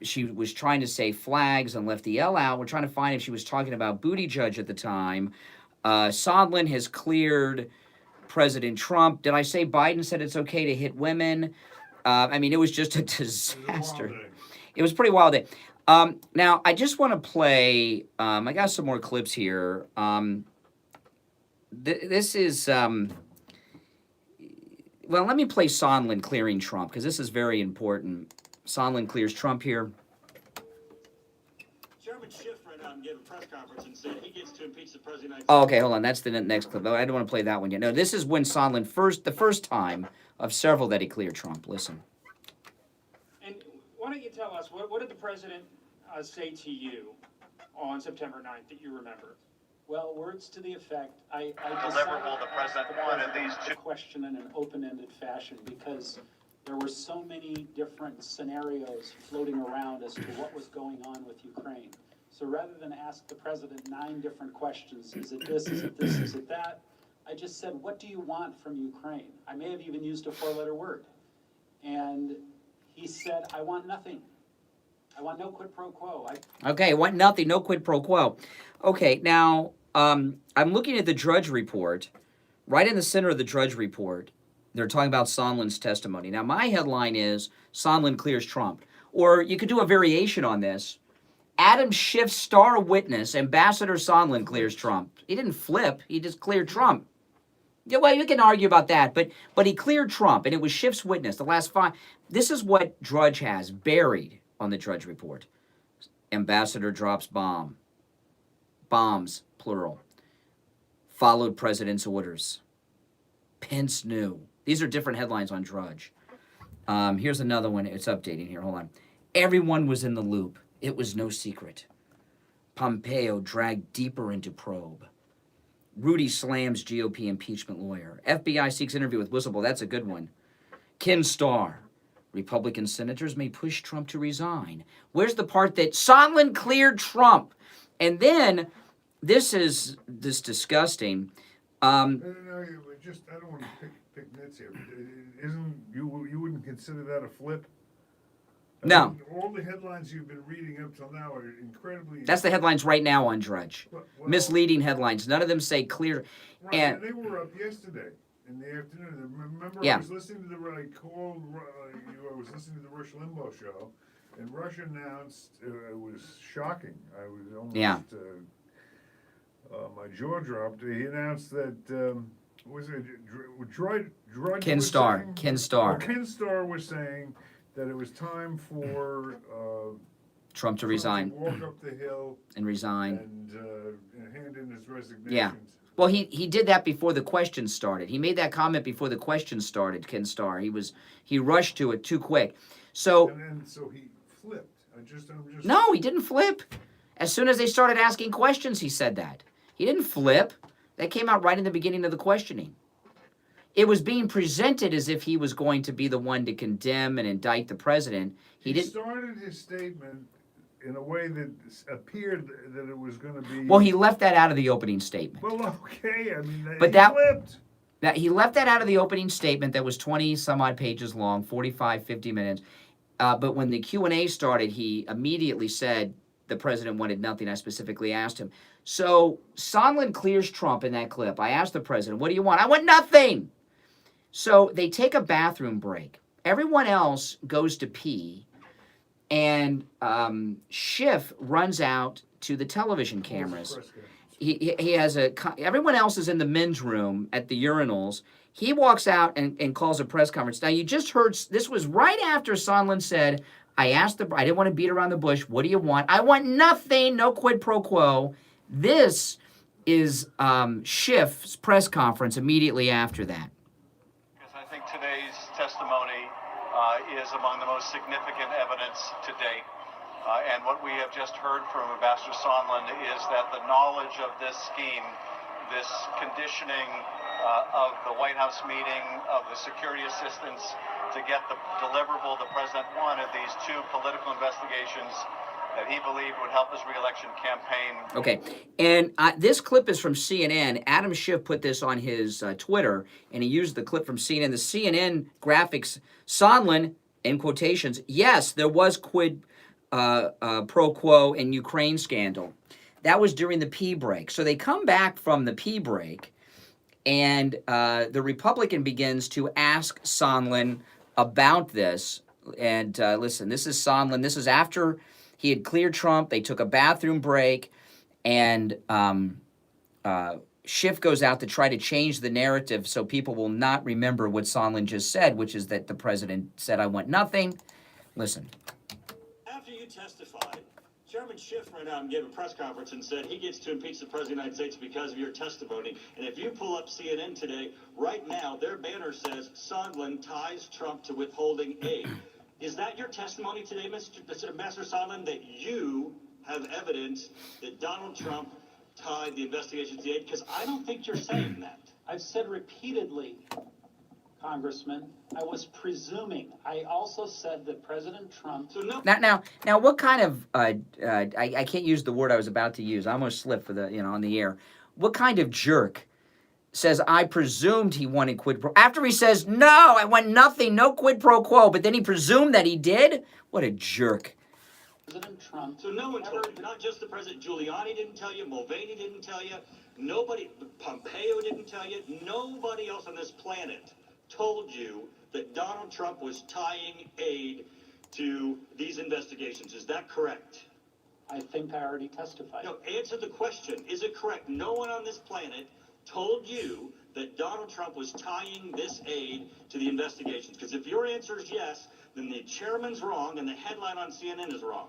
She was trying to say flags and left the L out. We're trying to find if she was talking about Buttigieg at the time. Sondland has cleared President Trump. Did I say Biden said it's okay to hit women? I mean, it was just a disaster. It was a pretty wild day. Now, I just want to play, I got some more clips here. This is, well, let me play Sondland clearing Trump, because this is very important. Sondland clears Trump here. Chairman Schiff right now gave a press conference and said he gets to impeach the president. Oh, okay, hold on. That's the next clip. Oh, I don't want to play that one yet. No, this is when Sondland the first time of several that he cleared Trump. Listen. And why don't you tell us, what did the president say to you on September 9th that you remember? Well, words to the effect, I Deliverable the president wanted these two. Question in an open-ended fashion because there were so many different scenarios floating around as to what was going on with Ukraine. So rather than ask the president 9 different questions, is it this, is it this, is it that, I just said, what do you want from Ukraine? I may have even used a 4-letter word. And he said, I want nothing. I want no quid pro quo. Okay, want nothing, no quid pro quo. Okay, now, I'm looking at the Drudge Report. Right in the center of the Drudge Report, they're talking about Sondland's testimony. Now, my headline is, Sondland clears Trump. Or you could do a variation on this. Adam Schiff's star witness, Ambassador Sondland, clears Trump. He didn't flip, he just cleared Trump. Yeah, well, you can argue about that, but he cleared Trump, and it was Schiff's witness, the last 5. This is what Drudge has buried on the Drudge Report. Ambassador drops bomb. Bombs, plural. Followed president's orders. Pence knew. These are different headlines on Drudge. Here's another one. It's updating here. Hold on. Everyone was in the loop. It was no secret. Pompeo dragged deeper into probe. Rudy slams GOP impeachment lawyer. FBI seeks interview with whistleblower. That's a good one. Ken Starr. Republican senators may push Trump to resign. Where's the part that Sondland cleared Trump? And then, this is disgusting. No, just, I don't want to pick nits here, but you wouldn't consider that a flip? No. mean, all the headlines you've been reading up till now are incredibly... That's the headlines right now on Drudge. Well, misleading headlines. None of them say clear. Right, and they were up yesterday in the afternoon. Remember, yeah. I was listening to the I was listening to the Rush Limbaugh show, and Rush announced it was shocking. I was almost my jaw dropped. He announced that was it Drudge? Ken Starr. Ken Starr. Ken Starr was saying that it was time for Trump to resign. To walk up the hill and resign. And hand in his resignation. Yeah. Well, he did that before the questions started. He made that comment before the questions started, Ken Starr. He rushed to it too quick. So so he flipped. No, he didn't flip. As soon as they started asking questions, he said that. He didn't flip. That came out right in the beginning of the questioning. It was being presented as if he was going to be the one to condemn and indict the president. He started his statement in a way that appeared that it was going to be... Well, he left that out of the opening statement. Well, okay, I mean, but he flipped. He left that out of the opening statement that was 20-some-odd pages long, 45, 50 minutes. But when the Q&A started, he immediately said the president wanted nothing. I specifically asked him. So Sondland clears Trump in that clip. I asked the president, what do you want? I want nothing. So they take a bathroom break. Everyone else goes to pee. And Schiff runs out to the television cameras. He has everyone else is in the men's room at the urinals. He walks out and calls a press conference. Now, you just heard, this was right after Sondland said, I didn't want to beat around the bush. What do you want? I want nothing. No quid pro quo. This is Schiff's press conference immediately after that. Because I think today's testimony is among the most significant evidence to date. And what we have just heard from Ambassador Sondland is that the knowledge of this scheme, this conditioning of the White House meeting, of the security assistance to get the deliverable the president wanted, these two political investigations that he believed would help his reelection campaign. Okay, and this clip is from CNN. Adam Schiff put this on his Twitter, and he used the clip from CNN. The CNN graphics, Sondland, in quotations, yes, there was quid pro quo in Ukraine scandal. That was during the pee break. So they come back from the pee break, and the Republican begins to ask Sondland about this. And listen, this is Sondland. This is after he had cleared Trump. They took a bathroom break, and Schiff goes out to try to change the narrative so people will not remember what Sondland just said, which is that the president said, I want nothing. Listen. After you testified, Chairman Schiff went out and gave a press conference and said he gets to impeach the President of the United States because of your testimony. And if you pull up CNN today, right now, their banner says Sondland ties Trump to withholding aid. Is that your testimony today, Mr. Ambassador Sondland, that you have evidence that Donald Trump tied the investigation to the aid? Because I don't think you're saying that. I've said repeatedly, Congressman, I was presuming. I also said that President Trump... So no. Now, what kind of, I can't use the word I was about to use. I almost slipped for the, on the air. What kind of jerk says, I presumed he wanted quid pro, after he says, no, I want nothing, no quid pro quo, but then he presumed that he did? What a jerk. President Trump. So no one told you, not just the President. Giuliani didn't tell you, Mulvaney didn't tell you, nobody, Pompeo didn't tell you, nobody else on this planet told you that Donald Trump was tying aid to these investigations. Is that correct? I think I already testified. No, answer the question. Is it correct? No one on this planet told you that Donald Trump was tying this aid to the investigations? Because if your answer is yes, then the chairman's wrong and the headline on CNN is wrong.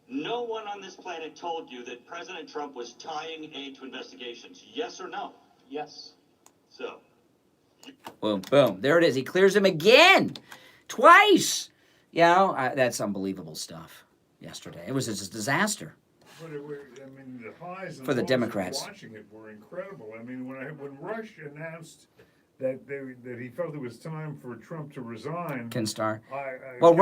No one on this planet told you that President Trump was tying aid to investigations. Yes or no? Yes. So. Boom, boom. There it is. He clears him again. Twice. That's unbelievable stuff yesterday. It was just a disaster. But the highs and for the lows of Democrats. Watching it were incredible. I mean, when Rush announced that he felt it was time for Trump to resign, Ken Starr. Rush. Well,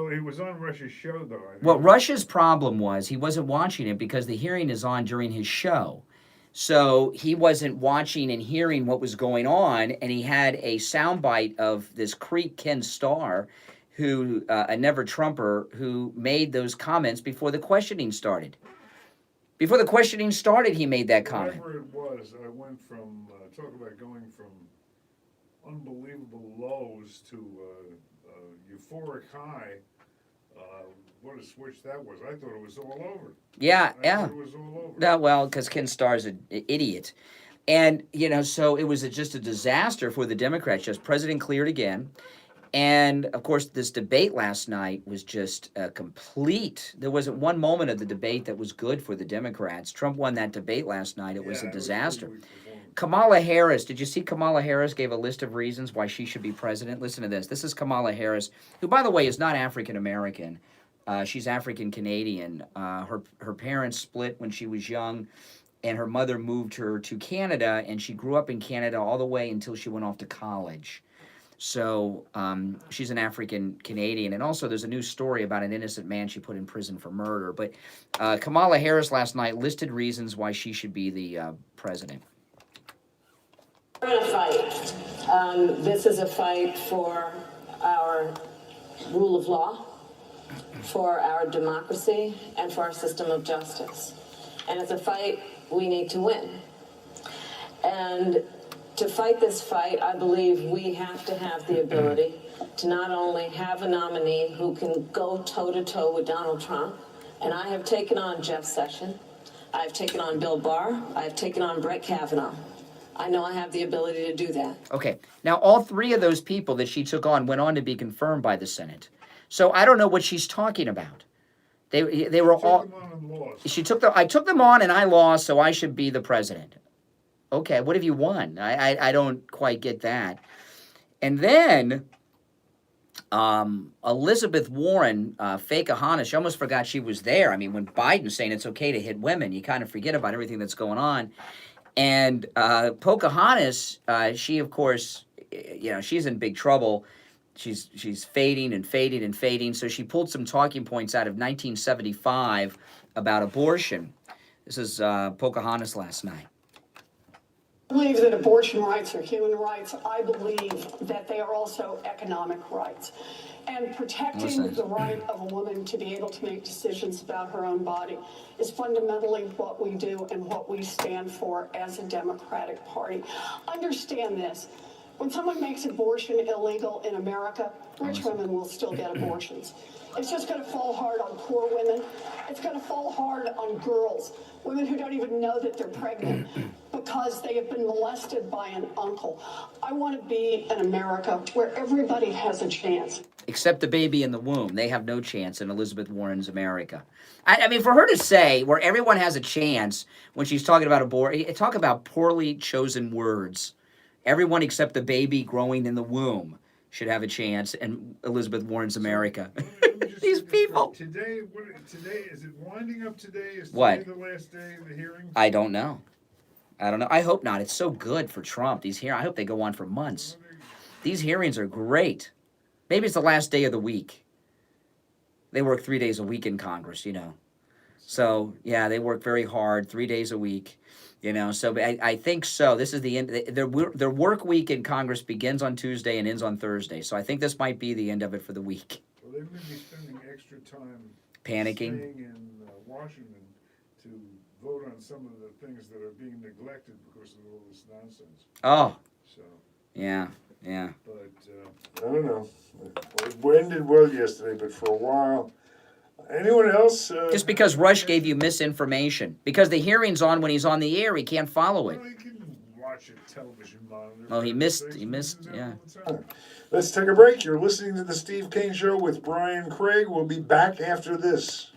it was on Rush's show though. Well, Rush's problem was he wasn't watching it because the hearing is on during his show. So he wasn't watching and hearing what was going on, and he had a soundbite of this creep Ken Starr, who a never Trumper, who made those comments before the questioning started. Before the questioning started, he made that comment. Whatever it was, I went from talk about going from unbelievable lows to euphoric high. What a switch that was! I thought it was all over. Yeah. It was all over. No, well, because Ken Starr's an idiot. And, so it was just a disaster for the Democrats. Just President cleared again. And, of course, this debate last night was just complete. There wasn't one moment of the debate that was good for the Democrats. Trump won that debate last night. It was a disaster. Kamala Harris, did you see Kamala Harris gave a list of reasons why she should be president? Listen to this. This is Kamala Harris, who, by the way, is not African-American. She's African-Canadian. Her parents split when she was young, and her mother moved her to Canada, and she grew up in Canada all the way until she went off to college. So she's an African-Canadian. And also there's a new story about an innocent man she put in prison for murder. But Kamala Harris last night listed reasons why she should be the president. We're in a fight. This is a fight for our rule of law, for our democracy, and for our system of justice. And it's a fight we need to win. And to fight this fight, I believe we have to have the ability to not only have a nominee who can go toe-to-toe with Donald Trump, and I have taken on Jeff Sessions, I've taken on Bill Barr, I've taken on Brett Kavanaugh. I know I have the ability to do that. Okay. Now, all three of those people that she took on went on to be confirmed by the Senate. So I don't know what she's talking about. They were all. I took them on and I lost, so I should be the president. Okay, what have you won? I don't quite get that. And then Elizabeth Warren, Fakeahana, she almost forgot she was there. I mean, when Biden's saying it's okay to hit women, you kind of forget about everything that's going on. And Pocahontas, she, of course, she's in big trouble. She's fading and fading and fading. So she pulled some talking points out of 1975 about abortion. This is Pocahontas last night. I believe that abortion rights are human rights. I believe that they are also economic rights. And protecting the right of a woman to be able to make decisions about her own body is fundamentally what we do and what we stand for as a Democratic Party. Understand this. When someone makes abortion illegal in America, rich women will still get abortions. It's just going to fall hard on poor women. It's going to fall hard on girls, women who don't even know that they're pregnant because they have been molested by an uncle. I want to be an America where everybody has a chance. Except the baby in the womb. They have no chance in Elizabeth Warren's America. I mean, for her to say where everyone has a chance when she's talking about abortion, talk about poorly chosen words. Everyone except the baby growing in the womb should have a chance in Elizabeth Warren's America. These people. Today, is it winding up today? Is What? today the last day of the hearing? I don't know. I hope not. It's so good for Trump. I hope they go on for months. These hearings are great. Maybe it's the last day of the week. They work 3 days a week in Congress, So, yeah, they work very hard, 3 days a week, So I think so. This is the end. Their work week in Congress begins on Tuesday and ends on Thursday. So I think this might be the end of it for the week. Well, they may be spending extra time panicking staying in Washington to vote on some of the things that are being neglected because of all this nonsense. Oh. So. Yeah. But I don't know. It ended well yesterday, but for a while. Anyone else? Just because Rush gave you misinformation. Because the hearing's on when he's on the air, he can't follow it. Well, you can watch a television monitor. Oh, he missed, yeah. Let's take a break. You're listening to The Steve Kane Show with Brian Craig. We'll be back after this.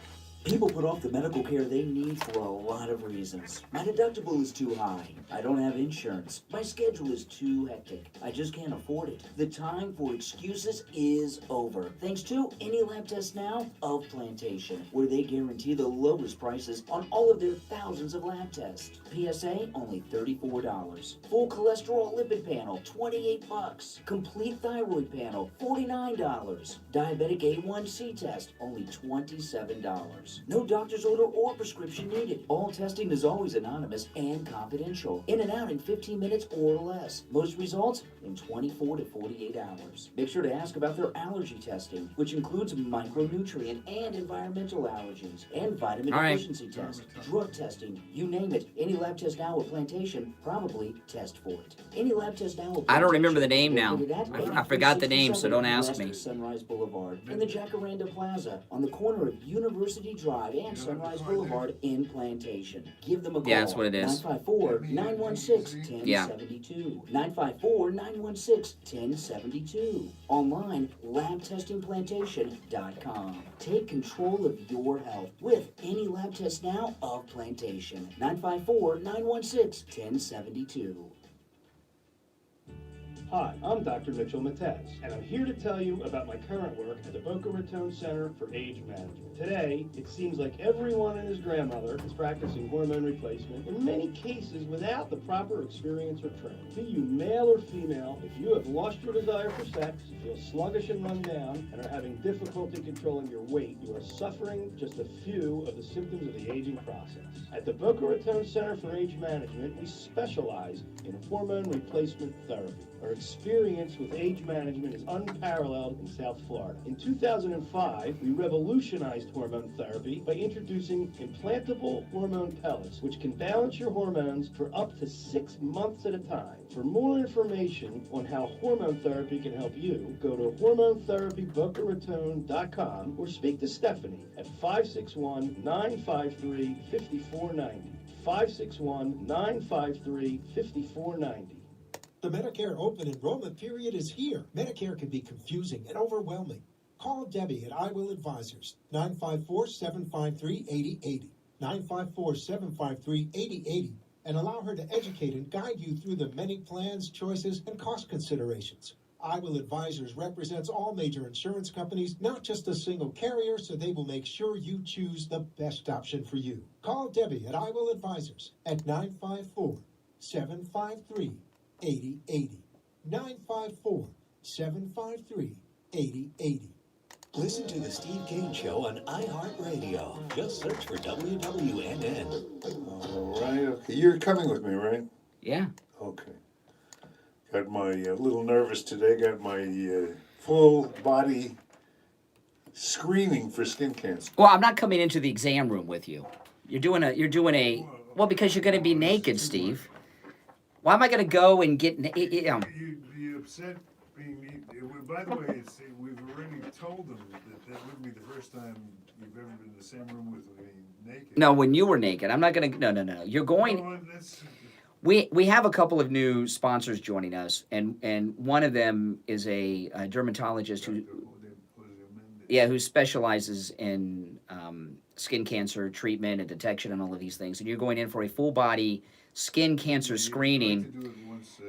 People put off the medical care they need for a lot of reasons. My deductible is too high. I don't have insurance. My schedule is too hectic. I just can't afford it. The time for excuses is over. Thanks to Any Lab Test Now of Plantation, where they guarantee the lowest prices on all of their thousands of lab tests. PSA, only $34. Full cholesterol lipid panel, $28. Complete thyroid panel, $49. Diabetic A1C test, only $27. No doctor's order or prescription needed. All testing is always anonymous and confidential. In and out in 15 minutes or less. Most results in 24 to 48 hours. Make sure to ask about their allergy testing, which includes micronutrient and environmental allergens, and vitamin deficiency test, drug testing, you name it. Any Lab Test Now with Plantation, probably test for it. Any Lab Test Now with Plantation, I don't remember the name now. I forgot the name, so don't ask me. Sunrise Boulevard in the Jacaranda Plaza on the corner of University Drive and Sunrise Boulevard in Plantation. Give them a call. Yeah, that's what it is. 954-916-1072. 954-916-1072. Online, labtestingplantation.com. Take control of your health with Any Lab Test Now of Plantation. 954-916-1072. Hi, I'm Dr. Mitchell Matez, and I'm here to tell you about my current work at the Boca Raton Center for Age Management. Today, it seems like everyone and his grandmother is practicing hormone replacement, in many cases without the proper experience or training. Be you male or female, if you have lost your desire for sex, feel sluggish and run down, and are having difficulty controlling your weight, you are suffering just a few of the symptoms of the aging process. At the Boca Raton Center for Age Management, we specialize in hormone replacement therapy. Our experience with age management is unparalleled in South Florida. In 2005, we revolutionized hormone therapy by introducing implantable hormone pellets, which can balance your hormones for up to 6 months at a time. For more information on how hormone therapy can help you, go to hormonetherapybocaraton.com or speak to Stephanie at 561-953-5490. 561-953-5490. The Medicare open enrollment period is here. Medicare can be confusing and overwhelming. Call Debbie at I Will Advisors, 954-753-8080, 954-753-8080, and allow her to educate and guide you through the many plans, choices, and cost considerations. I Will Advisors represents all major insurance companies, not just a single carrier, so they will make sure you choose the best option for you. Call Debbie at I Will Advisors at 954-753-8080. 954-753-8080. Listen to the Steve Kane Show on iHeartRadio. Just search for WWNN. All right, okay. You're coming with me, right? Yeah. Okay. Got my little nervous today. Got my full body screening for skin cancer. Well, I'm not coming into the exam room with you. You're doing a. Well, because you're going to be naked, Steve. Why am I going to go and get? You upset being. By the way, we've already told them that wouldn't be the first time you've ever been in the same room with me naked. No, when you were naked. I'm not going to. No. You're going. No, We have a couple of new sponsors joining us, and one of them is a dermatologist who specializes in skin cancer treatment and detection and all of these things. And you're going in for a full body skin cancer screening. Do it once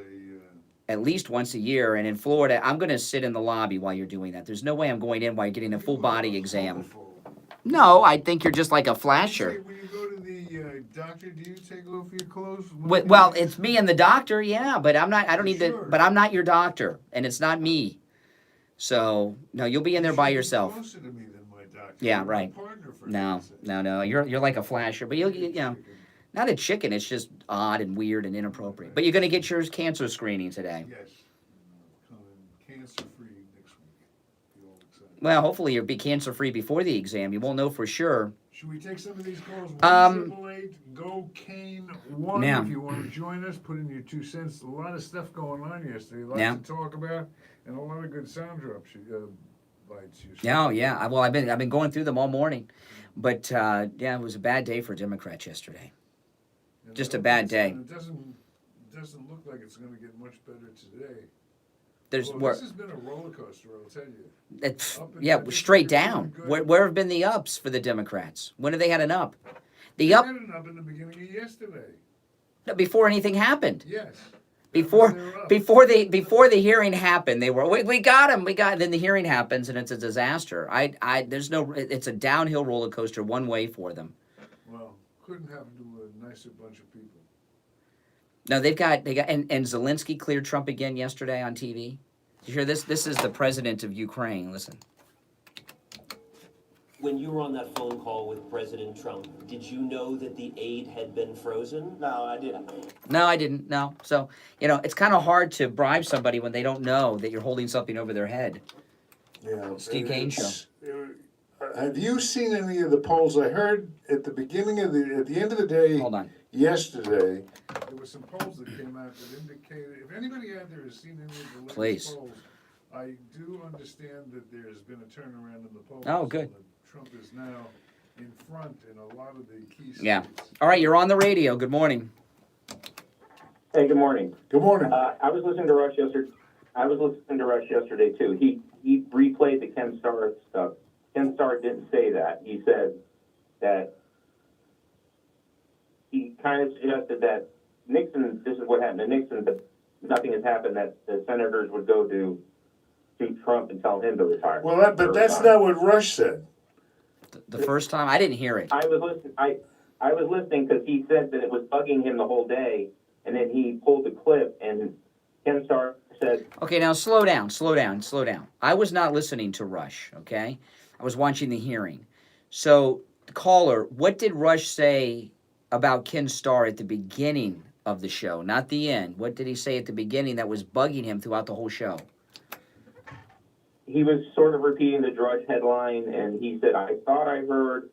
at least once a year. And in Florida, I'm going to sit in the lobby while you're doing that. There's no way I'm going in while you're getting a full body exam. No, I think you're just like a flasher. When you go to the doctor, do you take off your clothes? Well, it's me and the doctor, yeah, but I'm not. I don't need to. But I'm not your doctor, and it's not me. So no, you'll be in there by yourself. Closer to me than my doctor. Yeah, You're my right. partner, for No. You're like a flasher, but you know, not a chicken. It's just odd and weird and inappropriate. But you're gonna get your cancer screening today. Yes. Cancer-free next week. Be all excited. Well, hopefully you'll be cancer free before the exam. You won't know for sure. Should we take some of these calls? 1-888-GO-CANE-1 Now. if you want to join us. Put in your 2 cents. A lot of stuff going on yesterday. Lots Yeah. to talk about, and a lot of good sound drops. Bites. Oh yeah. Well, I've been going through them all morning, but it was a bad day for Democrats yesterday. Just a bad day. It doesn't look like it's going to get much better today. This has been a roller coaster, I'll tell you. Straight down. Where have been the ups for the Democrats? When have they had an up? They had an up in the beginning of yesterday. No, before anything happened. Yes. Before the hearing happened, they were we got him. Then the hearing happens and it's a disaster. It's a downhill roller coaster one way for them. Well, couldn't happen to a nicer bunch of people. No, they got and Zelensky cleared Trump again yesterday on TV. Did you hear this? This is the president of Ukraine. Listen. When you were on that phone call with President Trump, did you know that the aid had been frozen? No, I didn't. No, I didn't. No. So, it's kind of hard to bribe somebody when they don't know that you're holding something over their head. Yeah. Steve Kane Show. Have you seen any of the polls? I heard at the end of the day. Hold on. Yesterday, there were some polls that came out that indicated, if anybody out there has seen any of the latest polls, I do understand that there's been a turnaround in the polls. Oh, good. So that Trump is now in front in a lot of the key states. Yeah. All right, you're on the radio. Good morning. Hey, good morning. Good morning. I was listening to Rush yesterday too. He replayed the Ken Starr stuff. Ken Starr didn't say that. He said that he kind of suggested that Nixon, this is what happened to Nixon, but nothing has happened, that the senators would go to Trump and tell him to retire. Well, but that's not what Rush said. The first time? I didn't hear it. I was listening because he said that it was bugging him the whole day, and then he pulled the clip, and Ken Starr said... Okay, now slow down. I was not listening to Rush, okay? I was watching the hearing. So, caller, what did Rush say about Ken Starr at the beginning of the show, not the end? What did he say at the beginning that was bugging him throughout the whole show? He was sort of repeating the Drudge headline, and he said, I thought I heard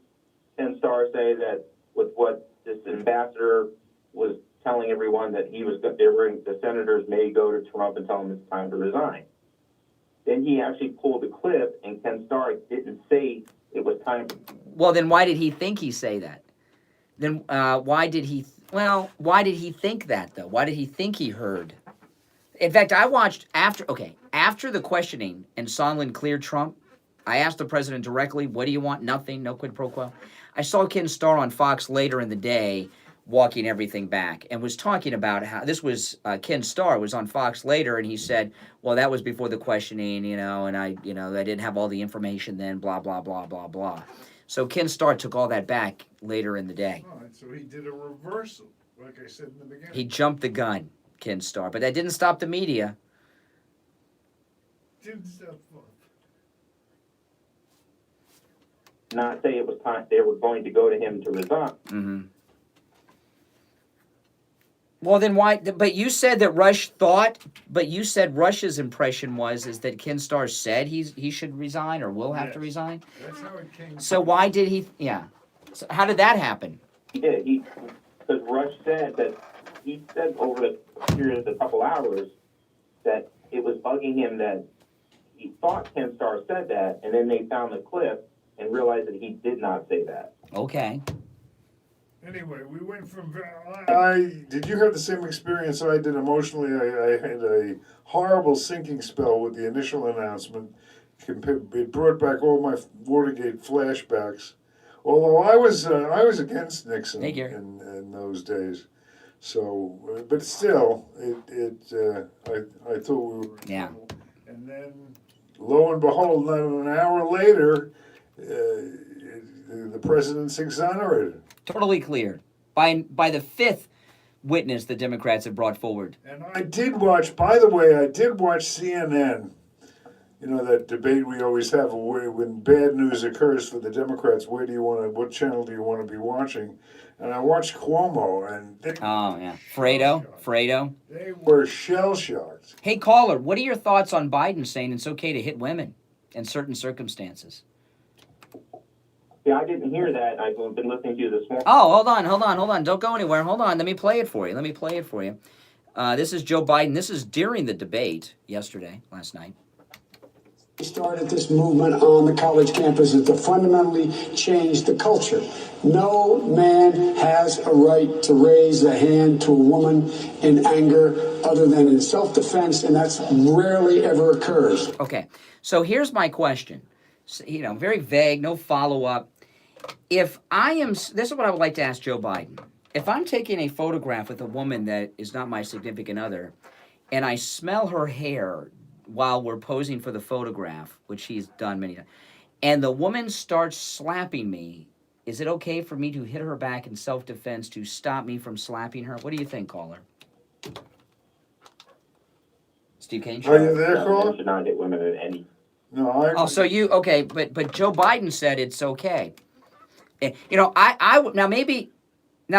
Ken Starr say that with what this ambassador was telling everyone that the senators may go to Trump and tell him it's time to resign. Then he actually pulled the clip, and Ken Starr didn't say it was time. Well, then why did he think he say that? Then why did he think that, though? Why did he think he heard? In fact, I watched after the questioning and Sondland cleared Trump, I asked the president directly, what do you want? Nothing, no quid pro quo. I saw Ken Starr on Fox later in the day walking everything back and was talking about how this was Ken Starr was on Fox later, and he said, well, that was before the questioning, and I didn't have all the information then, blah, blah, blah, blah, blah. So Ken Starr took all that back later in the day. Oh, and so he did a reversal, like I said in the beginning. He jumped the gun, Ken Starr, but that didn't stop the media. Didn't stop. Not say it was time they were going to go to him to resign. Mm-hmm. Well, then why? But you said that Rush thought. But you said Rush's impression is that Ken Starr said he should resign or will have to resign. That's how it came. So why did he? Yeah. So how did that happen? He did. Because Rush said that he said over the period of a couple hours that it was bugging him that he thought Ken Starr said that, and then they found the clip and realized that he did not say that. Okay. Anyway, we went from. Did you have the same experience I did emotionally? I had a horrible sinking spell with the initial announcement. It brought back all my Watergate flashbacks. Although I was against Nixon in those days, so but still, I thought we were. Yeah. And then, lo and behold, not an hour later, the president's exonerated. Totally clear by the fifth witness the Democrats have brought forward. And I did watch. By the way, I did watch CNN. You know that debate we always have when bad news occurs for the Democrats. What channel do you want to be watching? And I watched Cuomo, and Fredo. They were shell shocked. Hey, caller, what are your thoughts on Biden saying it's okay to hit women in certain circumstances? Yeah, I didn't hear that. I've been listening to you this morning. Oh, hold on. Don't go anywhere. Hold on. Let me play it for you. This is Joe Biden. This is during the debate last night. We started this movement on the college campuses to fundamentally change the culture. No man has a right to raise a hand to a woman in anger other than in self-defense, and that's rarely ever occurs. Okay, so here's my question. Very vague, no follow-up. This is what I would like to ask Joe Biden. If I'm taking a photograph with a woman that is not my significant other, and I smell her hair while we're posing for the photograph, which he's done many times, and the woman starts slapping me, is it okay for me to hit her back in self-defense to stop me from slapping her? What do you think, caller? Steve Kane? Are you there, caller? Should not hit women at any. No, so okay, but Joe Biden said it's okay. Now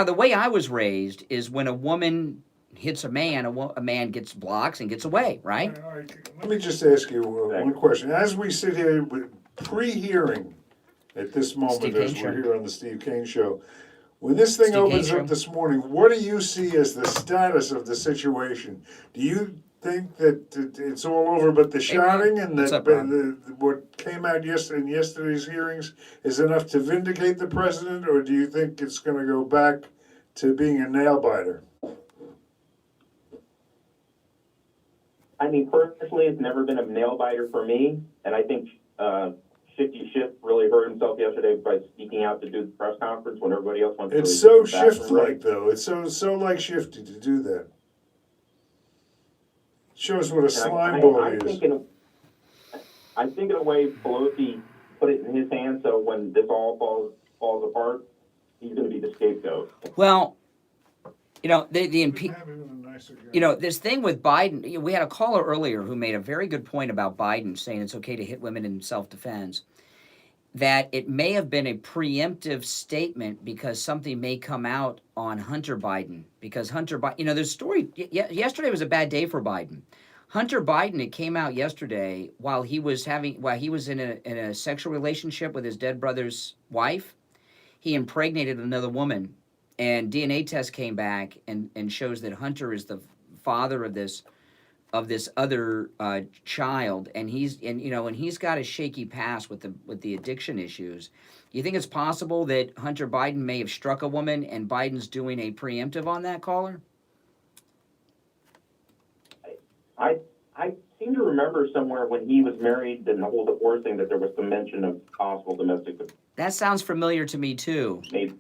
the way I was raised is when a woman hits a man, a man gets blocks and gets away, right? All right. Let me just ask you one question. As we sit here pre-hearing at this moment, as we're here on the Steve Kane Show, when this thing opens up this morning, what do you see as the status of the situation? Do you think that it's all over but the shouting and that what came out in yesterday's hearings is enough to vindicate the president, or do you think it's going to go back to being a nail-biter? I mean, personally, it's never been a nail-biter for me, and I think Shifty Schiff really hurt himself yesterday by speaking out to do the press conference when everybody else went to. It's so Schiff-like, though. It's so like Shifty to do that. Shows what a slime ball he is. I think in a way Pelosi put it in his hands, so when this all falls apart, he's going to be the scapegoat. Well, this thing with Biden, we had a caller earlier who made a very good point about Biden saying it's okay to hit women in self-defense, that it may have been a preemptive statement because something may come out on Hunter Biden. Because Hunter Biden, the story, yesterday was a bad day for Biden. Hunter Biden, it came out yesterday while he was in a sexual relationship with his dead brother's wife, he impregnated another woman. And DNA test came back and shows that Hunter is the father of this other child, and he's got a shaky past with the addiction issues. You think it's possible that Hunter Biden may have struck a woman and Biden's doing a preemptive on that, caller? I seem to remember somewhere when he was married and the whole divorce thing that there was some mention of possible domestic. That sounds familiar to me too. Maybe.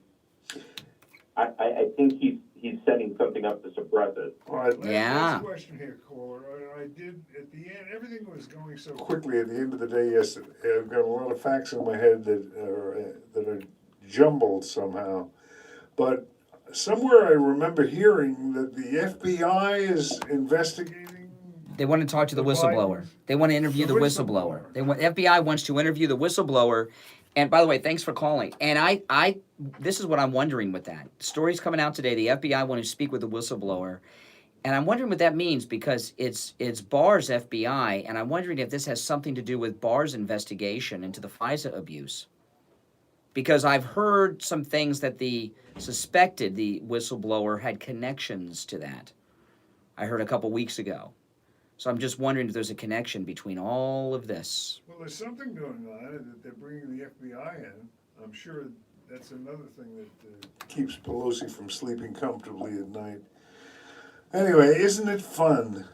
I think he's setting something up to suppress it. All right, Yeah. last question here, caller. I did, at the end, everything was going so quickly at the end of the day yesterday. I've got a lot of facts in my head that are jumbled somehow. But somewhere I remember hearing that the FBI is investigating. They want to talk to the whistleblower. They want to interview the whistleblower. FBI wants to interview the whistleblower. And by the way, thanks for calling. And I this is what I'm wondering with that. Stories coming out today. The FBI want to speak with the whistleblower. And I'm wondering what that means because it's Barr's FBI. And I'm wondering if this has something to do with Barr's investigation into the FISA abuse. Because I've heard some things that the whistleblower had connections to that. I heard a couple weeks ago. So I'm just wondering if there's a connection between all of this. Well, there's something going on that they're bringing the FBI in. I'm sure that's another thing that keeps Pelosi from sleeping comfortably at night. Anyway, isn't it fun?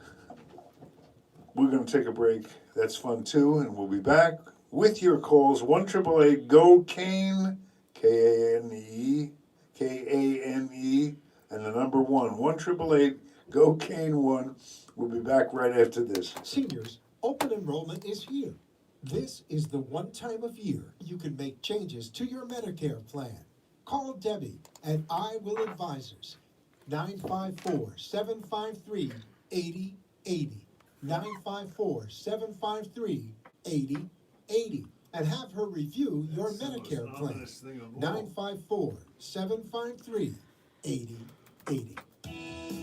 We're going to take a break. That's fun too, and we'll be back with your calls. 1-888-GO-CANE, K-A-N-E, K-A-N-E, and the number 1, 1-888-GO-CANE-1. We'll be back right after this. Seniors, open enrollment is here. This is the one time of year you can make changes to your Medicare plan. Call Debbie at I Will Advisors, 954-753-8080, 954-753-8080, and have her review your Medicare plan, 954-753-8080.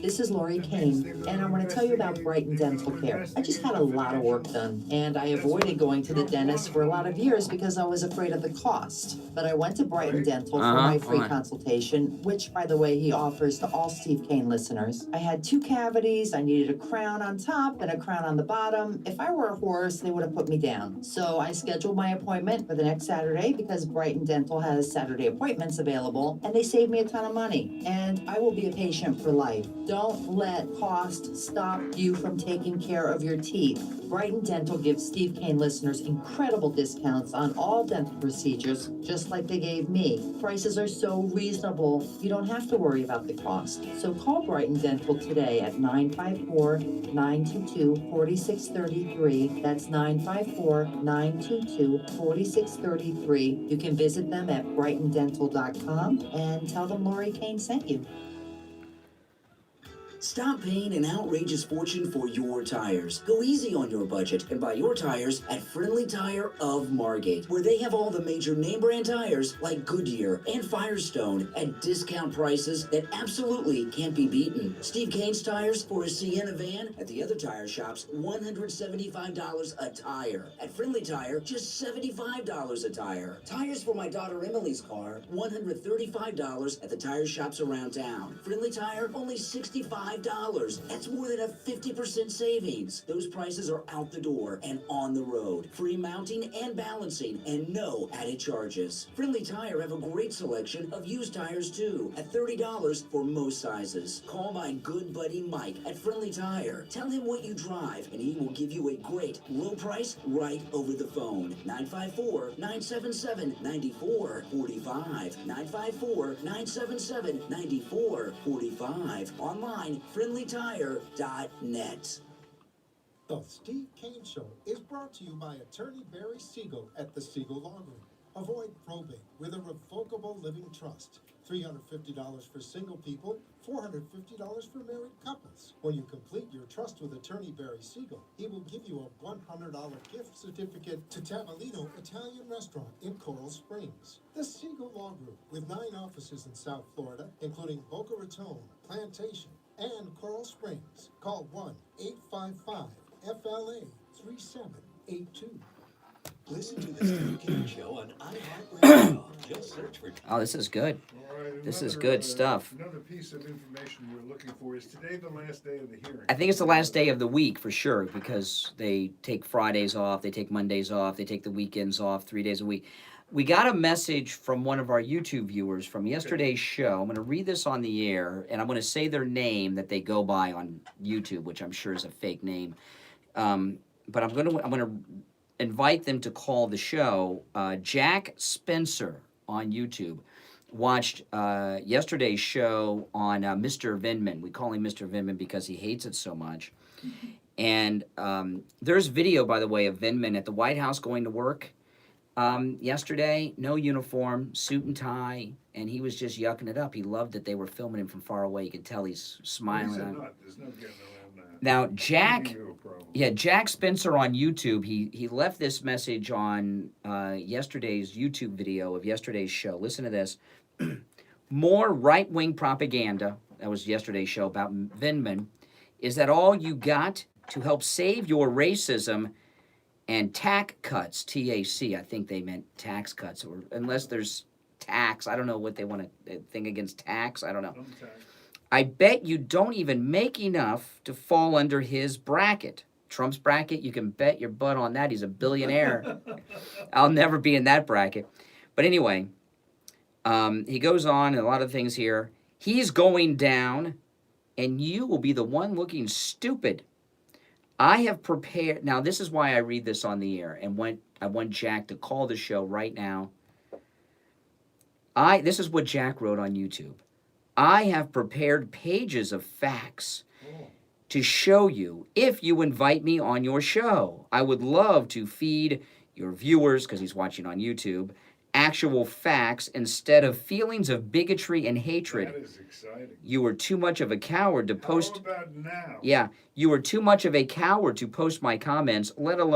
This is Lori Kane, and I want to tell you about Brighton Dental Care. I just had a lot of work done, and I avoided going to the dentist for a lot of years because I was afraid of the cost. But I went to Brighton Dental for my free consultation, which, by the way, he offers to all Steve Kane listeners. I had 2 cavities, I needed a crown on top and a crown on the bottom. If I were a horse, they would have put me down. So I scheduled my appointment for the next Saturday because Brighton Dental has Saturday appointments available, and they saved me a ton of money. And I will be a patient for life. Don't let cost stop you from taking care of your teeth. Brighton Dental gives Steve Kane listeners incredible discounts on all dental procedures, just like they gave me. Prices are so reasonable, you don't have to worry about the cost. So call Brighton Dental today at 954-922-4633. That's 954-922-4633. You can visit them at brightondental.com and tell them Lori Kane sent you. Stop paying an outrageous fortune for your tires. Go easy on your budget and buy your tires at Friendly Tire of Margate, where they have all the major name brand tires like Goodyear and Firestone at discount prices that absolutely can't be beaten. Steve Kane's tires for a Sienna van at the other tire shops, $175 a tire. At Friendly Tire, just $75 a tire. Tires for my daughter Emily's car, $135 at the tire shops around town. Friendly Tire, only $65. That's more than a 50% savings. Those prices are out the door and on the road. Free mounting and balancing and no added charges. Friendly Tire have a great selection of used tires too at $30 for most sizes. Call my good buddy Mike at Friendly Tire. Tell him what you drive and he will give you a great low price right over the phone. 954-977-9445. 954-977-9445. Online, friendlytire.net. The Steve Kane Show is brought to you by attorney Barry Siegel at the Siegel Law Group. Avoid probate with a revocable living trust. $350 for single people, $450 for married couples. When you complete your trust with attorney Barry Siegel, he will give you a $100 gift certificate to Tavolino Italian Restaurant in Coral Springs. The Siegel Law Group, with 9 offices in South Florida, including Boca Raton, Plantation, and Coral Springs. Call 1-855-FLA-3782. Listen to the Steve Kane Show on iHeartRadio. Just search for... Oh, this is good. Right, this is good stuff. Another piece of information we're looking for is today the last day of the hearing. I think it's the last day of the week for sure because they take Fridays off, they take Mondays off, they take the weekends off, 3 days a week. We got a message from one of our YouTube viewers from yesterday's show. I'm going to read this on the air, and I'm going to say their name that they go by on YouTube, which I'm sure is a fake name. But I'm going to invite them to call the show. Jack Spencer on YouTube watched yesterday's show on Mr. Vindman. We call him Mr. Vindman because he hates it so much. And there's video, by the way, of Vindman at the White House going to work yesterday. No uniform, suit and tie, and he was just yucking it up. He loved that they were filming him from far away. You could tell he's smiling. There's no getting around that. Now, Jack Spencer on YouTube, he left this message on yesterday's YouTube video of yesterday's show. Listen to this. More right-wing propaganda, that was yesterday's show about Vindman, is that all you got to help save your racism and tax cuts, TAC, I think they meant tax cuts, or unless there's tax, I don't know what they want to think against tax, I don't know. I bet you don't even make enough to fall under his bracket. Trump's bracket, you can bet your butt on that. He's a billionaire. I'll never be in that bracket. But anyway, he goes on, and a lot of things here. He's going down, and you will be the one looking stupid. I have prepared. Now, this is why I read this on the air, and I want Jack to call the show right now. This is what Jack wrote on YouTube. I have prepared pages of facts to show you if you invite me on your show. I would love to feed your viewers, because he's watching on YouTube, actual facts instead of feelings of bigotry and hatred. That is exciting. You were too much of a coward to post. How about now? Yeah, you were too much of a coward to post my comments, let alone